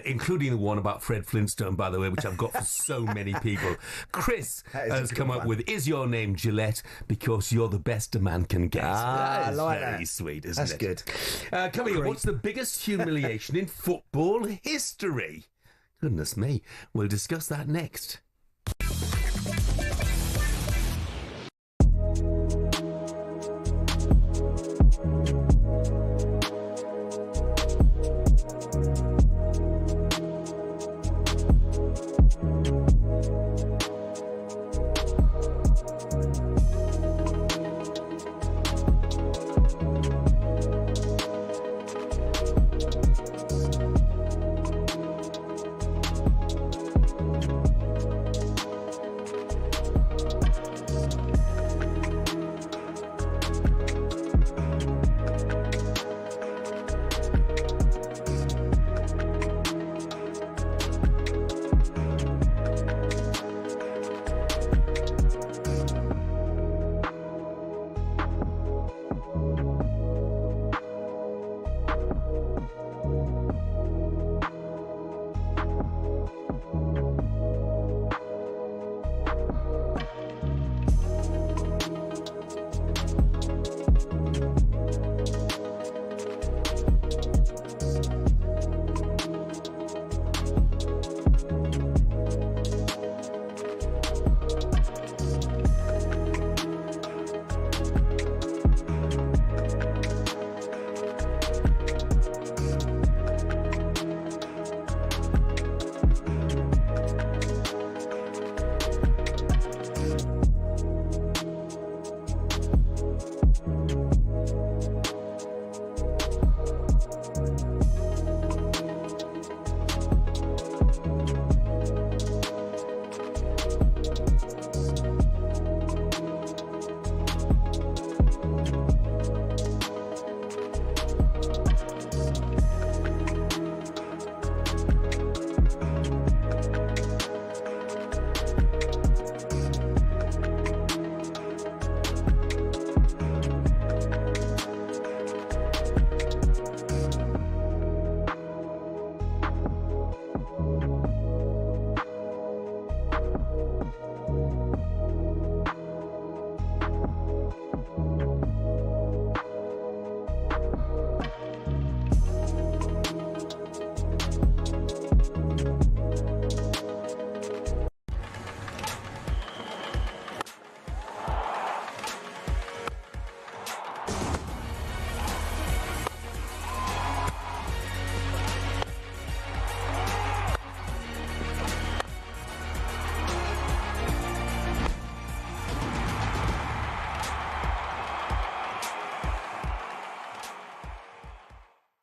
including the one about Fred Flintstone, by the way, which I've got for so many people. Chris has come up with, is your name Gillette? Because you're the best a man can get. I like that. Very sweet, isn't it? That's good. Coming up, what's the biggest humiliation in football history? Goodness me. We'll discuss that next.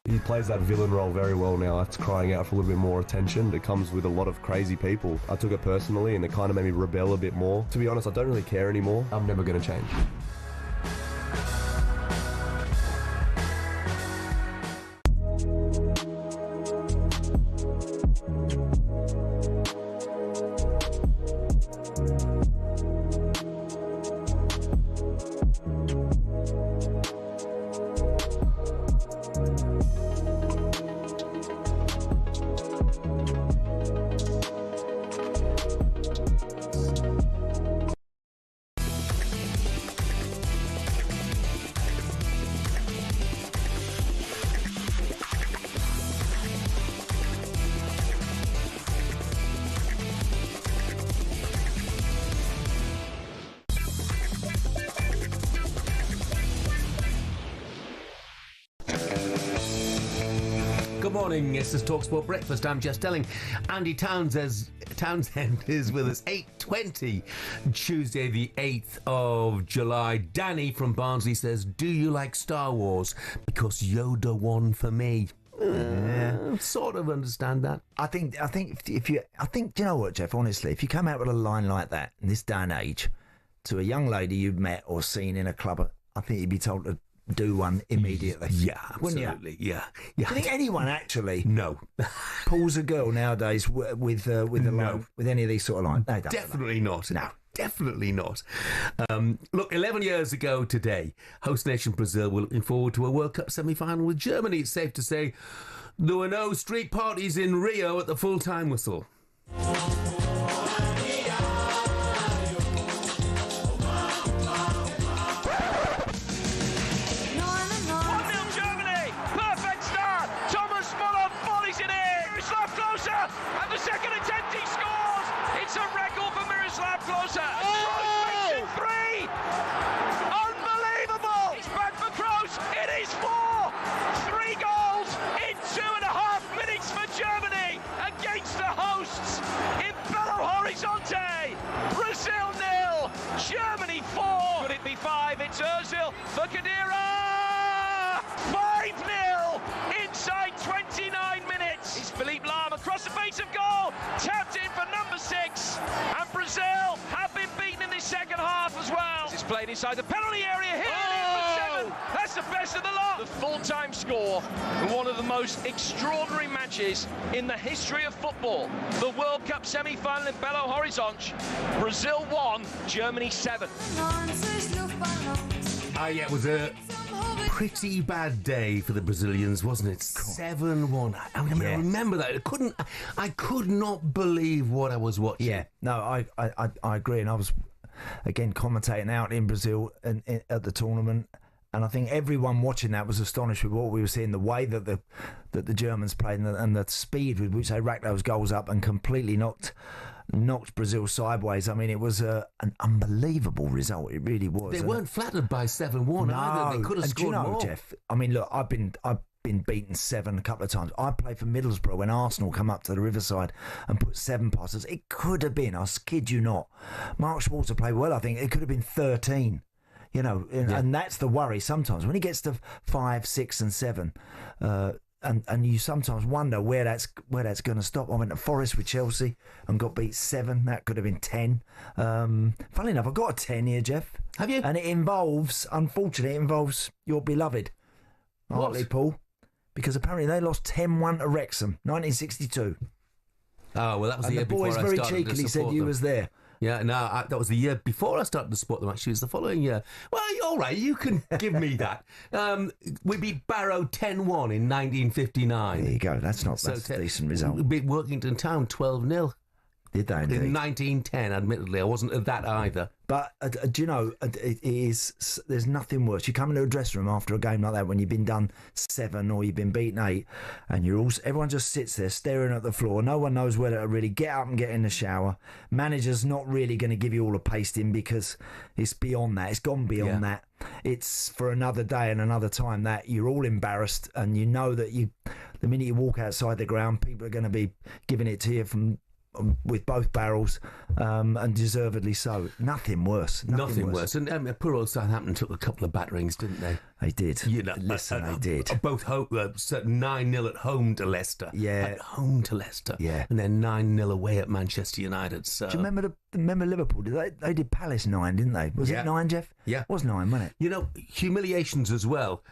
He plays that villain role very well now. It's crying out for a little bit more attention. It comes with a lot of crazy people. I took it personally and it kind of made me rebel a bit more. To be honest, I don't really care anymore. I'm never going to change. Good morning, this is talkSPORT Breakfast. I'm Jeff Stelling Andy Townsend is with us. 8:20, Tuesday the 8th of July. Danny from Barnsley says, do you like Star Wars? Because Yoda won for me. Sort of understand that. I think do you know what, Jeff? Honestly, if you come out with a line like that in this day and age to a young lady you've met or seen in a club, I think you'd be told to do one immediately. Yeah, absolutely. Yeah. Do you think anyone actually no pulls a girl nowadays with any of these sort of lines? No, definitely not. No. Definitely not. Look, 11 years ago today, host nation Brazil were looking forward to a World Cup semi-final with Germany. It's safe to say there were no street parties in Rio at the full-time whistle. And the second attempt he scores! It's a record for Miroslav Klose! Oh! Three! Unbelievable! It's back for Kroos! It is 4! 3 goals in 2.5 minutes for Germany against the hosts in Belo Horizonte! Brazil 0, Germany 4! Could it be 5? It's Ozil for Khedira! 5-0 inside 29 minutes! It's Philippe Lahm across the face of goal, tapped in for number 6, and Brazil have been beaten in this second half as well. It's played inside the penalty area, hit in for 7. That's the best of the lot. The full-time score in one of the most extraordinary matches in the history of football. The World Cup semi-final in Belo Horizonte. Brazil 1, Germany 7. Yeah, it was a pretty bad day for the Brazilians, wasn't it? 7-1. I remember that. I could not believe what I was watching. Yeah, no, I agree, and I was again commentating out in Brazil and at the tournament, and I think everyone watching that was astonished with what we were seeing, the way that the Germans played and the speed with which they racked those goals up and completely knocked Brazil sideways. I mean, it was an unbelievable result. It really was. They weren't flattered by 7-1 either. They could have scored more. Jeff, I mean, look, I've been beaten 7 a couple of times. I played for Middlesbrough when Arsenal come up to the Riverside and put 7 past us. It could have been, I kid you not. Mark Schwarzer played well, I think. It could have been 13. You know, and that's the worry sometimes. When it gets to 5, 6 and 7, and you sometimes wonder where that's going to stop. I went to Forest with Chelsea and got beat 7. That could have been 10. Funnily enough, I've got a 10 here, Jeff. Have you? And unfortunately, it involves your beloved Hartlepool, because apparently they lost 10-1 to Wrexham, 1962. Oh, well, that was the year before I started. And the boys very cheekily said you was there. Yeah, no, that was the year before I started to support them, actually. It was the following year. Well, all right, you can give me that. We beat Barrow 10-1 in 1959. There you go. That's a decent result. We beat Workington Town 12-0. Did they indeed? In 1910, admittedly. I wasn't at that either. But do you know, there's nothing worse. You come into a dressing room after a game like that when you've been done 7 or you've been beaten 8, and everyone just sits there staring at the floor. No one knows whether to really get up and get in the shower. Manager's not really going to give you all a pasting because it's beyond that. It's gone beyond that. It's for another day and another time that you're all embarrassed, and you know that the minute you walk outside the ground, people are going to be giving it to you from with both barrels, and deservedly so. Nothing worse. Nothing worse. And poor old Southampton took a couple of batterings, didn't they? They did. You know, they did. Both 9-0 at home to Leicester. Yeah. At home to Leicester. Yeah. And then 9-0 away at Manchester United. So. Do you remember Liverpool? They did Palace 9, didn't they? Was it 9, Jeff? Yeah. It was 9, wasn't it? You know, humiliations as well.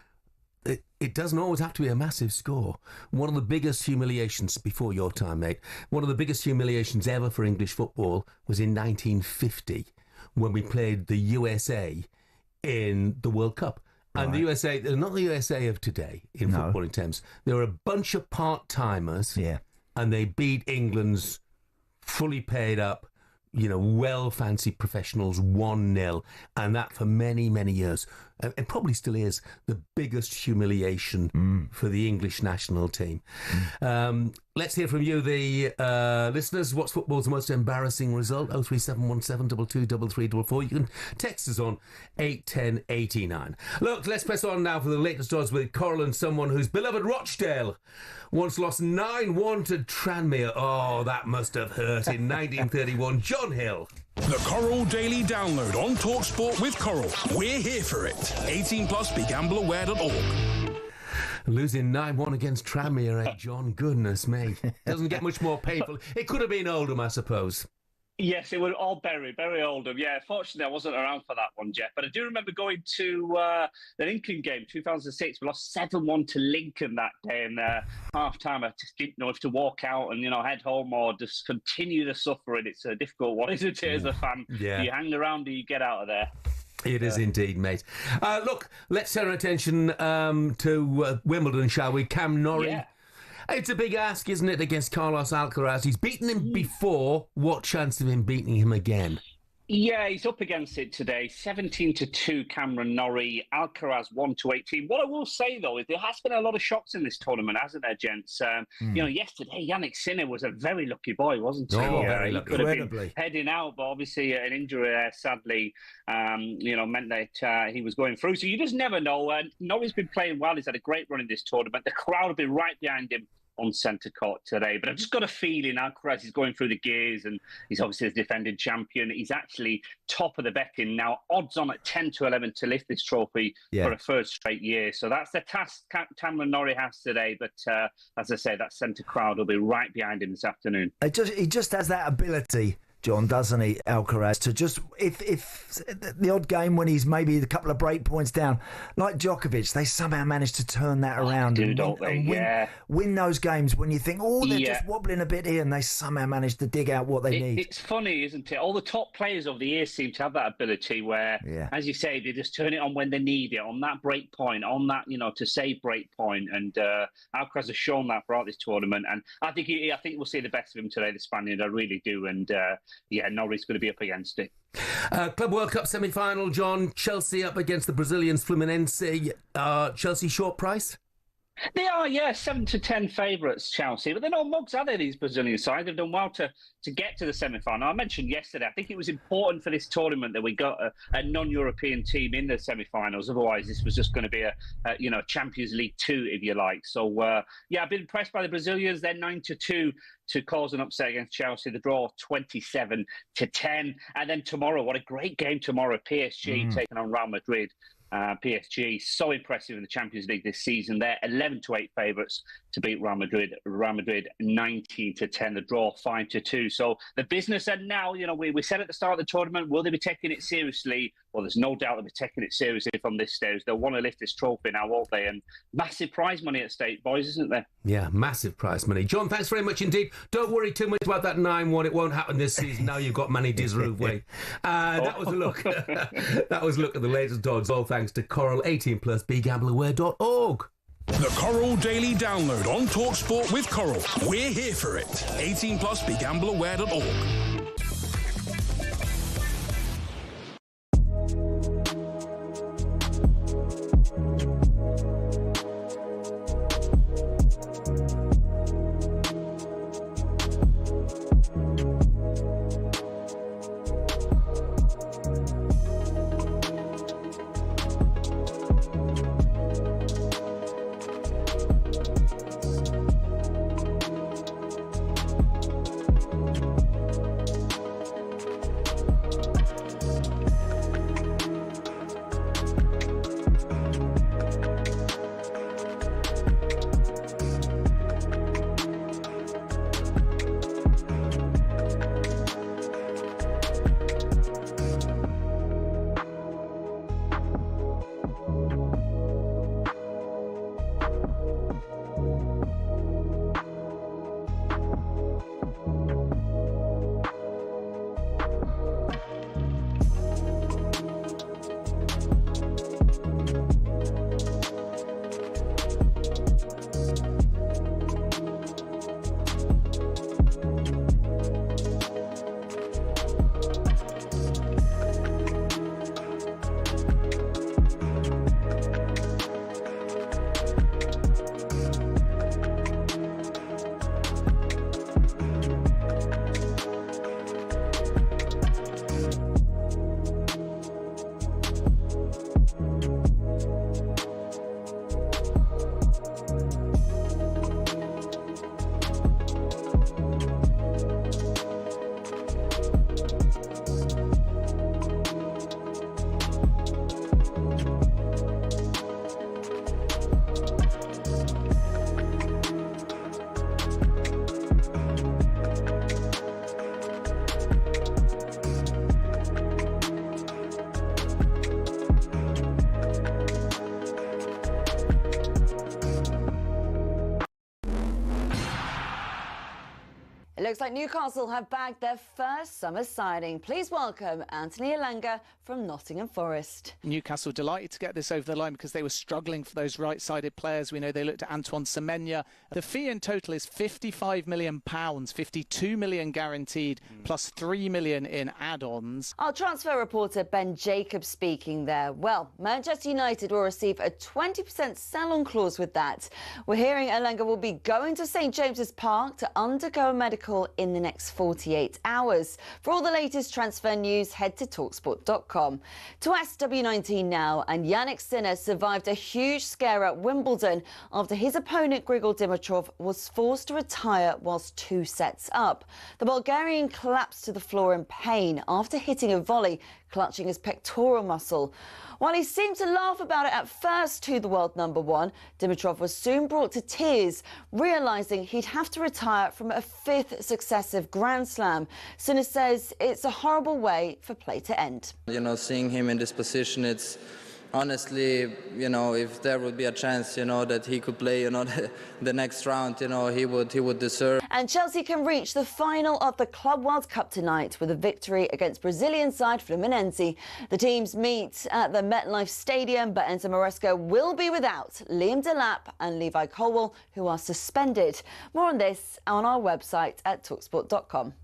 It doesn't always have to be a massive score. One of the biggest humiliations before your time, mate, one of the biggest humiliations ever for English football was in 1950 when we played the USA in the World Cup. And the USA, they're not the USA of today in footballing terms. They were a bunch of part-timers, and they beat England's fully paid up, well fancy professionals 1-0, and that for many, many years, and probably still is, the biggest humiliation for the English national team. Let's hear from you, the listeners. What's football's most embarrassing result? 03717 223344. You can text us on 81089. Look, let's press on now for the latest odds with Coral and someone whose beloved Rochdale once lost 9-1 to Tranmere. Oh, that must have hurt in 1931. John Hill. The Coral Daily Download on talkSPORT with Coral. We're here for it. 18 plus, begambleaware.org. Losing 9-1 against Tranmere, John? Goodness me. Doesn't get much more painful. It could have been Oldham, I suppose. Yes, it was all very, very Oldham. Yeah, fortunately, I wasn't around for that one, Jeff. But I do remember going to the Lincoln game, 2006. We lost 7-1 to Lincoln that day. And half-time, I just didn't know if to walk out and, head home or just continue the suffering. It's a difficult one, isn't it, as a fan? Yeah. You hang around or you get out of there. It is indeed, mate. Look, let's turn our attention to Wimbledon, shall we? Cam Nori. Yeah. It's a big ask, isn't it, against Carlos Alcaraz? He's beaten him before. What chance of him beating him again? Yeah, he's up against it today. 17-2, Cameron Nori. Alcaraz 1-18. What I will say, though, is there has been a lot of shocks in this tournament, hasn't there, gents? Yesterday, Yannick Sinner was a very lucky boy, wasn't he? Oh, very lucky. He could have been heading out, but obviously an injury there, sadly, meant that he was going through. So you just never know. Nori's been playing well. He's had a great run in this tournament. The crowd have been right behind him on centre court today, but I've just got a feeling Alcaraz is going through the gears, and he's obviously the defending champion. He's actually top of the betting now, odds on at 10-11 to lift this trophy for a third straight year. So that's the task Cameron Nori has today. But as I say, that centre crowd will be right behind him this afternoon. He just has that ability, John, doesn't he, Alcaraz, to just, if the odd game when he's maybe a couple of break points down, like Djokovic, they somehow manage to turn that around and win those games when you think, they're just wobbling a bit here, and they somehow manage to dig out what they need. It's funny, isn't it? All the top players of the year seem to have that ability where, as you say, they just turn it on when they need it, on that break point, on that, to save break point, and Alcaraz has shown that throughout this tournament, and I think we'll see the best of him today, the Spaniard, I really do, and Nori's going to be up against it. Club World Cup semi-final, John. Chelsea up against the Brazilians, Fluminense. Chelsea short price? They are, 7-10 favourites, Chelsea. But they're not mugs, are they, these Brazilian sides? They've done well to get to the semi-final. I mentioned yesterday, I think it was important for this tournament that we got a non-European team in the semi-finals. Otherwise, this was just going to be a Champions League 2, if you like. So, I've been impressed by the Brazilians. They're 9-2 to cause an upset against Chelsea. The draw 27-10. And then tomorrow, what a great game tomorrow. PSG taking on Real Madrid. PSG, so impressive in the Champions League this season. They're 11-8 favourites to beat Real Madrid. Real Madrid 19-10. The draw 5-2. So the business end now, we said at the start of the tournament, will they be taking it seriously? Well, there's no doubt they'll be taking it seriously from this stage. They'll want to lift this trophy now, won't they? And massive prize money at stake, boys, isn't there? Yeah, massive prize money. John, thanks very much indeed. Don't worry too much about that 9-1. It won't happen this season. Now you've got Manny Disrouvwe. That was a look. That was a look at the latest odds. All thanks to Coral. 18 plus, begambleaware.org. The Coral Daily Download on talkSPORT with Coral. We're here for it. 18 plus, begambleaware.org. looks like Newcastle have bagged their first summer signing. Please welcome Anthony Elanga from Nottingham Forest. Newcastle delighted to get this over the line because they were struggling for those right-sided players. We know they looked at Antoine Semenyo. The fee in total is £55 million, 52 million guaranteed, plus 3 million in add-ons. Our transfer reporter Ben Jacobs speaking there. Well, Manchester United will receive a 20% sell-on clause with that. We're hearing Elanga will be going to St James's Park to undergo a medical in the next 48 hours. For all the latest transfer news, head to talksport.com. To SW19 now, and Yannick Sinner survived a huge scare at Wimbledon after his opponent Grigor Dimitrov was forced to retire whilst 2 sets up. The Bulgarian collapsed to the floor in pain after hitting a volley, clutching his pectoral muscle. While he seemed to laugh about it at first to the world number one, Dimitrov was soon brought to tears, realising he'd have to retire from a 5th successive Grand Slam. Sinner says it's a horrible way for play to end. You know, seeing him in this position, it's honestly, you know, if there would be a chance, you know, that he could play, you know, the next round, you know, he would deserve. And Chelsea can reach the final of the Club World Cup tonight with a victory against Brazilian side Fluminense. The teams meet at the MetLife Stadium, but Enzo Maresca will be without Liam Delap and Levi Colwell, who are suspended. More on this on our website at talksport.com.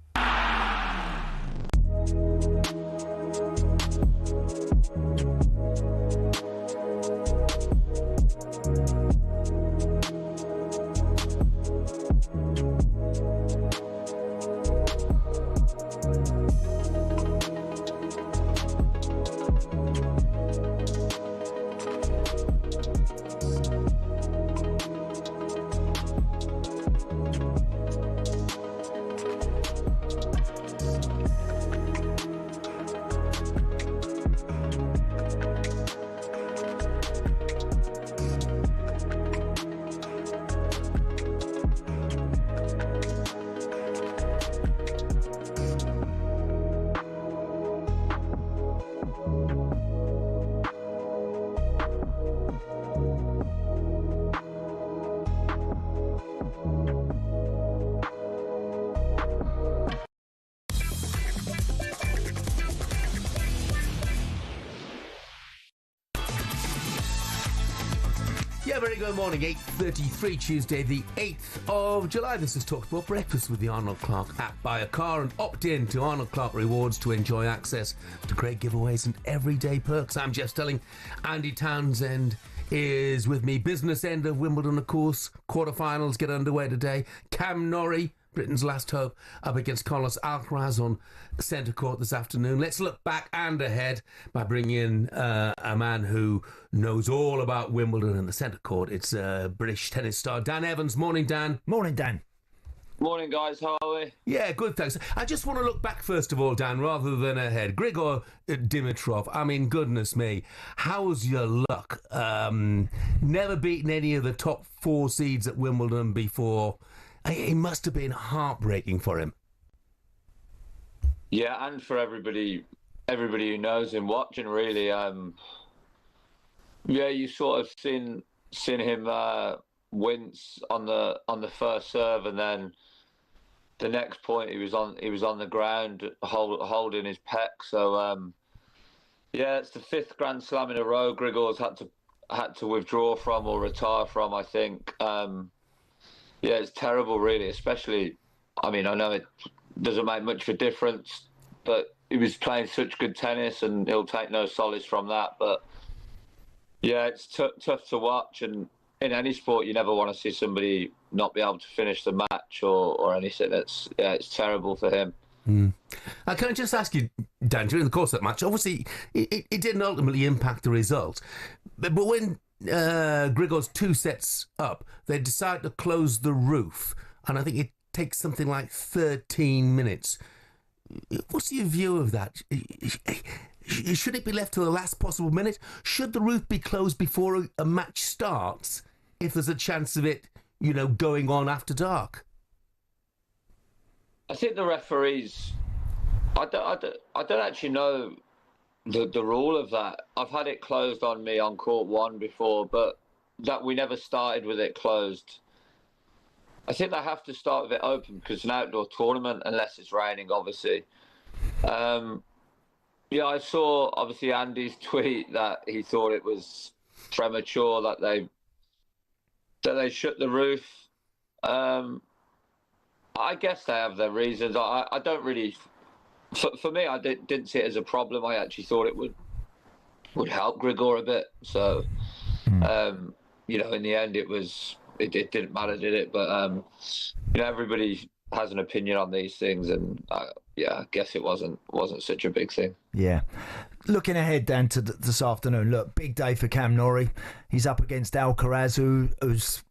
Yeah, very good morning. 8:33, Tuesday, the 8th of July. This is talkSPORT Breakfast with the Arnold Clark app. Buy a car and opt in to Arnold Clark Rewards to enjoy access to great giveaways and everyday perks. I'm Jeff Stelling. Andy Townsend is with me. Business end of Wimbledon, of course. Quarterfinals get underway today. Cam Nori, Britain's last hope, up against Carlos Alcaraz on centre court this afternoon. Let's look back and ahead by bringing in a man who knows all about Wimbledon and the centre court. It's British tennis star Dan Evans. Morning, Dan. Morning, Dan. Morning, guys. How are we? Yeah, good, thanks. I just want to look back first of all, Dan, rather than ahead. Grigor Dimitrov, I mean, goodness me, how's your luck? Never beaten any of the top 4 seeds at Wimbledon before. It must have been heartbreaking for him. Yeah, and for everybody who knows him watching, really. Yeah, you sort of seen him wince on the first serve, and then the next point he was on the ground holding his pec. So yeah, it's the 5th Grand Slam in a row Grigor's had to withdraw from or retire from, I think. Yeah, it's terrible, really, especially, I mean, I know it doesn't make much of a difference, but he was playing such good tennis and he'll take no solace from that. But, yeah, it's tough to watch. And in any sport, you never want to see somebody not be able to finish the match or anything. It's terrible for him. Can I just ask you, Dan, during the course of that match, obviously, it didn't ultimately impact the result. But when Grigor's 2 sets up, they decide to close the roof, and I think it takes something like 13 minutes. What's your view of that? Should it be left to the last possible minute? Should the roof be closed before a match starts if there's a chance of it, going on after dark? I think the referees, I don't actually know the rule of that. I've had it closed on me on court 1 before, but that we never started with it closed. I think they have to start with it open because it's an outdoor tournament, unless it's raining, obviously. Yeah, I saw obviously Andy's tweet that he thought it was premature that they shut the roof. I guess they have their reasons. I don't really. For me, I didn't see it as a problem. I actually thought it would help Grigor a bit. So, you know, in the end, it didn't matter, did it? But you know, everybody has an opinion on these things, and yeah, I guess it wasn't such a big thing. Yeah. Looking ahead, Dan, to this afternoon. Look, big day for Cam Nori. He's up against Alcaraz, who's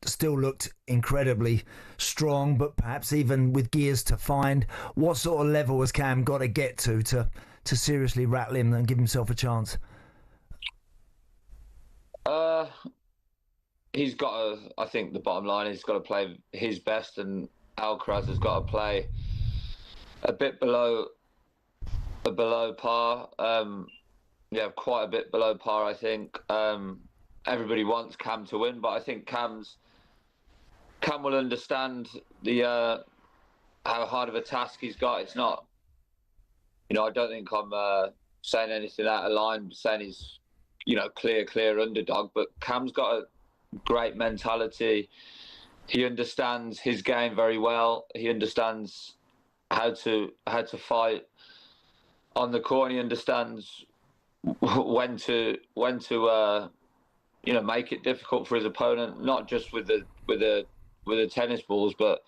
still looked incredibly strong, but perhaps even with gears to find. What sort of level has Cam got to get to seriously rattle him and give himself a chance? He's got to, I think the bottom line is he's got to play his best, and Alcaraz has got to play a bit below par. Yeah, quite a bit below par, I think. Everybody wants Cam to win, but I think Cam will understand the how hard of a task he's got. It's not, you know, I don't think I'm saying anything out of line, saying he's, you know, clear underdog, but Cam's got a great mentality. He understands his game very well. He understands how to fight on the court. He understands when to you know, make it difficult for his opponent, not just with the tennis balls, but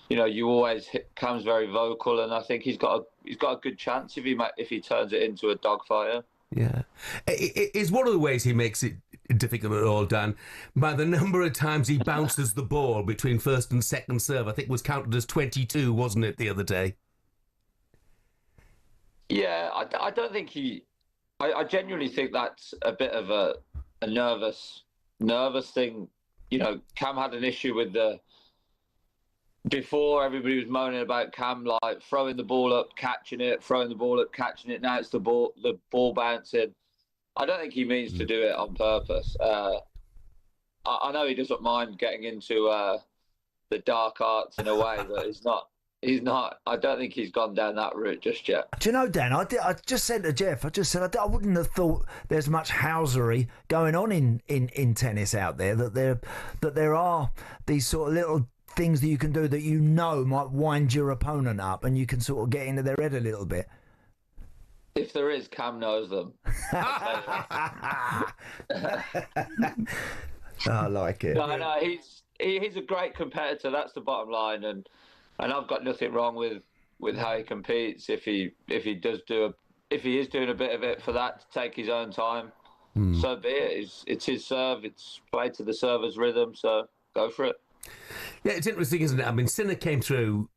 you know, you always Cam's very vocal, and I think he's got a good chance if he turns it into a dogfighter. Yeah, it's one of the ways he makes it difficult at all, Dan, by the number of times he bounces the ball between first and second serve. I think it was counted as 22, wasn't it, the other day? Yeah, I don't think I genuinely think that's a bit of a nervous thing. You know, Cam had an issue with before everybody was moaning about Cam like throwing the ball up, catching it, throwing the ball up, catching it. Now it's the ball bouncing. I don't think he means to do it on purpose. I know he doesn't mind getting into the dark arts in a way, but he's not. I don't think he's gone down that route just yet. Do you know, Dan, I just said to Jeff, I wouldn't have thought there's much housery going on in tennis out there, that there are these sort of little things that you can do that you know might wind your opponent up, and you can sort of get into their head a little bit. If there is, Cam knows them. I like it. No, he's a great competitor. That's the bottom line, and I've got nothing wrong with how he competes. If he is doing a bit of it for that to take his own time, so be it. It's his serve. It's played to the server's rhythm. So go for it. Yeah, it's interesting, isn't it? I mean, Sinner came through,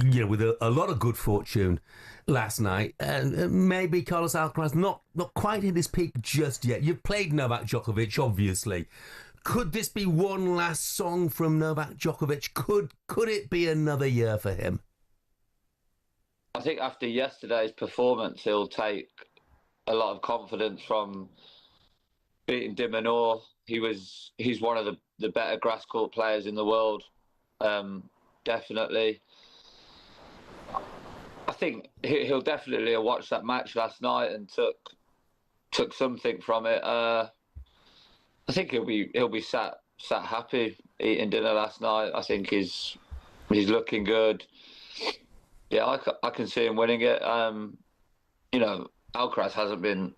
you know, with a lot of good fortune last night, and maybe Carlos Alcaraz not quite hit his peak just yet. You've played Novak Djokovic, obviously. Could this be one last song from Novak Djokovic? Could it be another year for him? I think after yesterday's performance, he'll take a lot of confidence from beating De Minaur. He's one of the better grass court players in the world, definitely. I think he'll definitely have watched that match last night and took something from it. I think he'll be sat happy eating dinner last night. I think he's looking good. Yeah, I can see him winning it. You know, Alcaraz hasn't been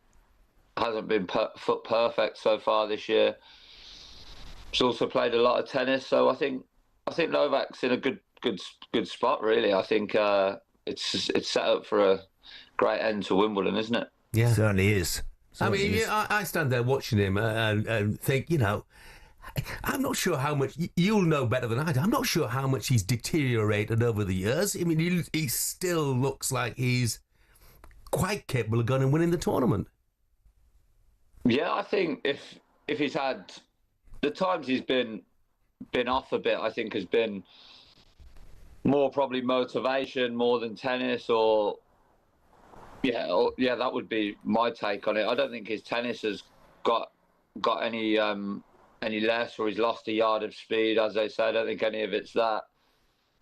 foot perfect so far this year. He's also played a lot of tennis, so I think Novak's in a good spot, really. I think it's set up for a great end to Wimbledon, isn't it? Yeah, it certainly is. I stand there watching him and think, you know, I'm not sure how much, you'll know better than I do, I'm not sure how much he's deteriorated over the years. I mean, he still looks like he's quite capable of going and winning the tournament. Yeah, I think if he's had the times he's been off a bit, I think has been more probably motivation more than tennis, or that would be my take on it. I don't think his tennis has got any any less, or he's lost a yard of speed, as they say. I don't think any of it's that.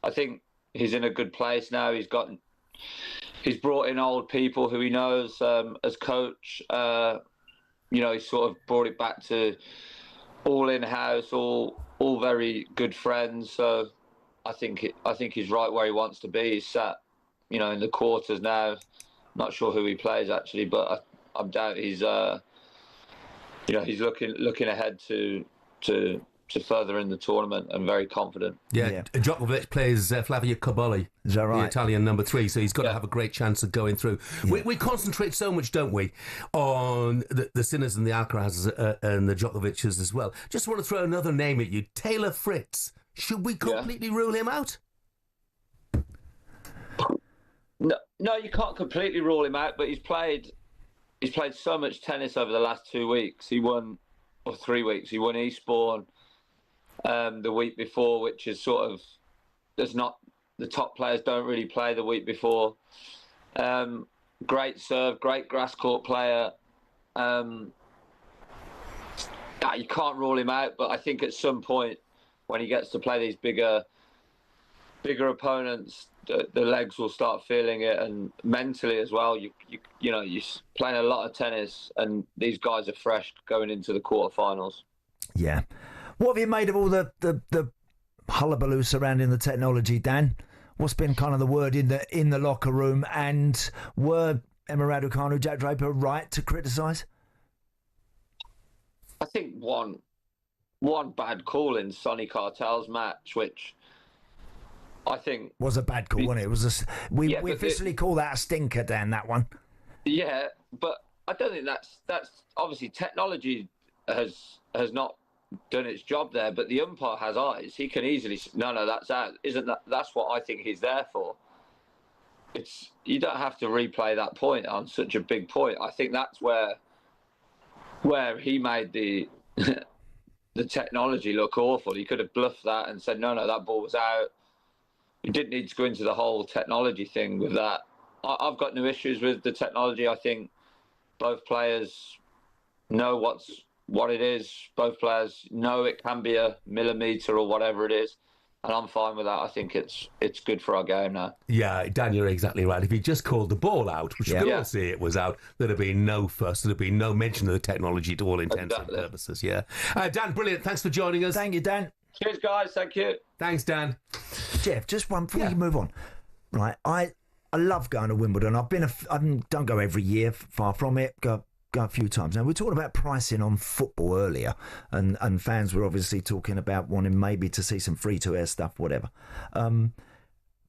I think he's in a good place now. He's brought in old people who he knows as coach. He sort of brought it back to all in-house, all very good friends. So I think he's right where he wants to be. He's sat, in the quarters now. Not sure who he plays actually, but I doubt he's looking ahead to further in the tournament and very confident. Yeah. Djokovic plays Flavio Cobolli. Is that right? The Italian number 3, so he's got to have a great chance of going through. Yeah. We concentrate so much, don't we, on the Sinners and the Alcarazes and the Djokovic's as well. Just want to throw another name at you, Taylor Fritz. Should we completely rule him out? No, you can't completely rule him out, but he's played so much tennis over the last 2 weeks. He won, or 3 weeks. He won Eastbourne the week before, which is sort of, the top players don't really play the week before. Great serve, great grass court player. You can't rule him out, but I think at some point when he gets to play these bigger opponents, the legs will start feeling it, and mentally as well. You're playing a lot of tennis, and these guys are fresh going into the quarterfinals. Yeah. What have you made of all the hullabaloo surrounding the technology, Dan? What's been kind of the word in the locker room? And were Emma Raducanu, Jack Draper right to criticise? I think one bad call in Sonny Cartel's match, which I think was a bad call, wasn't it? It was we officially call that a stinker, Dan. That one. Yeah, but I don't think that's obviously technology has not done its job there, but the umpire has eyes. He can easily no, that's out. That's what I think he's there for. You don't have to replay that point on such a big point. I think that's where he made the the technology look awful. He could have bluffed that and said no, that ball was out. You didn't need to go into the whole technology thing with that. I've got no issues with the technology. I think both players know what it is. Both players know it can be a millimetre or whatever it is. And I'm fine with that. I think it's good for our game now. Yeah, Dan, you're exactly right. If he just called the ball out, which you could all see it was out, there'd have been no fuss. There'd have been no mention of the technology to all intents and purposes. Yeah, Dan, brilliant. Thanks for joining us. Thank you, Dan. Cheers, guys. Thank you. Thanks, Dan. Jeff, just one before you move on. Right, I love going to Wimbledon. I don't go every year, far from it. Go a few times. Now, we were talking about pricing on football earlier, and fans were obviously talking about wanting maybe to see some free-to-air stuff, whatever.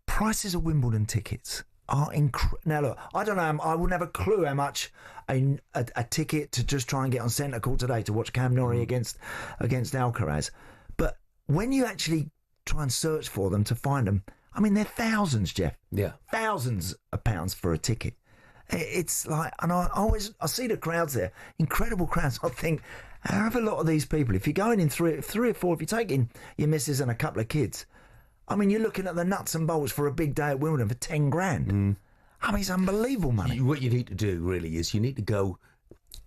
Prices of Wimbledon tickets are incredible. Now, look, I don't know, I wouldn't have a clue how much a ticket to just try and get on centre court today to watch Cam Nori against Alcaraz. But when you actually try and search for them to find them, I mean, they're thousands, Jeff. Yeah. Thousands of pounds for a ticket. It's like, and I see the crowds there, incredible crowds. I think, have a lot of these people, if you're going in three or four, if you're taking your missus and a couple of kids, I mean, you're looking at the nuts and bolts for a big day at Wimbledon for 10 grand. I mean, it's unbelievable money. What you need to do really is you need to go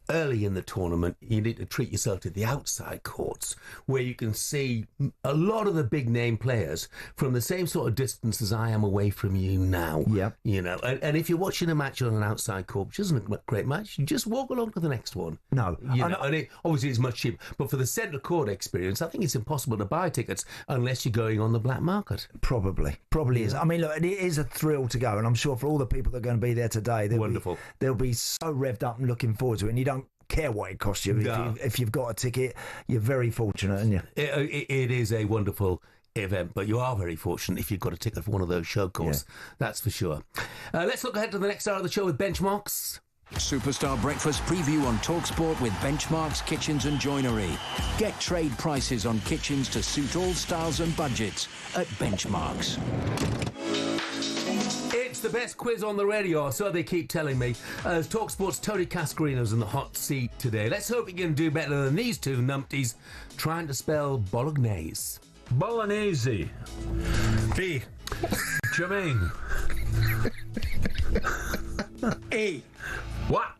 early in the tournament. You need to treat yourself to the outside courts where you can see a lot of the big name players from the same sort of distance as I am away from you now. Yeah. And if you're watching a match on an outside court, which isn't a great match, you just walk along to the next one. No. And obviously it's much cheaper. But for the centre court experience, I think it's impossible to buy tickets unless you're going on the black market. Probably is. I mean, look, it is a thrill to go, and I'm sure for all the people that are going to be there today, they'll be so revved up and looking forward to it, and you don't care what it costs you. No. If you've got a ticket, you're very fortunate, aren't you? It is a wonderful event, but you are very fortunate if you've got a ticket for one of those show courses. That's for sure. Let's look ahead to the next hour of the show with Benchmarks. Superstar Breakfast preview on talkSPORT with Benchmarks Kitchens and Joinery. Get trade prices on kitchens to suit all styles and budgets at Benchmarks. It's the best quiz on the radio, so they keep telling me. As talkSPORT's Tony Cascarino's in the hot seat today. Let's hope he can do better than these two numpties trying to spell bolognese. Bolognese. B. Jermaine. E. What?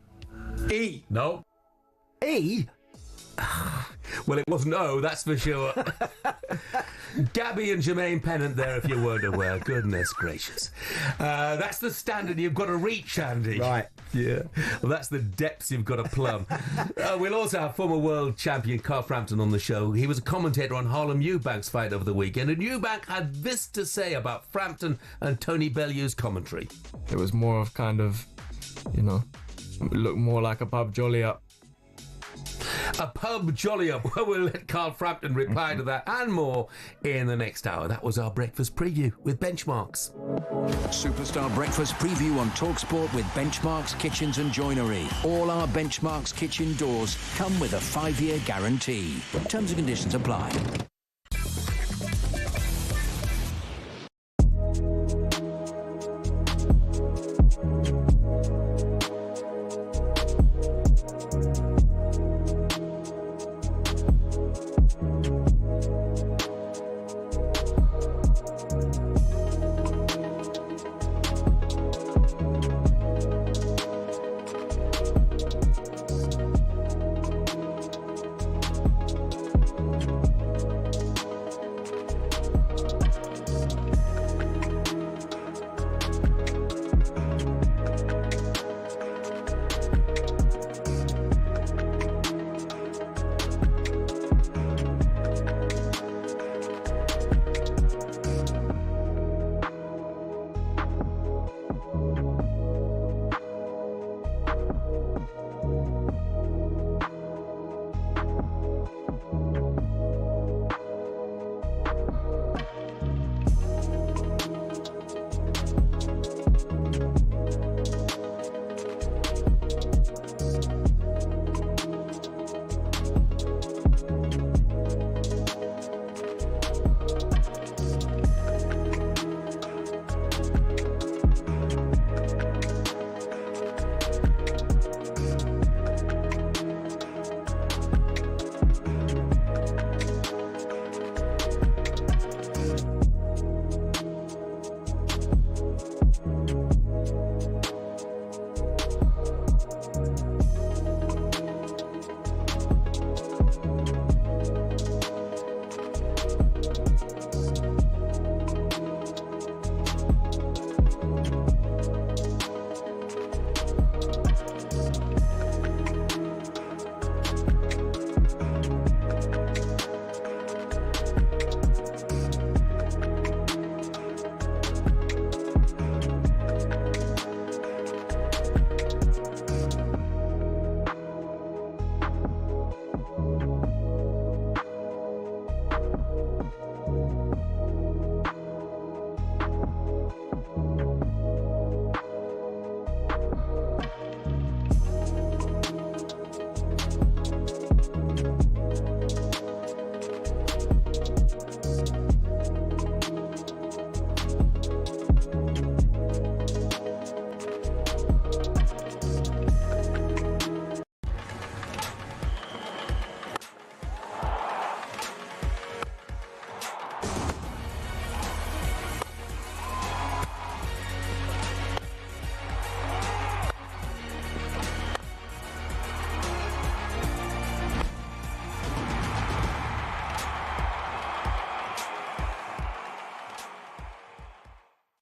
E. No. E? Well, it wasn't that's for sure. Gabby and Jermaine Pennant there, if you weren't aware. Goodness gracious. That's the standard you've got to reach, Andy. Right. Yeah. Well, that's the depths you've got to plumb. We'll also have former world champion Carl Frampton on the show. He was a commentator on Harlem Eubank's fight over the weekend, and Eubank had this to say about Frampton and Tony Bellew's commentary. It was more of kind of, you know, looked more like a pub jolly up. A pub jolly up. Well, we'll let Carl Frampton reply to that and more in the next hour. That was our breakfast preview with Benchmarks. Superstar breakfast preview on talkSPORT with Benchmarks Kitchens and Joinery. All our Benchmarks kitchen doors come with a 5-year guarantee. Terms and conditions apply.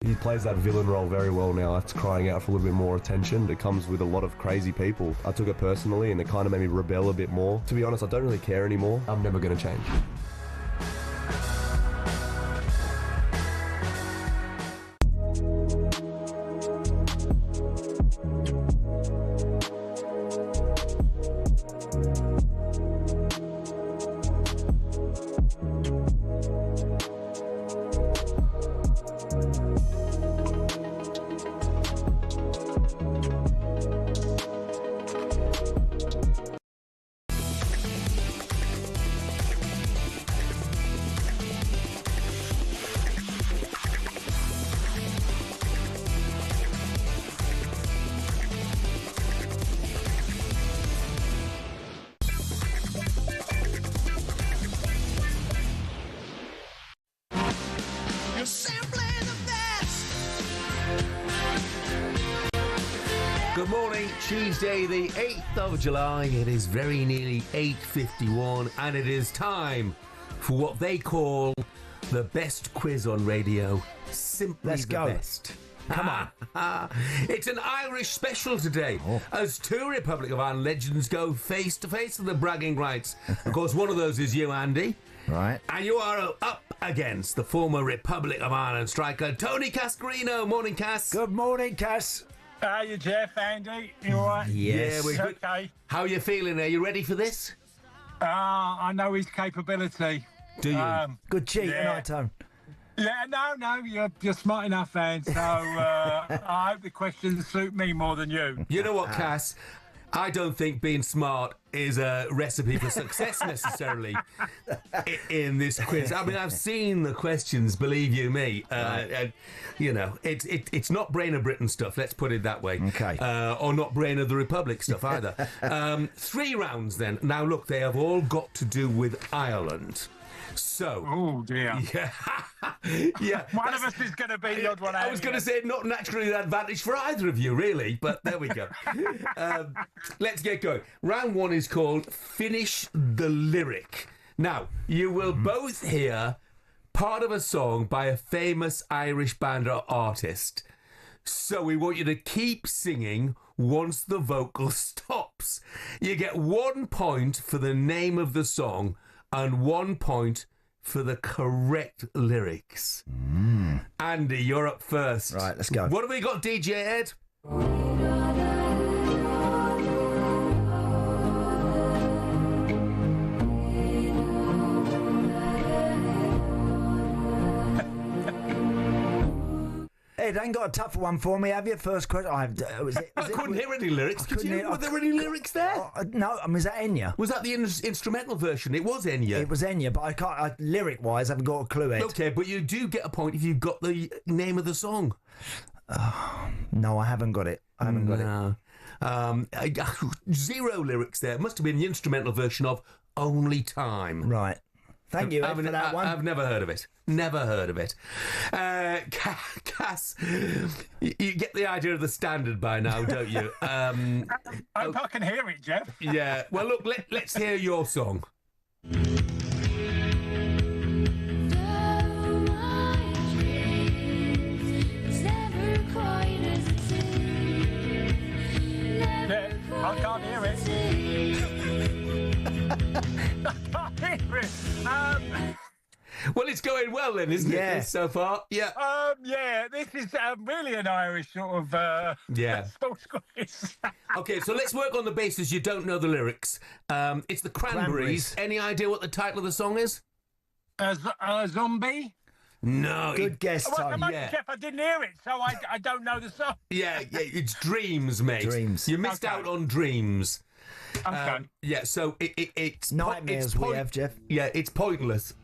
He plays that villain role very well now. It's crying out for a little bit more attention. It comes with a lot of crazy people. I took it personally and it kind of made me rebel a bit more. To be honest, I don't really care anymore. I'm never going to change. Good morning, Tuesday the 8th of July. It is very nearly 8:51 and it is time for what they call the best quiz on radio. Simply Let's go. Best. Come on. It's an Irish special today, as two Republic of Ireland legends go face to face with the bragging rights. Of course, one of those is you, Andy. Right. And you are up against the former Republic of Ireland striker, Tony Cascarino. Morning, Cass. Good morning, Cass. How are you, Jeff, Andy? You all right? Yes. Yeah, we're good. Okay. How are you feeling? Are you ready for this? I know his capability. Do you? Good cheat, yeah. Tone. Yeah, no, you're smart enough, Anne, so I hope the questions suit me more than you. You know what, Cass? I don't think being smart is a recipe for success necessarily in this quiz. I mean, I've seen the questions, believe you me. And, you know, it's not Brain of Britain stuff, let's put it that way. Okay. Or not Brain of the Republic stuff either. 3 rounds then. Now, look, they have all got to do with Ireland. So, oh dear, yeah. One of us is going to be the odd one out. I was going to say not naturally an advantage for either of you, really, but there we go. Let's get going. Round 1 is called Finish the Lyric. Now, you will both hear part of a song by a famous Irish band or artist. So we want you to keep singing once the vocal stops. You get 1 point for the name of the song and 1 point for the correct lyrics. Andy, you're up first. Right, let's go. What have we got, DJ Ed? Ed, ain't got a tougher one for me, have you? First question. I couldn't hear any lyrics. Could you? Were there any lyrics there? No, I mean, is that Enya? Was that the instrumental version? It was Enya. It was Enya, but I can't. Lyric-wise, I haven't got a clue, Ed. Okay, but you do get a point if you've got the name of the song. No, I haven't got it. I haven't got it. 0 lyrics there. Must have been the instrumental version of Only Time. Right. Thank you, Ed, for that one. I've never heard of it. Never heard of it. Cass, you get the idea of the standard by now, don't you? I hope I can hear it, Jeff. Yeah. Well, look, let's hear your song. I can't hear it. I can't hear it. Well, it's going well then, isn't it, so far? Yeah. Yeah, this is really an Irish sort of sports quiz. Okay, so let's work on the basis you don't know the lyrics. It's the Cranberries. Any idea what the title of the song is? Zombie? No. Good guess, Tom. Jeff, I didn't hear it, so I don't know the song. Yeah, it's Dreams, mate. Dreams. You missed out on Dreams. Okay. Yeah, so it's... Nightmares we have, Jeff. Yeah, it's pointless.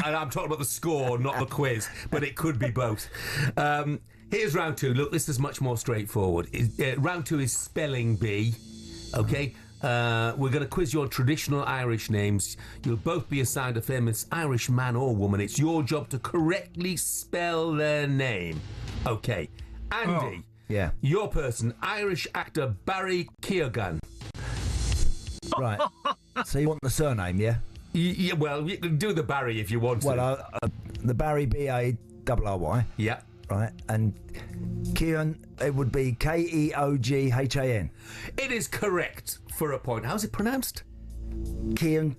And I'm talking about the score, not the quiz, but it could be both. Here's round 2. Look, this is much more straightforward. Round 2 is spelling bee. Okay? We're going to quiz your traditional Irish names. You'll both be assigned a famous Irish man or woman. It's your job to correctly spell their name. Okay. Andy. Yeah. Your person, Irish actor Barry Keoghan. Right. So you want the surname, yeah? Yeah, well, you can do the Barry if you want to. Well, the Barry, B-A-R-R-Y. Yeah. Right. And Keoghan, it would be Keoghan. It is correct for a point. How's it pronounced? Keoghan.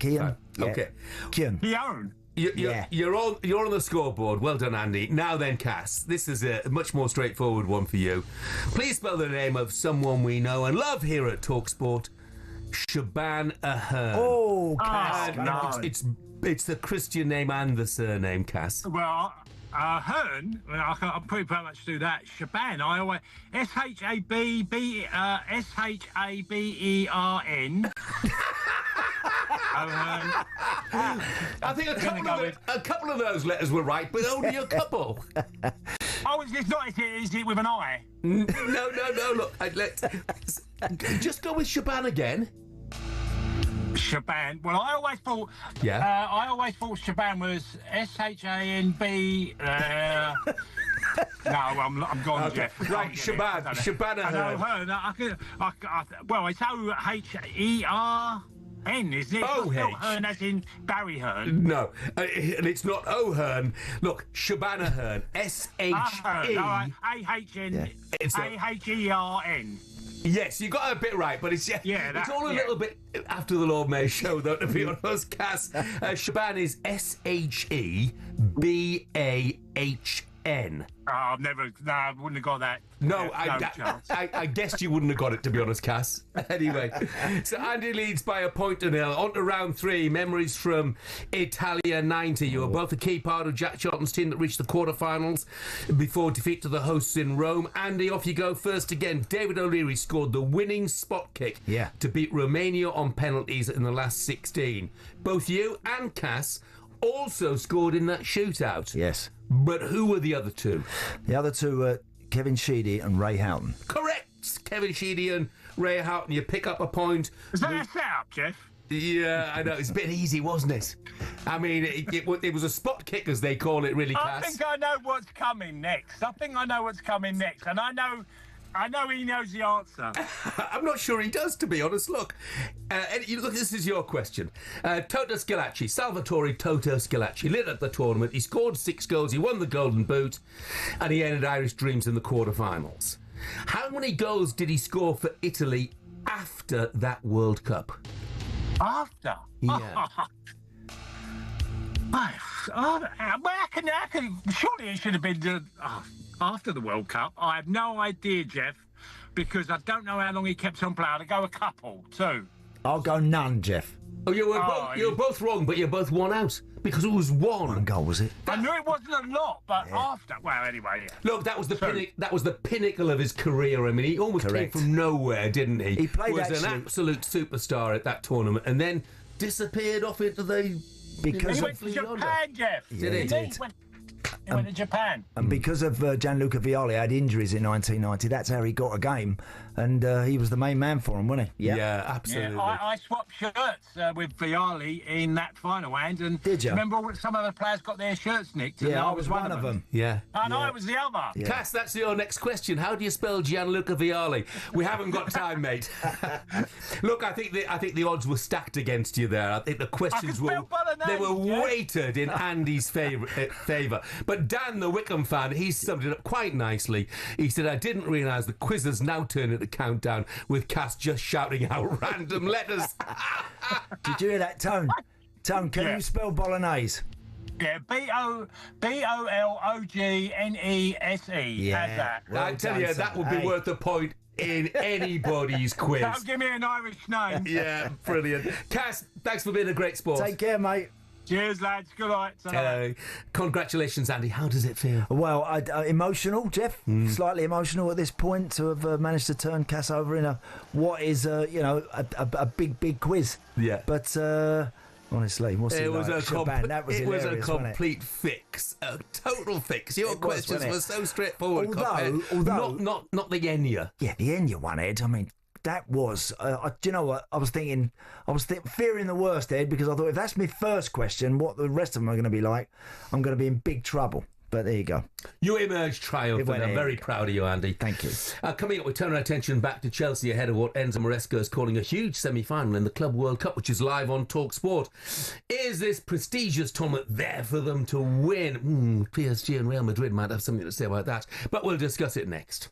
Yeah. Okay. Keoghan. You're on the scoreboard. Well done, Andy. Now then, Cass, this is a much more straightforward one for you. Please spell the name of someone we know and love here at talkSPORT. Siobhan Ahern. Oh, Cass. No. It's the Christian name and the surname, Cass. Well, Ahern, I'll pretty much do that. Siobhan, I always... S-H-A-B-B-E-R-N. I think a couple of those letters were right, but only a couple. Oh, it's not, is it with an I? No, look, let's just go with Siobhan again. Siobhan. Well, I always thought Siobhan was S-H-A-N-B. No, I'm gone, Okay. Jeff. Right, Shaban. Shaban Ahern. Well, it's O'Hern, isn't it? Oh, It's not Hearn as in Barry Hearn. No, and it's not O'Hearn. Look, Shaban Ahern. S-H-E. A-H-N. A-H-E-R-N. Yes, you got it a bit right, but it's it's all a little bit after the Lord Mayor show, though, to be honest, Cass. Shaban is S-H-E-B-A-H-N. Oh, I wouldn't have got that. No, chance. I guessed you wouldn't have got it, to be honest, Cass. Anyway, so Andy leads by a point to nil. On to round 3, memories from Italia 90. You were both a key part of Jack Charlton's team that reached the quarterfinals before defeat to the hosts in Rome. Andy, off you go first again. David O'Leary scored the winning spot kick to beat Romania on penalties in the last 16. Both you and Cass also scored in that shootout. Yes. But who were the other two? The other two were Kevin Sheedy and Ray Houghton. Correct! Kevin Sheedy and Ray Houghton. You pick up a point. Is that a setup, Jeff? Yeah, I know. It's a bit easy, wasn't it? I mean, it was a spot kick, as they call it, really, Cass. I think I know what's coming next. And I know he knows the answer. I'm not sure he does, to be honest. Look, this is your question. Toto Schillaci, Salvatore Toto Schillaci, lit up the tournament. He scored 6 goals. He won the Golden Boot, and he ended Irish Dreams in the quarterfinals. How many goals did he score for Italy after that World Cup? After? Yeah. Surely it should have been after the World Cup. I have no idea, Jeff, because I don't know how long he kept on playing. I'll go a couple, 2. I'll go none, Jeff. Oh, you were both wrong, but you're both one out because it was one goal, was it? I knew it wasn't a lot, but after. Well, anyway. Yeah. Look, that was the pinnacle of his career. I mean, he almost came from nowhere, didn't he? He played was an absolute superstar at that tournament, and then disappeared off into the. He went to Japan, Jeff. Did he? He went to Japan. And because of Gianluca Vialli had injuries in 1990, that's how he got a game. And he was the main man for him, wasn't he? Yeah, absolutely. Yeah, I swapped shirts with Vialli in that final round. And did you? Remember some of the players got their shirts nicked? Yeah, I was one of them. Yeah. And I was the other. Yeah. Cass, that's your next question. How do you spell Gianluca Vialli? We haven't got time, mate. Look, I think the odds were stacked against you there. I think the questions were weighted in Andy's favour. But Dan, the Wickham fan, he summed it up quite nicely. He said, I didn't realise the quiz has now turned into countdown with Cass just shouting out random letters. Did you hear that, Tone? Tone, can you spell bolognese? Yeah, B-O-L-O-G-N-E-S-E. Yeah. How's that? Well, I tell you, that would be worth a point in anybody's quiz. Don't give me an Irish name. Yeah, brilliant. Cass, thanks for being a great sport. Take care, mate. Cheers, lads. Good night. Congratulations, Andy. How does it feel? Well, emotional, Jeff. Slightly emotional at this point to have managed to turn Cass over in what is, a big quiz. Yeah. But honestly, what's it was like? That was it was a hilarious, complete fix, a total fix. Your questions were so straightforward. Although not the Enya. Yeah, the Enya one, Ed. I mean, that was. Do you know what? I was fearing the worst, Ed, because I thought if that's my first question, what the rest of them are going to be like, I'm going to be in big trouble. But there you go. You emerged triumphant. I'm very proud of you, Andy. Thank you. Coming up, we turn our attention back to Chelsea ahead of what Enzo Maresca is calling a huge semi-final in the Club World Cup, which is live on talkSPORT. Is this prestigious tournament there for them to win? PSG and Real Madrid might have something to say about that, but we'll discuss it next.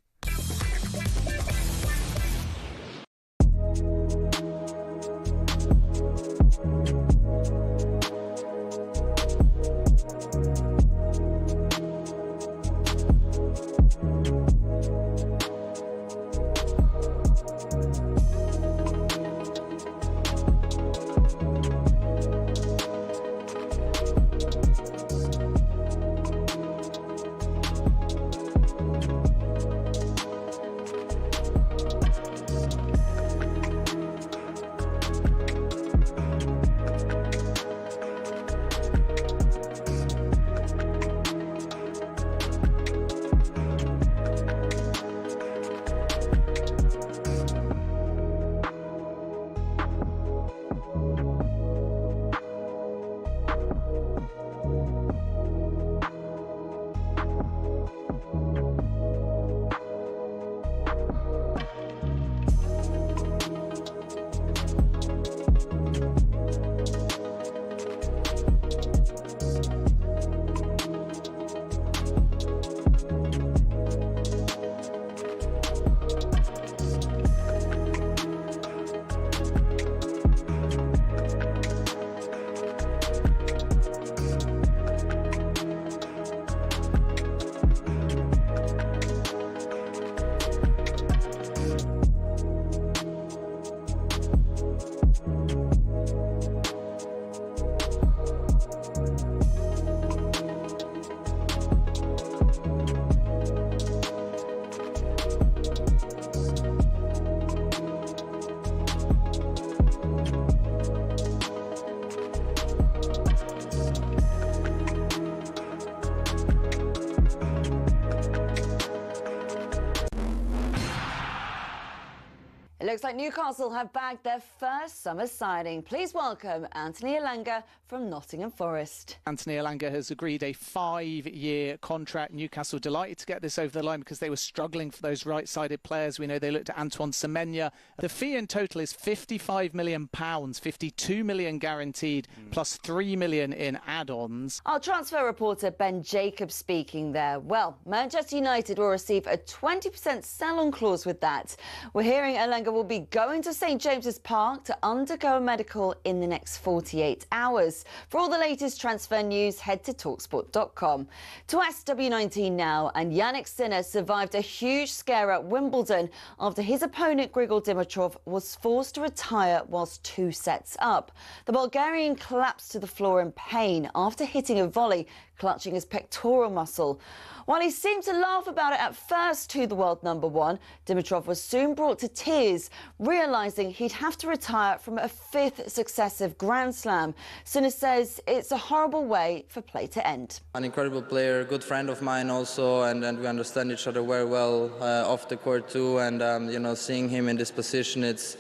looks like Newcastle have bagged their first summer signing. Please welcome Anthony Elanga from Nottingham Forest. Anthony Elanga has agreed a 5-year contract. Newcastle delighted to get this over the line because they were struggling for those right-sided players. We know they looked at Antoine Semenyo. The fee in total is £55 million, 52 million guaranteed, plus 3 million in add-ons. Our transfer reporter Ben Jacobs speaking there. Well, Manchester United will receive a 20% sell-on clause with that. We're hearing Elanga will be going to St James's Park to undergo a medical in the next 48 hours. For all the latest transfer news, head to talkSPORT.com. To SW19 now, and Yannick Sinner survived a huge scare at Wimbledon after his opponent Grigor Dimitrov was forced to retire whilst 2 sets up. The Bulgarian collapsed to the floor in pain after hitting a volley, clutching his pectoral muscle. While he seemed to laugh about it at first to the world number 1, Dimitrov was soon brought to tears, realising he'd have to retire from a 5th successive Grand Slam. Sinner says it's a horrible way for play to end. An incredible player, a good friend of mine also, and we understand each other very well off the court too. And you know, seeing him in this position, it's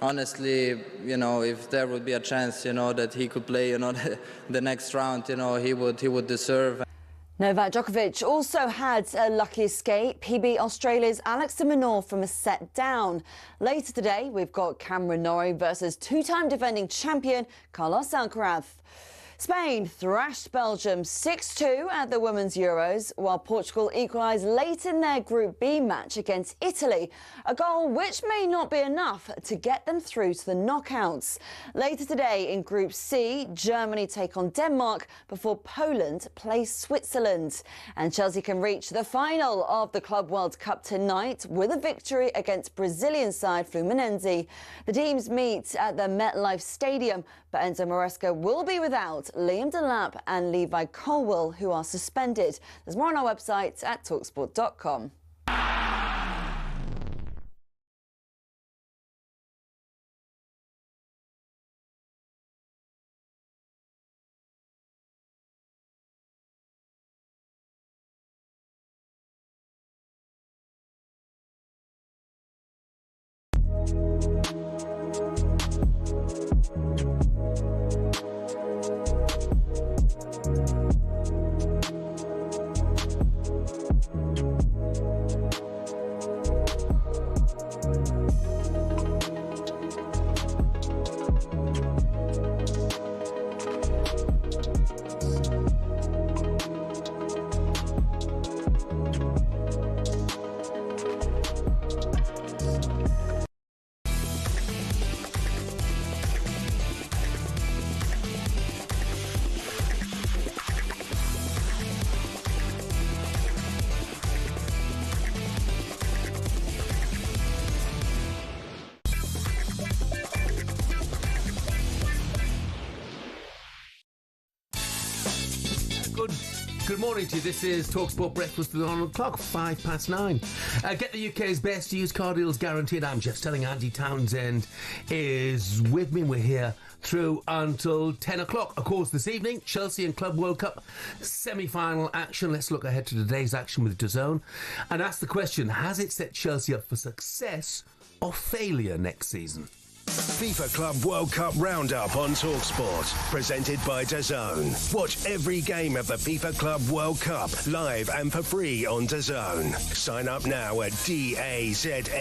honestly, you know, if there would be a chance, you know, that he could play, you know, the next round, you know, he would deserve. Novak Djokovic also had a lucky escape. He beat Australia's Alex de Minaur from a set down. Later today, we've got Cameron Nori versus 2-time defending champion Carlos Alcaraz. Spain thrashed Belgium 6-2 at the Women's Euros, while Portugal equalised late in their Group B match against Italy, a goal which may not be enough to get them through to the knockouts. Later today in Group C, Germany take on Denmark before Poland play Switzerland. And Chelsea can reach the final of the Club World Cup tonight with a victory against Brazilian side Fluminense. The teams meet at the MetLife Stadium, but Enzo Maresca will be without Liam Delap and Levi Colwell, who are suspended. There's more on our website at talksport.com. Good morning to you. This is talkSPORT Breakfast with Arnold Clock, 9:05. Get the UK's best used car deals guaranteed. I'm Jeff Stelling Andy Townsend is with me. We're here through until 10 o'clock. Of course, this evening, Chelsea and Club World Cup semi-final action. Let's look ahead to today's action with DAZN and ask the question, has it set Chelsea up for success or failure next season? FIFA Club World Cup Roundup on talkSPORT, presented by DAZN. Watch every game of the FIFA Club World Cup live and for free on DAZN. Sign up now at DAZN.com.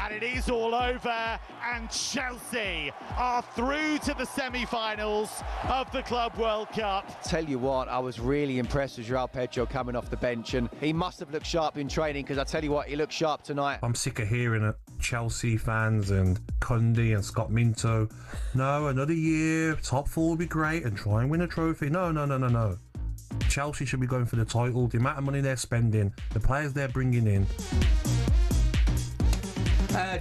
And it is all over, and Chelsea are through to the semi-finals of the Club World Cup. Tell you what, I was really impressed with João Pedro coming off the bench, and he must have looked sharp in training, because I tell you what, he looked sharp tonight. I'm sick of hearing it. Chelsea fans and Cundy and Scott Minto. No, another year, top 4 will be great and try and win a trophy. No. Chelsea should be going for the title. The amount of money they're spending, the players they're bringing in.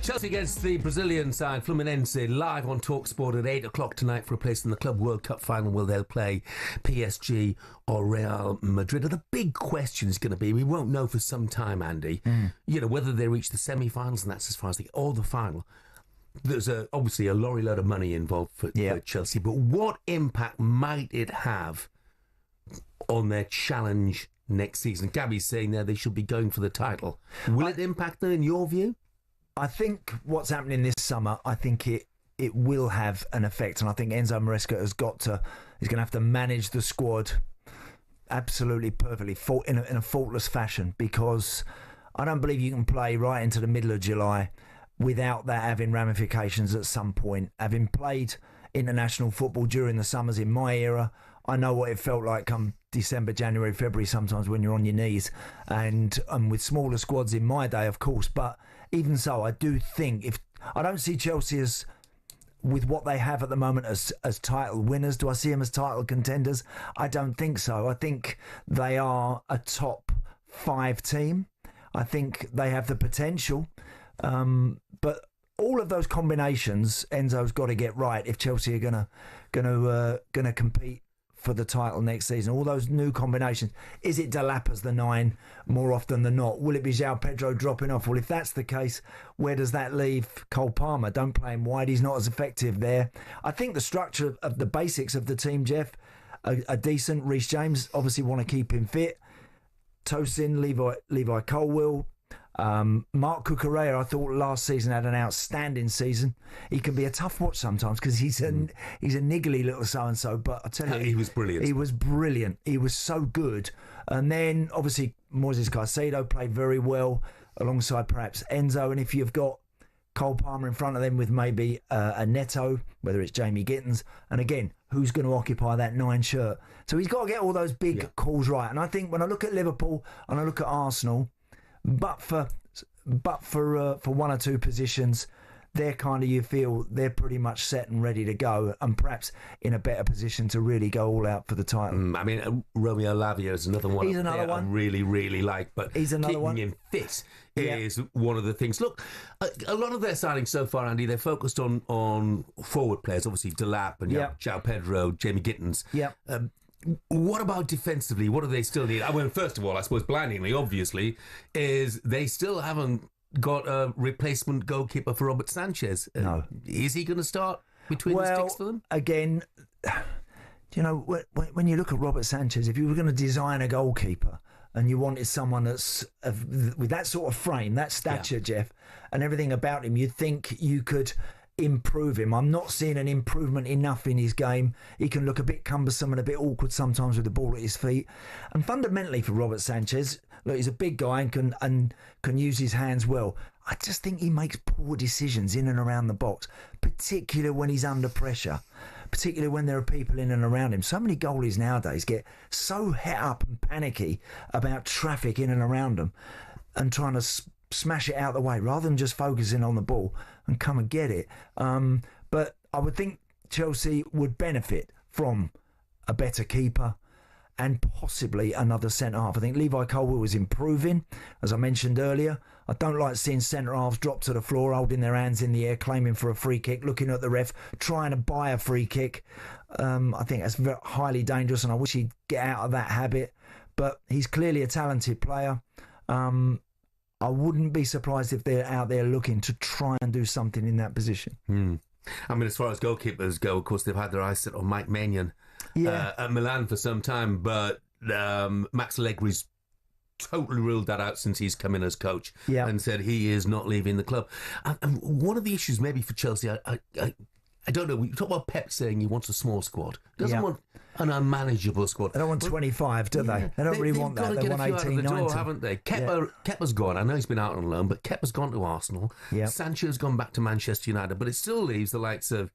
Chelsea against the Brazilian side, Fluminense, live on talkSPORT at 8 o'clock tonight for a place in the Club World Cup final where they'll play PSG or Real Madrid. And the big question is going to be, we won't know for some time, Andy, you know, whether they reach the semi-finals, and that's as far as or the final. There's obviously a lorry load of money involved for Chelsea, but what impact might it have on their challenge next season. Gabby's saying there they should be going for the title. Will it impact them in your view? I think what's happening this summer, I think it will have an effect, and I think Enzo Maresca is going to have to manage the squad absolutely perfectly in a faultless fashion, because I don't believe you can play right into the middle of July without that having ramifications at some point. Having played international football during the summers in my era, I know what it felt like come December, January, February sometimes when you're on your knees, and with smaller squads in my day, of course. But even so, I do think I don't see Chelsea as, with what they have at the moment, as title winners. Do I see them as title contenders? I don't think so. I think they are a top 5 team. I think they have the potential. But all of those combinations, Enzo's got to get right if Chelsea are gonna compete for the title next season. All those new combinations. Is it Delap as the 9 more often than not? Will it be João Pedro dropping off? Well, if that's the case, where does that leave Cole Palmer? Don't play him wide. He's not as effective there. I think the structure of the basics of the team, Jeff, are decent. Reece James, obviously want to keep him fit. Tosin, Levi Colwill, Mark Cucurella, I thought last season had an outstanding season. He can be a tough watch sometimes because he's a niggly little so-and-so, but I tell you, he was brilliant. He was brilliant. He was so good. And then obviously Moises Caicedo played very well alongside perhaps Enzo. And if you've got Cole Palmer in front of them with maybe a Neto, whether it's Jamie Gittins, and again, who's going to occupy that 9 shirt? So he's got to get all those big calls right. And I think when I look at Liverpool and I look at Arsenal, but for 1 or 2 positions, they're kind of, you feel they're pretty much set and ready to go, and perhaps in a better position to really go all out for the title. I mean, Romeo Lavia is another one. He's another one I really, really like, but he's another keeping one. him fit is one of the things. Look, a lot of their signings so far, Andy, they're focused on forward players. Obviously, Delap and João Pedro, Jamie Gittins. Yeah. What about defensively? What do they still need? I mean, first of all, I suppose blindingly, obviously, is they still haven't got a replacement goalkeeper for Robert Sanchez. No. Is he going to start between the sticks for them? Again, you know, when you look at Robert Sanchez, if you were going to design a goalkeeper and you wanted someone that's with that sort of frame, that stature, Jeff, and everything about him, you'd think you could improve him. I'm not seeing an improvement enough in his game. He can look a bit cumbersome and a bit awkward sometimes with the ball at his feet. And fundamentally for Robert Sanchez, look, he's a big guy and can use his hands well. I just think he makes poor decisions in and around the box, particularly when he's under pressure, particularly when there are people in and around him. So many goalies nowadays get so het up and panicky about traffic in and around them and trying to smash it out of the way rather than just focusing on the ball and come and get it. But I would think Chelsea would benefit from a better keeper and possibly another centre-half. I think Levi Colwill was improving, as I mentioned earlier. I don't like seeing centre-halves drop to the floor, holding their hands in the air, claiming for a free kick, looking at the ref, trying to buy a free kick. I think that's highly dangerous, and I wish he'd get out of that habit. But he's clearly a talented player. I wouldn't be surprised if they're out there looking to try and do something in that position. I mean, as far as goalkeepers go, of course, they've had their eyes set on Mike Maignan at Milan for some time, but Max Allegri's totally ruled that out since he's come in as coach and said he is not leaving the club. And one of the issues maybe for Chelsea, I don't know, we talk about Pep saying he wants a small squad. Doesn't want an unmanageable squad. They don't want 25, do they? They don't really want that. They want 18, 19. Haven't they? Kepa's gone. I know he's been out on loan, but Kepa's gone to Arsenal. Sancho's gone back to Manchester United, but it still leaves the likes of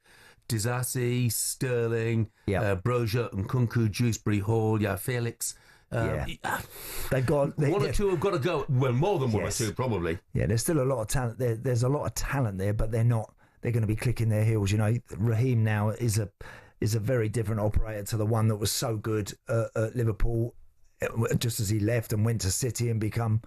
Disasi, Sterling, Broja, and Nkunku, Dewsbury Hall, Felix. They've got one or two have got to go. Well, more than one or two, probably. Yeah, there's still a lot of talent there. There's a lot of talent there, but they're not. They're going to be clicking their heels. You know, Raheem now is a very different operator to the one that was so good at Liverpool, just as he left and went to City and become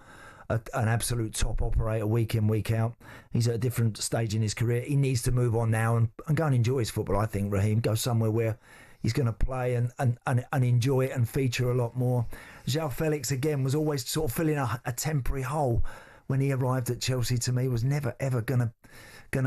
an absolute top operator week in, week out. He's at a different stage in his career. He needs to move on now and go and enjoy his football, I think, Raheem. Go somewhere where he's going to play and enjoy it and feature a lot more. João Felix, again, was always sort of filling a temporary hole when he arrived at Chelsea. To me, was never, ever going to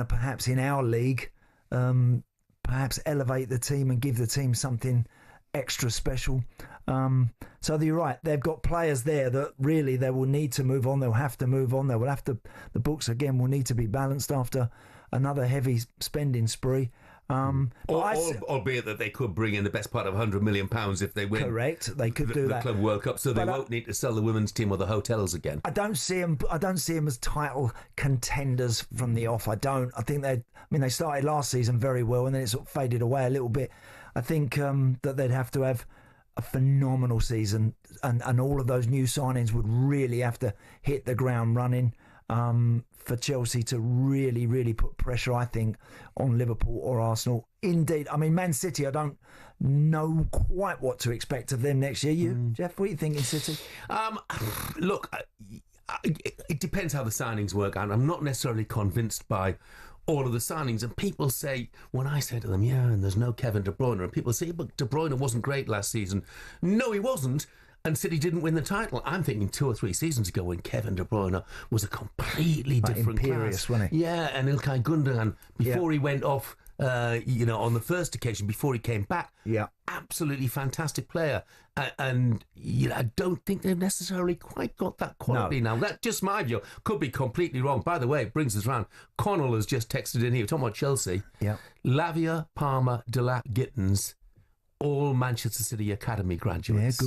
perhaps in our league perhaps elevate the team and give the team something extra special. So you're right. They've got players there that really they will need to move on. They'll have to move on. They will have to. The books again will need to be balanced after another heavy spending spree. Albeit that they could bring in the best part of £100 million if they win. Correct, they could do the that. Club World Cup, so they won't need to sell the women's team or the hotels again. I don't see them as title contenders from the off. I don't. I think they started last season very well, and then it sort of faded away a little bit. I think that they'd have to have a phenomenal season, and all of those new signings would really have to hit the ground running. For Chelsea to really, really put pressure, I think, on Liverpool or Arsenal. Indeed, I mean, Man City, I don't know quite what to expect of them next year. Jeff, what are you thinking, City? Look, it depends how the signings work, and I'm not necessarily convinced by all of the signings. And people say, when I say to them, yeah, and there's no Kevin De Bruyne, and people say, but De Bruyne wasn't great last season. No, he wasn't. And City didn't win the title. I'm thinking 2 or 3 seasons ago when Kevin De Bruyne was a completely different imperious, class. Wasn't he? Yeah, and Ilkay Gundogan, before he went off, on the first occasion, before he came back, absolutely fantastic player. And I don't think they've necessarily quite got that quality now. That's just my view. Could be completely wrong. By the way, it brings us round. Connell has just texted in here, talking about Chelsea. Yeah. Lavia, Palmer, Delap, Gittins, all Manchester City Academy graduates.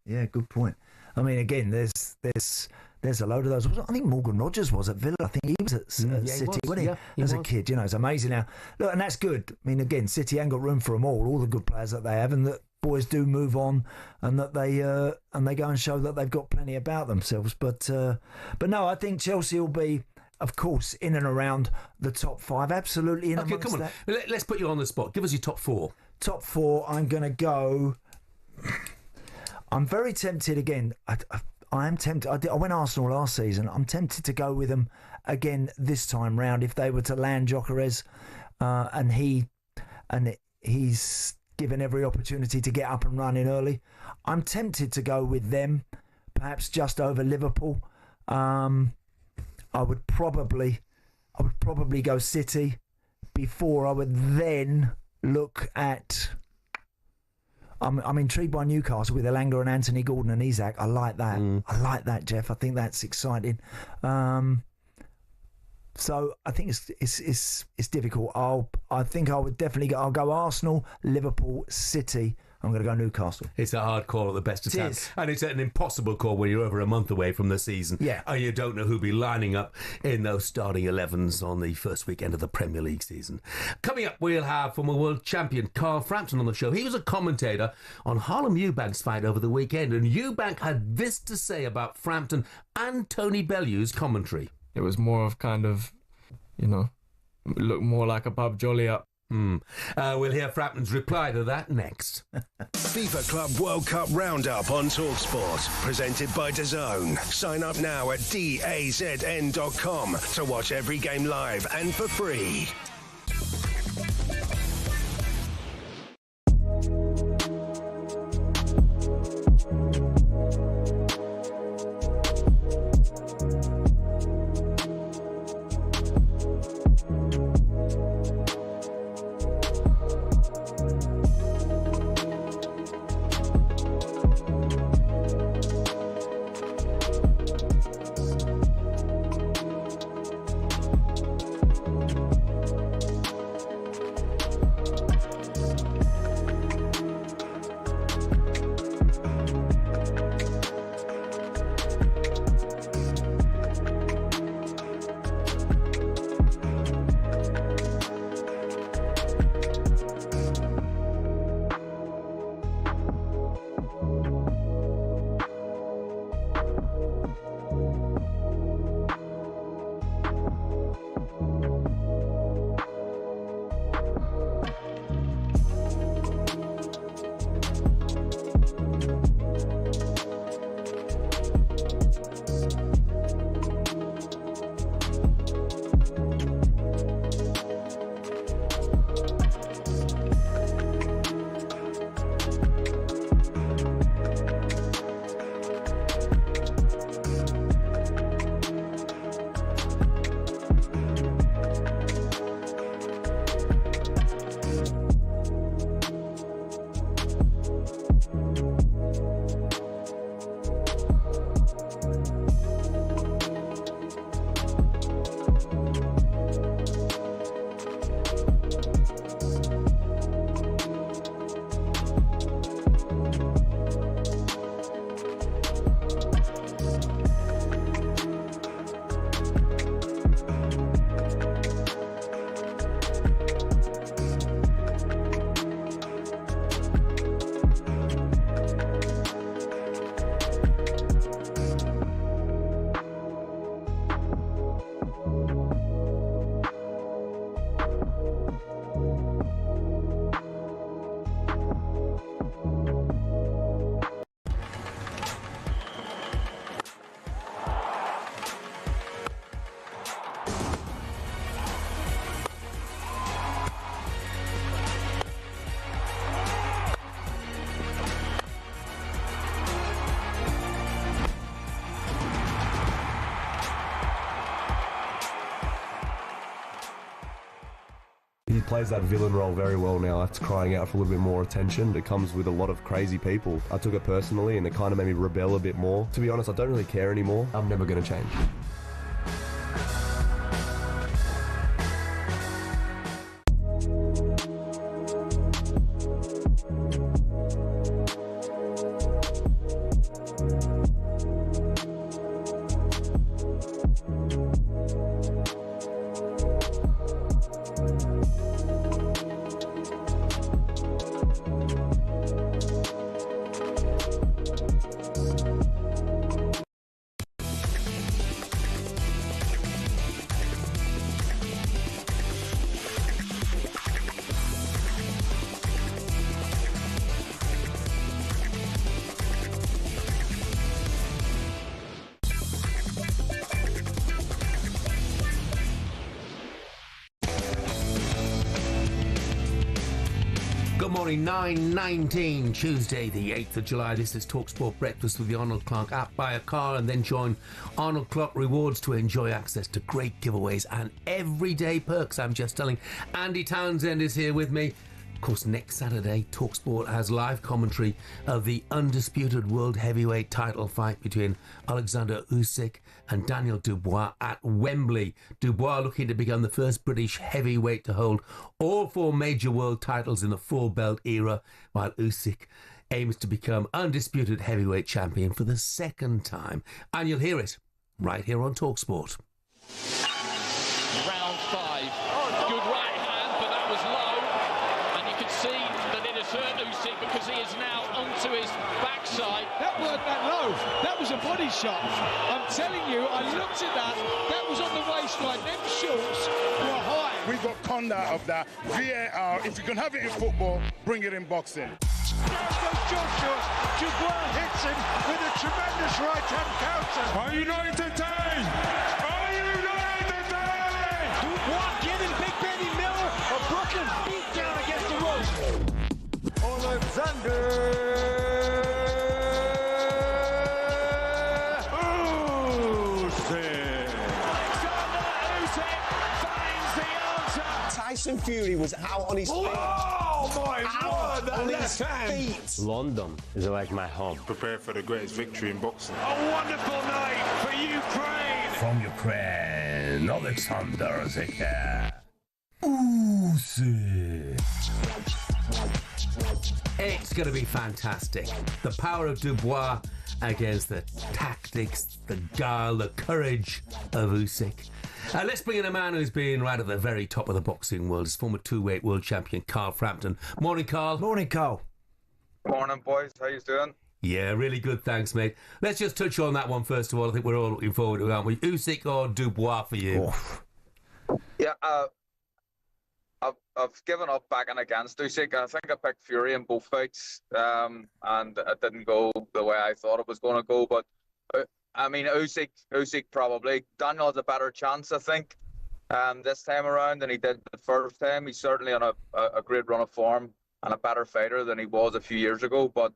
Yeah, good point. I mean, again, there's a load of those. I think Morgan Rogers was at Villa. I think he was at City, wasn't he? Yeah, As a kid, it's amazing now. Look, and that's good. I mean, again, City ain't got room for them all the good players that they have, and that boys do move on, and that they go and show that they've got plenty about themselves. But no, I think Chelsea will be, of course, in and around the top 5. Absolutely in amongst come on. that. Let's put you on the spot. Give us your top 4. Top 4, I'm going to go... I'm very tempted again. I am tempted. I went Arsenal last season. I'm tempted to go with them again this time round if they were to land Gyökeres, and he's given every opportunity to get up and running early. I'm tempted to go with them, perhaps just over Liverpool. I would probably go City before I would then look at... I'm intrigued by Newcastle with Elanga and Anthony Gordon and Isak. I like that. I like that, Jeff. I think that's exciting. So I think it's difficult. I think I would definitely go. I'll go Arsenal, Liverpool, City. I'm going to go Newcastle. It's a hard call at the best of times. Is. And it's an impossible call when you're over a month away from the season. Yeah. And you don't know who'll be lining up in those starting 11s on the first weekend of the Premier League season. Coming up, we'll have former world champion Carl Frampton on the show. He was a commentator on Harlem Eubank's fight over the weekend, and Eubank had this to say about Frampton and Tony Bellew's commentary. It was more of kind of, look more like a pub jolly up. We'll hear Frampton's reply to that next. FIFA Club World Cup Roundup on talkSPORT, presented by DAZN. Sign up now at DAZN.com to watch every game live and for free. plays that villain role very well now. It's crying out for a little bit more attention. It comes with a lot of crazy people. I took it personally and it kind of made me rebel a bit more. To be honest, I don't really care anymore. I'm never going to change. Good morning, 9:19, Tuesday the 8th of July. This is talkSPORT Breakfast with the Arnold Clark app. Buy a car and then join Arnold Clark Rewards to enjoy access to great giveaways and everyday perks. I'm Jeff Stelling. Andy Townsend is here with me. Of course, next Saturday, talkSPORT has live commentary of the undisputed world heavyweight title fight between Alexander Usyk and Daniel Dubois at Wembley. Dubois looking to become the first British heavyweight to hold all four major world titles in the four-belt era, while Usyk aims to become undisputed heavyweight champion for the second time. And you'll hear it right here on talkSPORT. Round 5. Good right hand, but that was low. And you can see that it has hurt Usyk because he is now onto his backside. That weren't that low. That was a body shot. I'm telling you, I looked at that. That was on the waistline. Them shorts were high. We got conduct of that. VAR, if you can have it in football, bring it in boxing. Joshua Dubois hits him with a tremendous right-hand counter. Are you not entertained? Are you not entertained? Dubois giving Big Benny Miller a Brooklyn beat down against the ropes. Alexander Usyk finds the answer. Tyson Fury was out on his feet. Oh my God, that on left his hand. feet. London is like my home. Prepare for the greatest victory in boxing. A wonderful night for Ukraine. From Ukraine, Alexander Usyk. It's going to be fantastic. The power of Dubois against the tactics, the guile, the courage of Usyk. Let's bring in a man who's been right at the very top of the boxing world. His former two-weight world champion, Carl Frampton. Morning, Carl. Morning, Carl. Morning, boys. How you doing? Yeah, really good, thanks, mate. Let's just touch on that one first of all. I think we're all looking forward to it, aren't we? Usyk or Dubois for you? Oh. Yeah, I've given up backing against Usyk. I think I picked Fury in both fights, and it didn't go the way I thought it was going to go. But I mean, Usyk probably. Daniel has a better chance, I think, this time around than he did the first time. He's certainly on a great run of form and a better fighter than he was a few years ago. But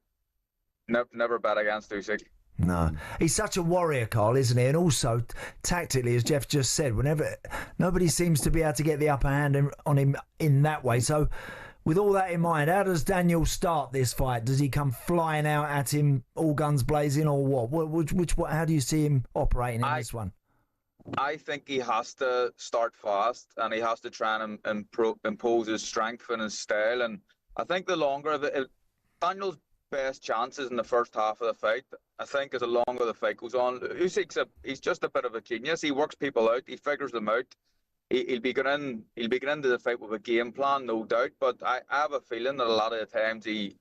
never bet against Usyk. No, he's such a warrior, Carl, isn't he? And also, tactically, as Jeff just said, whenever nobody seems to be able to get the upper hand on him in that way. So, with all that in mind, how does Daniel start this fight? Does he come flying out at him, all guns blazing, or what? How do you see him operating in this one? I think he has to start fast, and he has to try and impose his strength and his style. And I think the longer Daniel's best chances in the first half of the fight, I think, as the longer the fight goes on. Usyk's he's just a bit of a genius. He works people out. He figures them out. He'll be going into the fight with a game plan, no doubt. But I have a feeling that a lot of the times he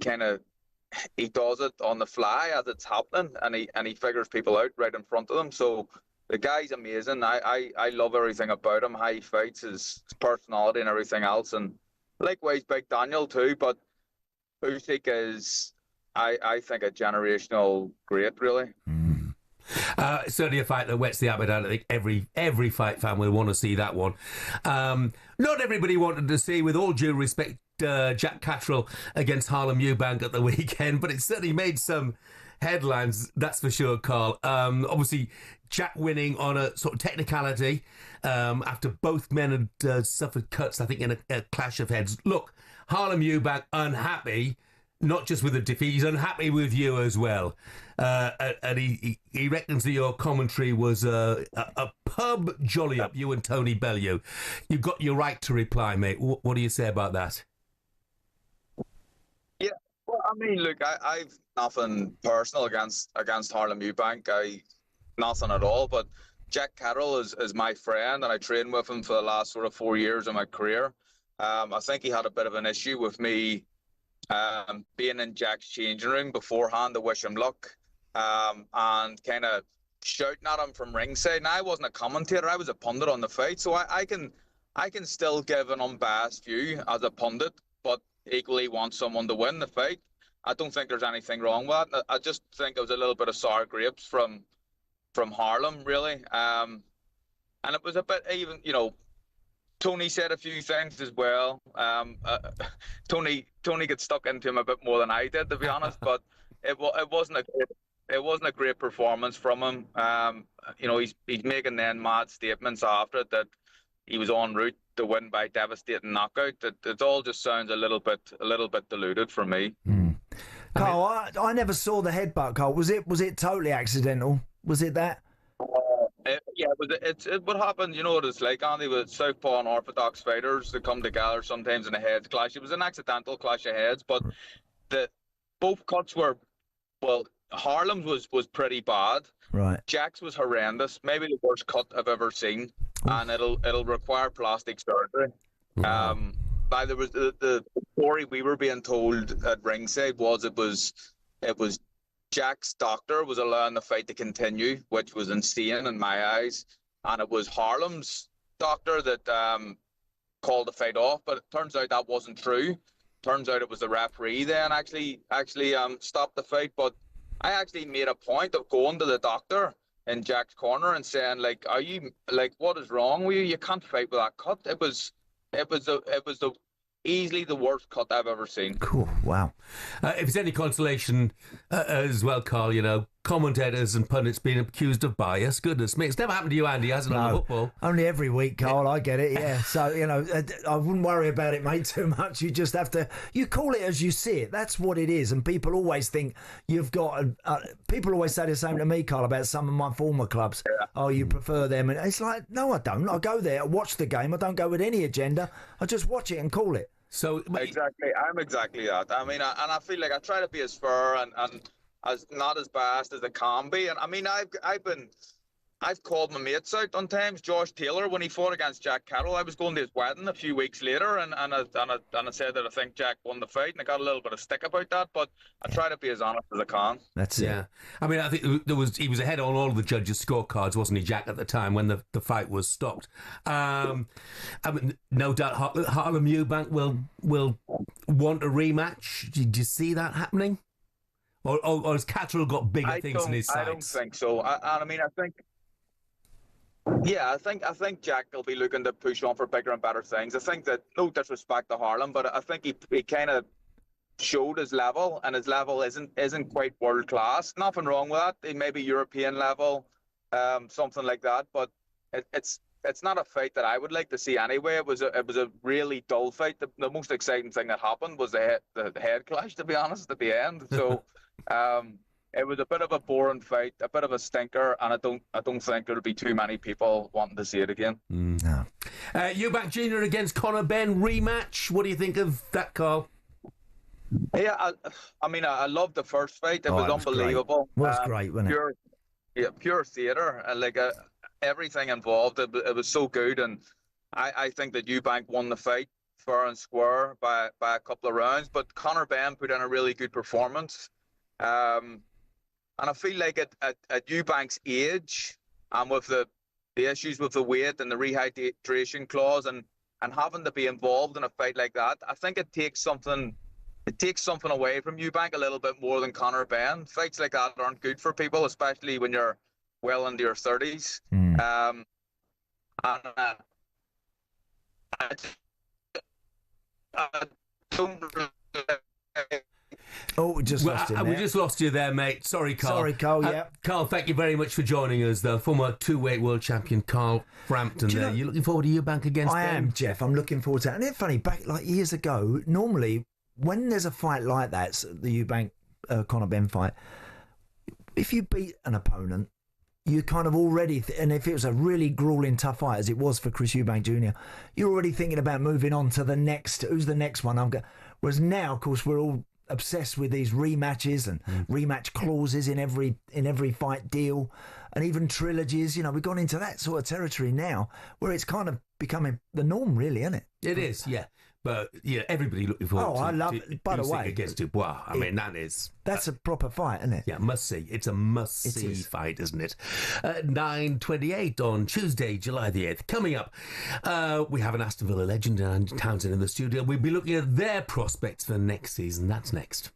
does it on the fly as it's happening, and he figures people out right in front of him. So the guy's amazing. I love everything about him. How he fights, his personality and everything else. And likewise, Big Daniel too. But Usyk is, I think, a generational great, really. Certainly a fight that whets the appetite. I think every fight fan will want to see that one. Not everybody wanted to see, with all due respect, Jack Catterall against Harlem Eubank at the weekend, but it certainly made some headlines, that's for sure, Carl. Obviously, Jack winning on a sort of technicality after both men had suffered cuts, I think, in a clash of heads. Look, Harlem Eubank unhappy, not just with the defeat, he's unhappy with you as well. And he reckons that your commentary was a pub jolly up, you and Tony Bellew. You've got your right to reply, mate. What do you say about that? Yeah, well, I mean, look, I've nothing personal against Harlem Eubank. Nothing at all. But Jack Carroll is my friend, and I trained with him for the last sort of 4 years of my career. I think he had a bit of an issue with me being in Jack's changing room beforehand to wish him luck, and kind of shouting at him from ringside. Now, I wasn't a commentator; I was a pundit on the fight, so I can still give an unbiased view as a pundit, but equally want someone to win the fight. I don't think there's anything wrong with that. I just think it was a little bit of sour grapes from Harlem, really, and it was a bit even, you know. Tony said a few things as well. Tony got stuck into him a bit more than I did, to be honest. But it wasn't a great performance from him. You know, he's making then mad statements after it that he was en route to win by devastating knockout. It all just sounds a little bit diluted for me. Carl, I never saw the headbutt. Carl, was it totally accidental? Was it that? It's what happened. You know what it's like, Andy, with southpaw and orthodox fighters that come together sometimes in a head clash. It was an accidental clash of heads, but both cuts were, well, Harlem's was pretty bad. Right. Jack's was horrendous, maybe the worst cut I've ever seen, and it'll require plastic surgery. Now there was the story we were being told at ringside was it was Jack's doctor was allowing the fight to continue, which was insane in my eyes, and it was Harlem's doctor that called the fight off. But it turns out that wasn't true. Turns out it was the referee then actually stopped the fight. But I actually made a point of going to the doctor in Jack's corner and saying, like, are you, like, what is wrong with you? You can't fight with that cut. It was easily the worst cut I've ever seen. Cool. Wow. If it's any consolation as well, Carl, you know, commentators and pundits being accused of bias. Goodness me. It's never happened to you, Andy, hasn't it, on football? Only every week, Carl. I get it, yeah. So, you know, I wouldn't worry about it, mate, too much. You just have to, you call it as you see it. That's what it is. And people always think you've got, people always say the same to me, Carl, about some of my former clubs. Yeah. Oh, you prefer them. And it's like, no, I don't. I go there, I watch the game. I don't go with any agenda. I just watch it and call it. So exactly, I'm exactly that. I mean, I feel like I try to be as fair and as not as biased as I can be. And I mean, I've called my mates out on times. Josh Taylor, when he fought against Jack Carroll, I was going to his wedding a few weeks later, and I said that I think Jack won the fight, and I got a little bit of stick about that. But I try to be as honest as I can. That's it. Yeah, I mean, I think he was ahead on all of the judges' scorecards, wasn't he, Jack, at the time when the fight was stopped. I mean, no doubt Harlem Eubank will want a rematch. Did you see that happening? Or has Catterall got bigger things in his sights? I don't think so. I mean, I think. Yeah, I think Jack will be looking to push on for bigger and better things. I think that, no disrespect to Harlem, but I think he kind of showed his level, and his level isn't quite world class. Nothing wrong with that. It may be European level, something like that. But it's not a fight that I would like to see anyway. It was a really dull fight. The most exciting thing that happened was the head clash, to be honest, at the end. So. It was a bit of a boring fight, a bit of a stinker, and I don't think there'll be too many people wanting to see it again. No. Eubank Jr. against Conor Benn rematch. What do you think of that, Carl? Yeah, I mean, I loved the first fight. It was unbelievable. Great. It was great, wasn't it? Pure theatre, like everything involved. It was so good, and I think that Eubank won the fight fair and square by a couple of rounds. But Conor Benn put in a really good performance. And I feel like at Eubank's age, and with the issues with the weight and the rehydration clause, and having to be involved in a fight like that, I think it takes something away from Eubank a little bit more than Conor Benn. Fights like that aren't good for people, especially when you're well into your 30s. I don't Oh, we just lost him We there. just lost you there, mate. Sorry, Carl. Sorry, Carl, yeah. Carl, thank you very much for joining us. The former two-weight world champion, Carl Frampton. Do you there. know- You looking forward to Eubank against I Ben? am, Jeff. I'm looking forward to it. And it's funny, back like years ago, normally when there's a fight like that, the Eubank Conor Benn fight, if you beat an opponent, you kind of already, and if it was a really grueling, tough fight, as it was for Chris Eubank Jr., you're already thinking about moving on to the next. Who's the next one? Whereas now, of course, we're all obsessed with these rematches and rematch clauses in every fight deal, and even trilogies. You know, we've gone into that sort of territory now, where it's kind of becoming the norm, really, isn't it? It is, yeah. But yeah, everybody looking forward to. I love it. By the Usyk way, against Dubois. I mean, that's a proper fight, isn't it? Yeah, must see. It's a must see fight, isn't it? 9:28 on Tuesday, July the 8th. Coming up, we have an Aston Villa legend, Andy Townsend, in the studio. We'll be looking at their prospects for next season. That's next.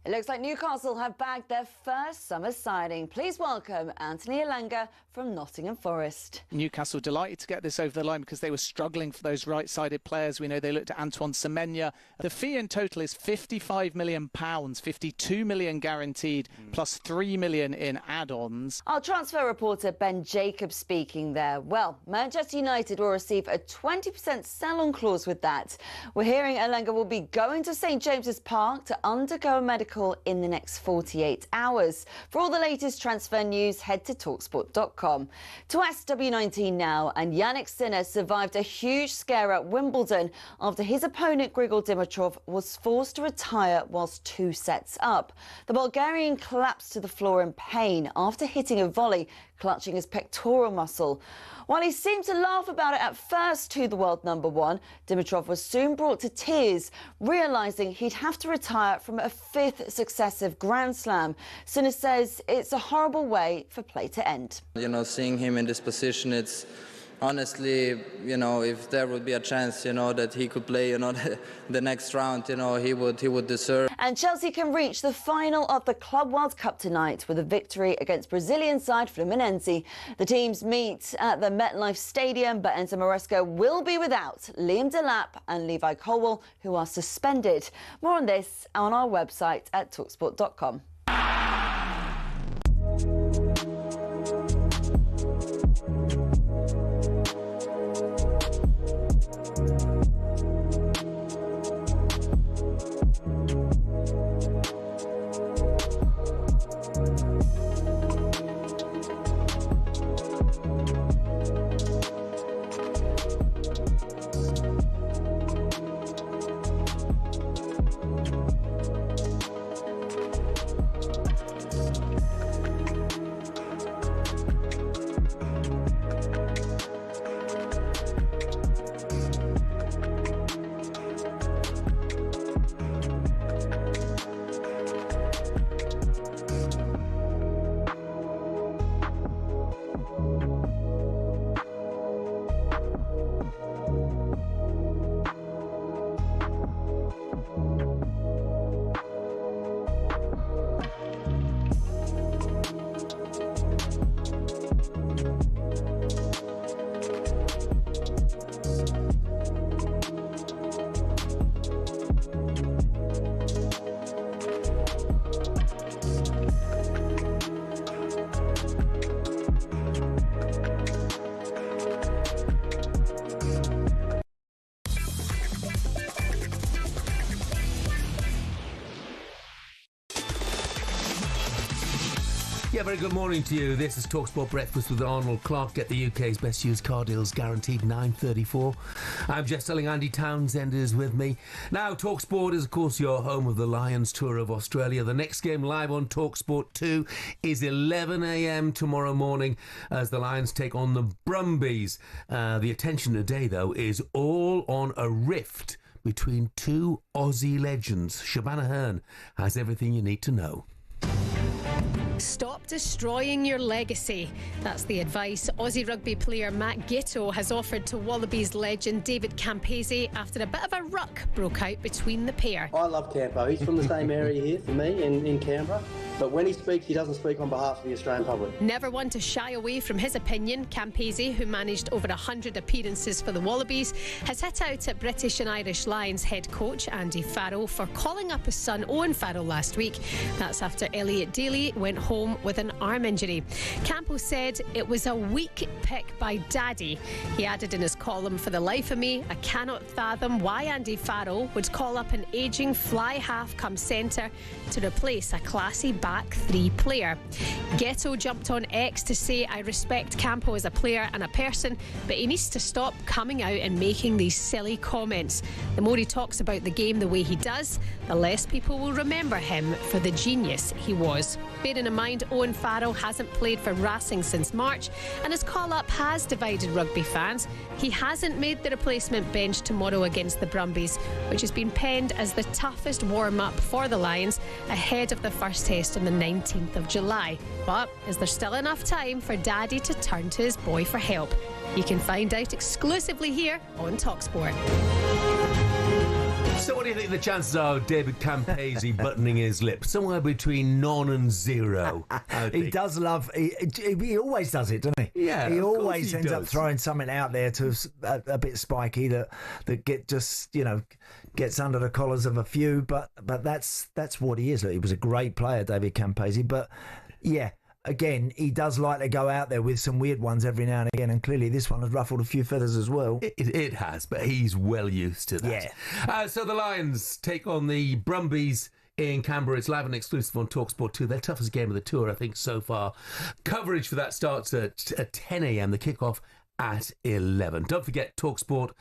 It looks like Newcastle have bagged their first summer signing. Please welcome Anthony Elanga from Nottingham Forest. Newcastle delighted to get this over the line because they were struggling for those right-sided players. We know they looked at Antoine Semenyo. The fee in total is £55 million, 52 million guaranteed, plus 3 million in add-ons. Our transfer reporter Ben Jacobs speaking there. Well, Manchester United will receive a 20% sell-on clause with that. We're hearing Elanga will be going to St James's Park to undergo a medical in the next 48 hours. For all the latest transfer news, head to talkSPORT.com. To SW19 now, and Yannick Sinner survived a huge scare at Wimbledon after his opponent Grigor Dimitrov was forced to retire whilst 2 sets up. The Bulgarian collapsed to the floor in pain after hitting a volley, clutching his pectoral muscle. While he seemed to laugh about it at first to the world number 1, Dimitrov was soon brought to tears, realising he'd have to retire from a 5th successive Grand Slam. Sinner says it's a horrible way for play to end. You know, seeing him in this position, it's honestly, if there would be a chance, that he could play, the next round, he would deserve. And Chelsea can reach the final of the Club World Cup tonight with a victory against Brazilian side Fluminense. The teams meet at the MetLife Stadium, but Enzo Maresca will be without Liam Delap and Levi Colwell, who are suspended. More on this on our website at talksport.com. Yeah, very good morning to you. This is talkSPORT Breakfast with Arnold Clark. Get the UK's best used car deals guaranteed, 9:34. I'm Jeff Stelling Andy Townsend is with me. Now, talkSPORT is, of course, your home of the Lions Tour of Australia. The next game live on talkSPORT 2 is 11 a.m. tomorrow morning as the Lions take on the Brumbies. The attention today, though, is all on a rift between two Aussie legends. Shabana Hearn has everything you need to know. Stop destroying your legacy. That's the advice Aussie rugby player Matt Giteau has offered to Wallabies legend David Campese after a bit of a ruck broke out between the pair. I love Campo. He's from the same area here for me in Canberra. But when he speaks, he doesn't speak on behalf of the Australian public. Never one to shy away from his opinion, Campese, who managed over 100 appearances for the Wallabies, has hit out at British and Irish Lions head coach Andy Farrell for calling up his son Owen Farrell last week. That's after Elliot Daly went home with an arm injury. Campo said it was a weak pick by Daddy. He added in his column, "For the life of me, I cannot fathom why Andy Farrell would call up an ageing fly half come centre to replace a classy back three player." Giteau jumped on X to say, "I respect Campo as a player and a person, but he needs to stop coming out and making these silly comments. The more he talks about the game the way he does, the less people will remember him for the genius he was." Bearing in mind Owen Farrell hasn't played for Racing since March and his call-up has divided rugby fans, he hasn't made the replacement bench tomorrow against the Brumbies, which has been penned as the toughest warm-up for the Lions ahead of the first test on the 19th of July. But is there still enough time for Daddy to turn to his boy for help? You can find out exclusively here on talkSPORT. So what do you think the chances are of David Campese buttoning his lip? Somewhere between none and zero. He does love... He always does it, doesn't he? Yeah, he of course always he ends does. up throwing something out there to a bit spiky that gets under the collars of a few. But that's what he is. Look, he was a great player, David Campese. But yeah. Again, he does like to go out there with some weird ones every now and again, and clearly this one has ruffled a few feathers as well. It has, but he's well used to that. Yeah. So the Lions take on the Brumbies in Canberra. It's live and exclusive on talkSPORT 2. Their toughest game of the tour, I think, so far. Coverage for that starts at 10 a.m. The kickoff at 11. Don't forget, talkSPORT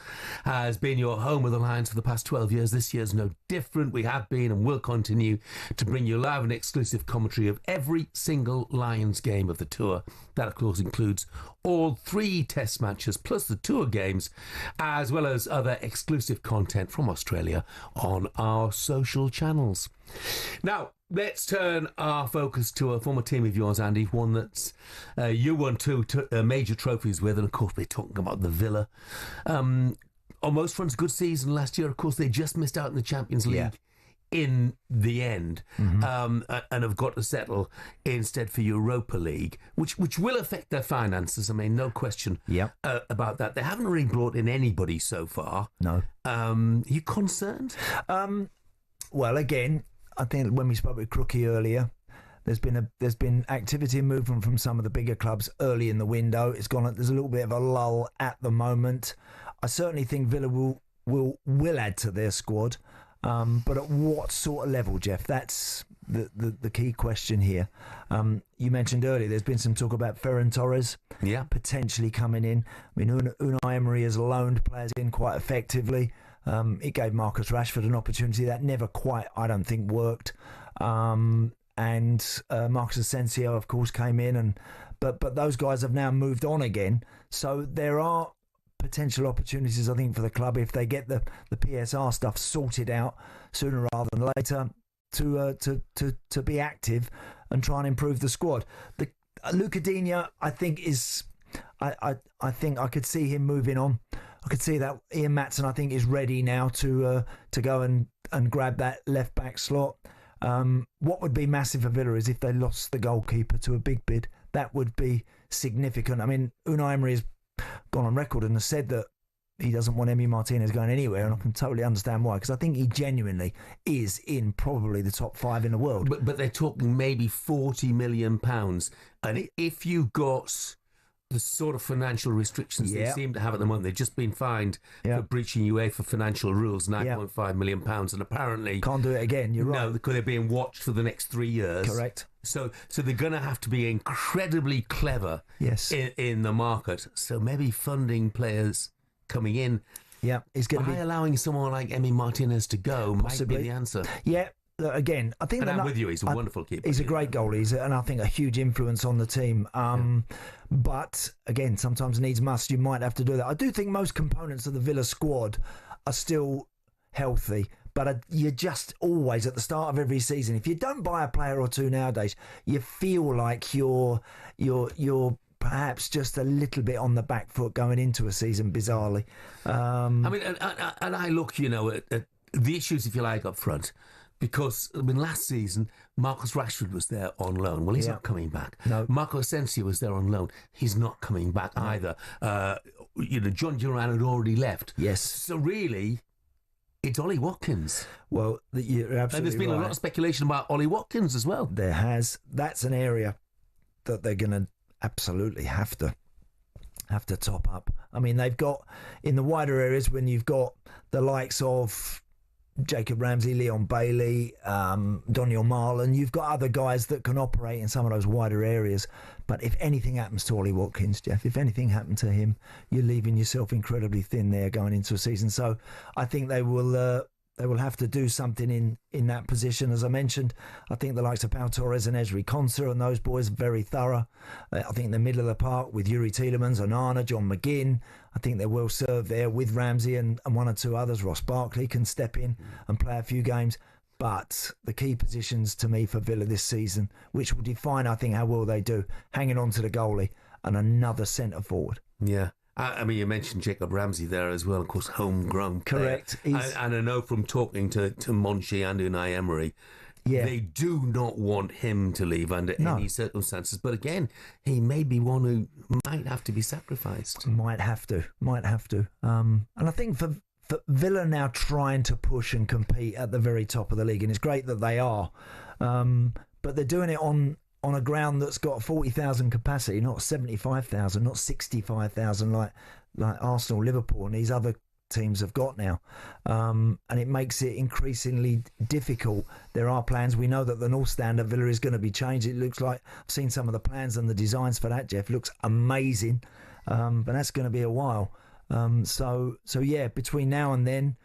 has been your home of the Lions for the past 12 years. This year's no different. We have been and will continue to bring you live and exclusive commentary of every single Lions game of the tour. That, of course, includes all 3 test matches plus the tour games, as well as other exclusive content from Australia on our social channels. Now, let's turn our focus to a former team of yours, Andy, one that's you won two major trophies with, and of course we're talking about the Villa. On most fronts, good season last year. Of course, they just missed out in the Champions League in the end, and have got to settle instead for Europa League, which will affect their finances. I mean, no question about that. They haven't really brought in anybody so far. No. Are you concerned? Well, again, I think when we spoke with Crookie earlier, there's been activity and movement from some of the bigger clubs early in the window. It's gone. There's a little bit of a lull at the moment. I certainly think Villa will add to their squad, but at what sort of level, Jeff? That's the key question here. You mentioned earlier there's been some talk about Ferran Torres potentially coming in. I mean, Unai Emery has loaned players in quite effectively. It gave Marcus Rashford an opportunity that never quite, I don't think, worked. And Marcus Asensio, of course, came in, but those guys have now moved on again. So there are potential opportunities, I think, for the club if they get the PSR stuff sorted out sooner rather than later to be active and try and improve the squad. Luca Digne, I think, is. I think I could see him moving on. I could see that Ian Matson, I think, is ready now to go and grab that left back slot. What would be massive for Villa is if they lost the goalkeeper to a big bid. That would be significant. I mean, Unai Emery has gone on record and has said that he doesn't want Emi Martinez going anywhere, and I can totally understand why, because I think he genuinely is in probably the top 5 in the world. But they're talking maybe £40 million, and if you got the sort of financial restrictions they seem to have at the moment, they've just been fined for breaching UEFA financial rules, £9.5 million, and apparently can't do it again. You're right. No, because they're being watched for the next 3 years. Correct. So they're going to have to be incredibly clever in the market. So maybe funding players coming in. Yeah, it's going to be allowing someone like Emi Martinez to go possibly might be the answer. Yeah. Look, again, I think I'm with you. He's a wonderful keeper. He's a great goalie, and I think a huge influence on the team. But again, sometimes needs must. You might have to do that. I do think most components of the Villa squad are still healthy, but you're just always at the start of every season. If you don't buy a player or two nowadays, you feel like you're perhaps just a little bit on the back foot going into a season. Bizarrely, I mean, and I look, at the issues, if you like, up front. Because, I mean, last season, Marcus Rashford was there on loan. Well, he's not coming back. No. Marco Asensio was there on loan. He's not coming back either. John Duran had already left. Yes. So really, it's Ollie Watkins. Well, you're absolutely right. And there's been a lot of speculation about Ollie Watkins as well. There has. That's an area that they're going to absolutely have to top up. I mean, they've got, in the wider areas, when you've got the likes of Jacob Ramsey, Leon Bailey, Doniel Marlon, you've got other guys that can operate in some of those wider areas. But if anything happens to Ollie Watkins, Jeff, if anything happened to him, you're leaving yourself incredibly thin there going into a season. So I think they will have to do something in that position. As I mentioned, I think the likes of Pau Torres and Ezri Konsa and those boys are very thorough. I think in the middle of the park with Yuri Tielemans, Onana, John McGinn, I think they're well served there with Ramsey and one or two others. Ross Barkley can step in and play a few games. But the key positions to me for Villa this season, which will define, I think, how well they do, hanging on to the goalie and another centre forward. Yeah. I mean, you mentioned Jacob Ramsey there as well, of course, homegrown. Correct. And I know from talking to Monchi and Unai Emery, they do not want him to leave under any circumstances. But again, he may be one who might have to be sacrificed. Might have to. And I think for Villa now trying to push and compete at the very top of the league, and it's great that they are, but they're doing it on a ground that's got 40,000 capacity, not 75,000, not 65,000 like Arsenal, Liverpool and these other teams have got now. And it makes it increasingly difficult. There are plans. We know that the North Stand at Villa is going to be changed. It looks like, I've seen some of the plans and the designs for that, Jeff. It looks amazing. But that's going to be a while. So yeah, between now and then,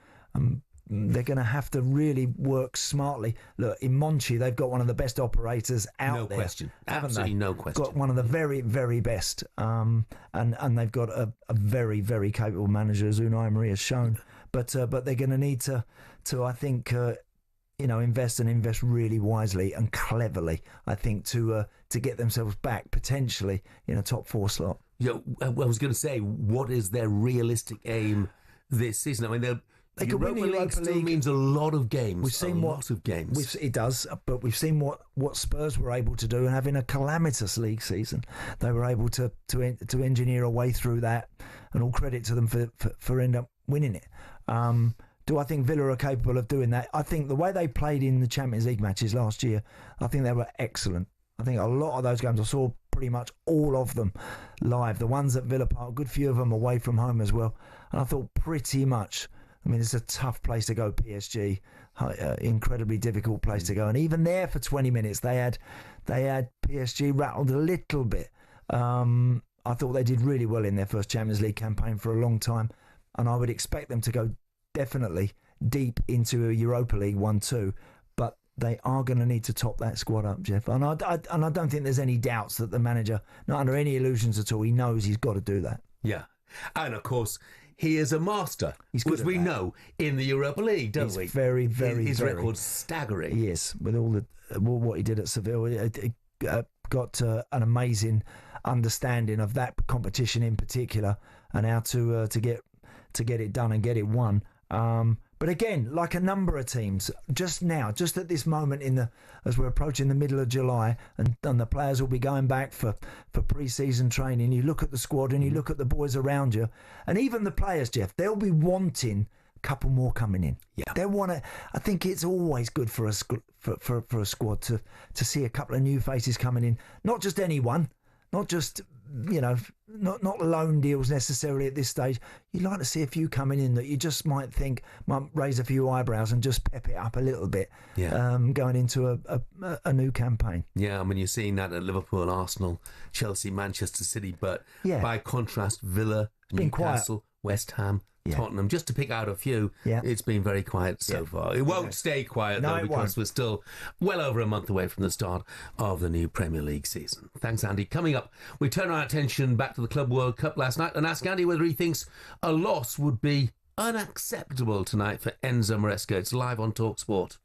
they're going to have to really work smartly. Look, in Monchi, they've got one of the best operators out there. No question. Absolutely no question. Got one of the very, very best. And they've got a very, very capable manager, as Unai Emery has shown. But they're going to need to I think, invest really wisely and cleverly, I think, to get themselves back potentially in a top 4 slot. Yeah, I was going to say, what is their realistic aim this season? I mean, they could win the Europa League. League. Means a lot of games. We've seen a lot of games. It does, but we've seen what Spurs were able to do, and having a calamitous league season, they were able to engineer a way through that, and all credit to them for end up winning it. Do I think Villa are capable of doing that? I think the way they played in the Champions League matches last year, I think they were excellent. I think a lot of those games, I saw pretty much all of them live. The ones at Villa Park, a good few of them away from home as well. And I thought pretty much, I mean, it's a tough place to go, PSG, incredibly difficult place to go. And even there for 20 minutes, they had PSG rattled a little bit. I thought they did really well in their first Champions League campaign for a long time. And I would expect them to go definitely deep into a Europa League 1-2, but they are going to need to top that squad up, Jeff. And I don't think there's any doubts that the manager, not under any illusions at all, he knows he's got to do that. Yeah. And of course, he is a master, which we know in the Europa League, don't we? He's very, very, his very, record's staggering. He is, with all what he did at Seville. Got an amazing understanding of that competition in particular, and how to get it done and get it won. But again, like a number of teams, just at this moment as we're approaching the middle of July, and the players will be going back for pre-season training, you look at the squad and you look at the boys around you, and even the players, Jeff, they'll be wanting a couple more coming in. Yeah, they want to. I think it's always good for a squad to see a couple of new faces coming in, not just anyone, not just not loan deals necessarily at this stage. You'd like to see a few coming in that you just might think might raise a few eyebrows and just pep it up a little bit. Yeah. Going into a new campaign. Yeah, I mean, you're seeing that at Liverpool, Arsenal, Chelsea, Manchester City, but by contrast, Villa, Newcastle, West Ham, Tottenham, just to pick out a few, it's been very quiet so far. It won't stay quiet, though, because we're still well over a month away from the start of the new Premier League season. Thanks, Andy. Coming up, we turn our attention back to the Club World Cup last night and ask Andy whether he thinks a loss would be unacceptable tonight for Enzo Maresca. It's live on talkSPORT.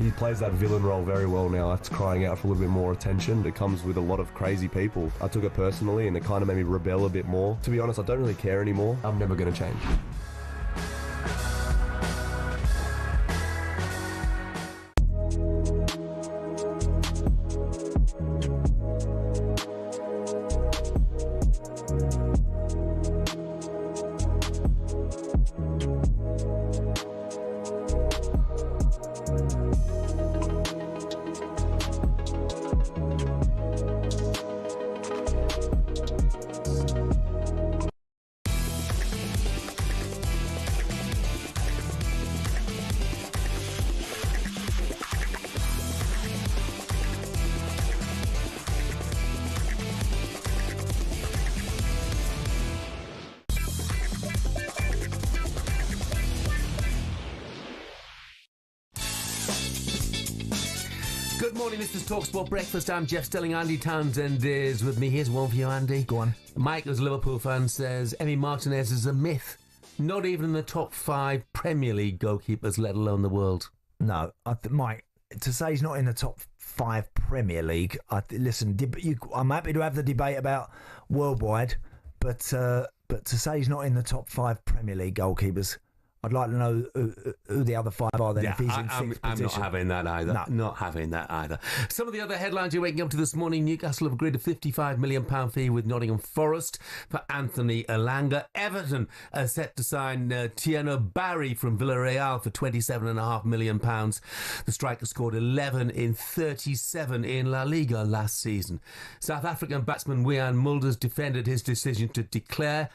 He plays that villain role very well now. It's crying out for a little bit more attention. It comes with a lot of crazy people. I took it personally and it kind of made me rebel a bit more. To be honest, I don't really care anymore. I'm never going to change. Good morning, this is talkSPORT Breakfast. I'm Jeff Stelling Andy Townsend is with me. Here's one for you, Andy. Go on. Mike, as a Liverpool fan, says Emi Martinez is a myth. Not even in the top 5 Premier League goalkeepers, let alone the world. No, Mike, to say he's not in the top 5 Premier League, listen, I'm happy to have the debate about worldwide, but to say he's not in the top 5 Premier League goalkeepers, I'd like to know who the other 5 are then, if he's in 6th I'm position. not having that either. No. Not having that either. Some of the other headlines you're waking up to this morning. Newcastle have agreed a £55 million fee with Nottingham Forest for Anthony Elanga. Everton are set to sign Tieno Barry from Villarreal for £27.5 million. The striker scored 11 in 37 in La Liga last season. South African batsman Wiaan Mulders defended his decision to declare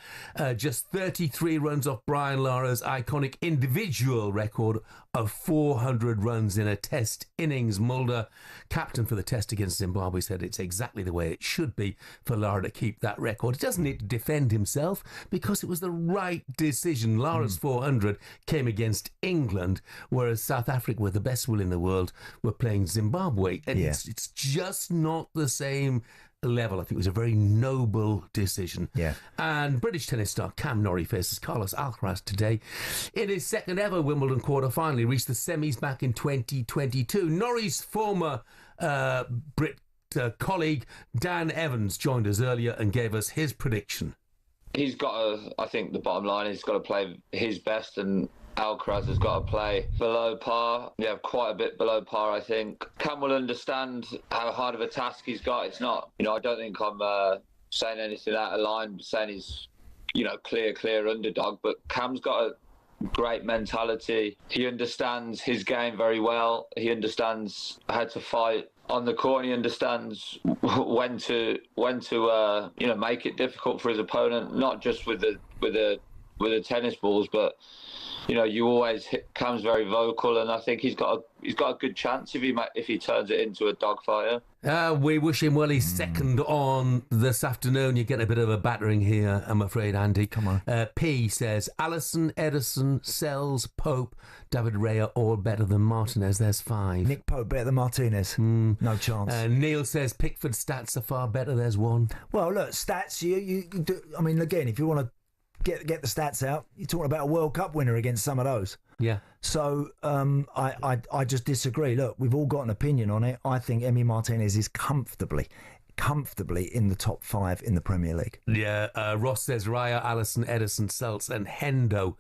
just 33 runs off Brian Lara's iconic individual record of 400 runs in a test innings. Mulder, captain for the test against Zimbabwe, said it's exactly the way it should be for Lara to keep that record. He doesn't need to defend himself because it was the right decision. Lara's 400 came against England, whereas South Africa, with the best will in the world, were playing Zimbabwe. And it's just not the same level. I think it was a very noble decision. Yeah. And British tennis star Cam Nori faces Carlos Alcaraz today in his second ever Wimbledon quarter-final. He reached the semis back in 2022. Nori's former Brit colleague Dan Evans joined us earlier and gave us his prediction. He's got to, I think the bottom line, he's got to play his best, and Alcaraz has got to play below par. Yeah, quite a bit below par, I think. Cam will understand how hard of a task he's got. It's not, I don't think I'm saying anything out of line, saying he's, clear underdog, but Cam's got a great mentality. He understands his game very well. He understands how to fight on the court. He understands when to make it difficult for his opponent, not just with the tennis balls, but you always Cam's very vocal, and I think he's got a good chance if he turns it into a dogfighter. We wish him well. He's second on this afternoon. You get a bit of a battering here, I'm afraid, Andy. Come on. P says Allison, Edison, Sells, Pope, David Raya, all better than Martinez. There's 5. Nick Pope better than Martinez. No chance. Neil says Pickford stats are far better. There's 1. Well, look, stats. You do, I mean, again, if you want to get the stats out, you're talking about a World Cup winner against some of those. Yeah. So I just disagree. Look, we've all got an opinion on it. I think Emi Martinez is comfortably in the top 5 in the Premier League. Yeah, Ross says Raya, Allison, Edison, Seltz and Hendo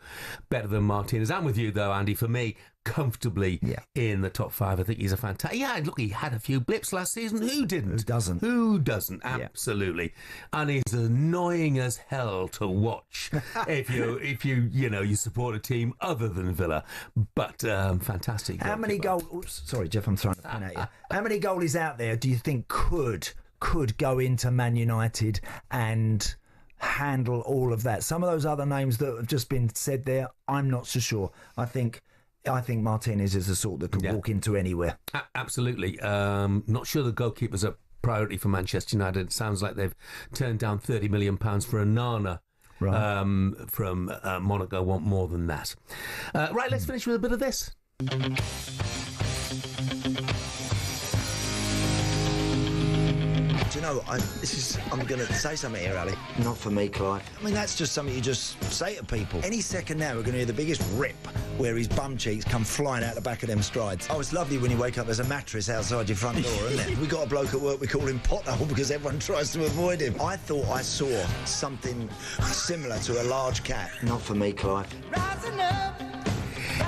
better than Martinez. I'm with you though, Andy. For me, comfortably in the top 5. I think he's a fantastic. Yeah, look, he had a few blips last season. Who didn't? Who doesn't? Absolutely. And he's annoying as hell to watch if you support a team other than Villa. But fantastic. How many goals? Sorry, Jeff, I'm throwing a pin at you. How many goalies out there do you think could go into Man United and handle all of that? Some of those other names that have just been said there, I'm not so sure. I think Martinez is the sort that can walk into anywhere. Absolutely. Not sure the goalkeeper's a priority for Manchester United. It sounds like they've turned down £30 million for Onana. Right. From Monaco. Want more than that. Right, let's finish with a bit of this. Do you know, I'm going to say something here, Ali. Not for me, Clyde. I mean, that's just something you just say to people. Any second now, we're going to hear the biggest rip where his bum cheeks come flying out the back of them strides. Oh, it's lovely when you wake up, there's a mattress outside your front door, isn't there? We got a bloke at work, we call him Pothole because everyone tries to avoid him. I thought I saw something similar to a large cat. Not for me, Clive.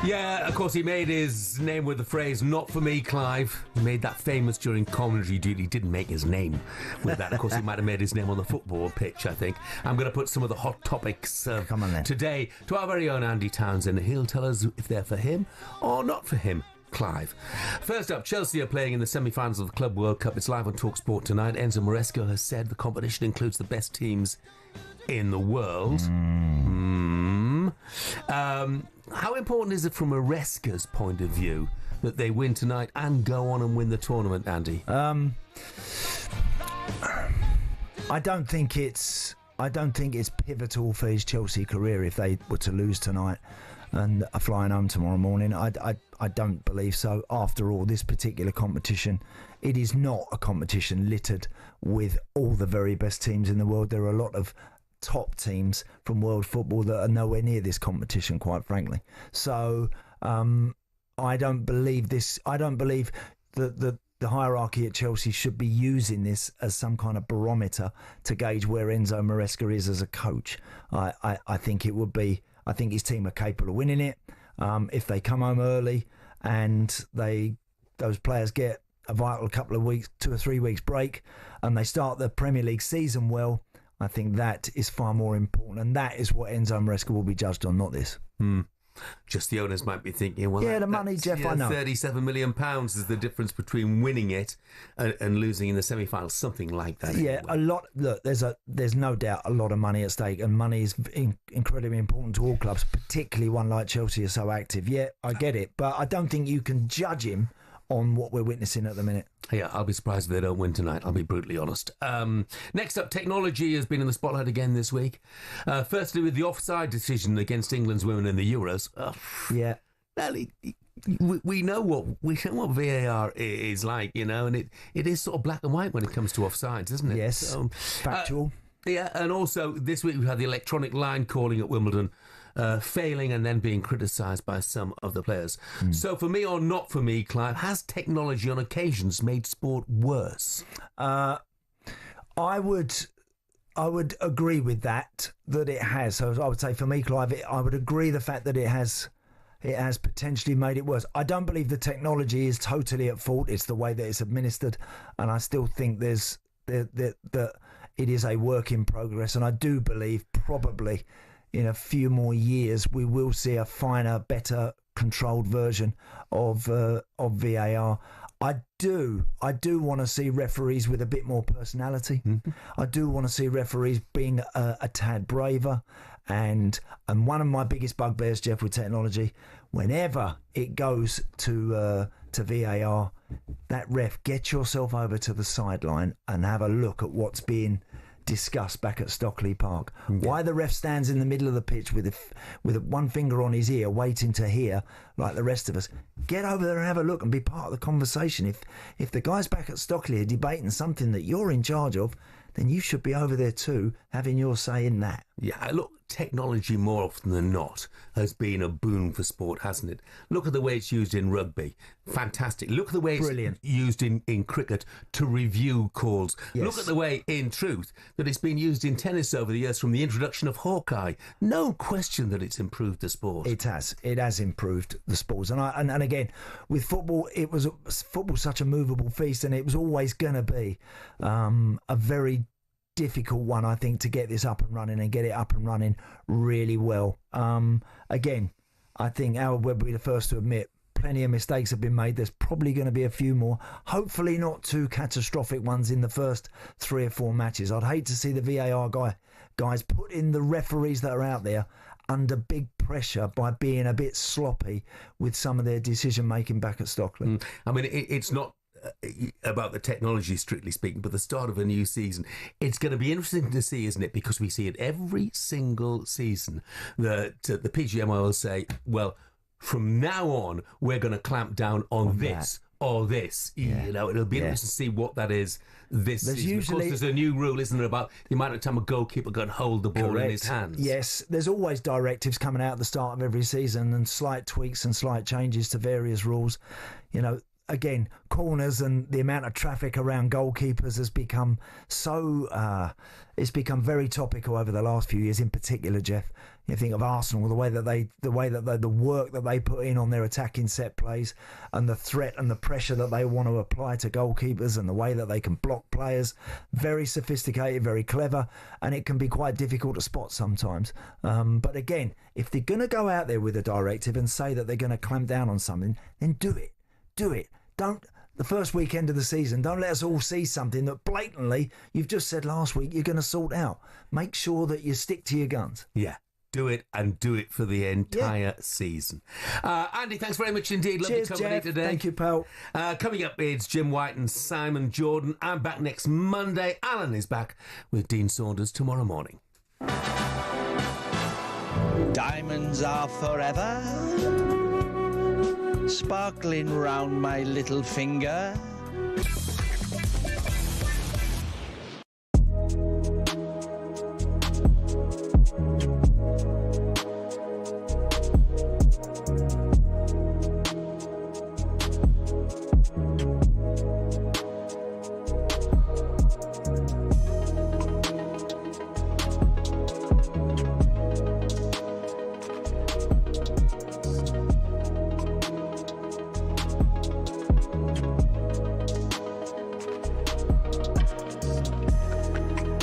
Yeah, of course, he made his name with the phrase, "Not for me, Clive." He made that famous during commentary duty. He didn't make his name with that. Of course, he might have made his name on the football pitch, I think. I'm going to put some of the hot topics today to our very own Andy Townsend. He'll tell us if they're for him or not for him. Clive. First up, Chelsea are playing in the semi-finals of the Club World Cup. It's live on talkSPORT tonight. Enzo Maresca has said the competition includes the best teams in the world. How important is it from Maresca's point of view that they win tonight and go on and win the tournament, Andy? I don't think it's pivotal for his Chelsea career if they were to lose tonight and are flying home tomorrow morning. I don't believe so. After all, this particular competition, it is not a competition littered with all the very best teams in the world. There are a lot of top teams from world football that are nowhere near this competition, quite frankly. So I don't believe this. I don't believe that the hierarchy at Chelsea should be using this as some kind of barometer to gauge where Enzo Maresca is as a coach. I think it would be. I think his team are capable of winning it if they come home early and those players get a vital couple of weeks, 2 or 3 weeks break, and they start the Premier League season well. I think that is far more important, and that is what Enzo Maresca will be judged on, not this. Just the owners might be thinking, well, the money, Jeff, I know. £37 million is the difference between winning it and losing in the semi-finals, something like that. Yeah, anyway. a lot. Look, there's no doubt a lot of money at stake, and money is incredibly important to all clubs, particularly one like Chelsea is so active. Yeah, I get it, but I don't think you can judge him on what we're witnessing at the minute. Yeah, I'll be surprised if they don't win tonight, I'll be brutally honest. Next up, technology has been in the spotlight again this week. Firstly, with the offside decision against England's women in the Euros. Yeah. We know what VAR is like, and it is sort of black and white when it comes to offsides, isn't it? Yes, so, factual. Yeah, and also this week we've had the electronic line calling at Wimbledon failing and then being criticised by some of the players. So for me or not for me, Clive, has technology on occasions made sport worse? I would agree with that it has. So I would say for me, Clive, I would agree the fact that it has potentially made it worse. I don't believe the technology is totally at fault. It's the way that it's administered, and I still think that it is a work in progress. And I do believe probably in a few more years we will see a finer, better controlled version of VAR. I do want to see referees with a bit more personality. I do want to see referees being a tad braver. And one of my biggest bugbears, Jeff, with technology, whenever it goes to VAR, that ref, get yourself over to the sideline and have a look at what's being discussed back at Stockley Park. Why the ref stands in the middle of the pitch with one finger on his ear waiting to hear like the rest of us. Get over there and have a look and be part of the conversation. If the guys back at Stockley are debating something that you're in charge of, then you should be over there too, having your say in that. Yeah, look, technology more often than not has been a boon for sport, hasn't it? Look at the way it's used in rugby. Fantastic. Look at the way it's used in cricket to review calls. Yes. Look at the way, in truth, that it's been used in tennis over the years from the introduction of Hawkeye. No question that it's improved the sport. It has. It has improved the sports. And again, with football, football's such a movable feast, and it was always going to be a very difficult one, I think, to get this up and running and get it up and running really well. Again, I think Howard Webb will be the first to admit plenty of mistakes have been made. There's probably going to be a few more, hopefully not too catastrophic ones in the first 3 or 4 matches. I'd hate to see the VAR guys put in the referees that are out there under big pressure by being a bit sloppy with some of their decision making back at Stockley. I mean, it's not about the technology, strictly speaking, but the start of a new season. It's going to be interesting to see, isn't it? Because we see it every single season that the PGMO will say, well, from now on, we're going to clamp down on this or this. You know, it'll be interesting to see what that is this season. Usually, of course, there's a new rule, isn't there, about the amount of time a goalkeeper can hold the ball in his hands. Yes, there's always directives coming out at the start of every season and slight tweaks and slight changes to various rules. You know, again, corners and the amount of traffic around goalkeepers has become it's become very topical over the last few years. In particular, Jeff, you think of Arsenal, the work that they put in on their attacking set plays, and the threat and the pressure that they want to apply to goalkeepers, and the way that they can block players. Very sophisticated, very clever, and it can be quite difficult to spot sometimes. But again, if they're going to go out there with a directive and say that they're going to clamp down on something, then do it. Do it. Don't, the first weekend of the season, don't let us all see something that blatantly, you've just said last week, you're going to sort out. Make sure that you stick to your guns. Yeah. Do it, and do it for the entire season. Andy, thanks very much indeed. Lovely company Jeff. today. Thank you, pal. Coming up, it's Jim White and Simon Jordan. I'm back next Monday. Alan is back with Dean Saunders tomorrow morning. Diamonds are forever, sparkling round my little finger.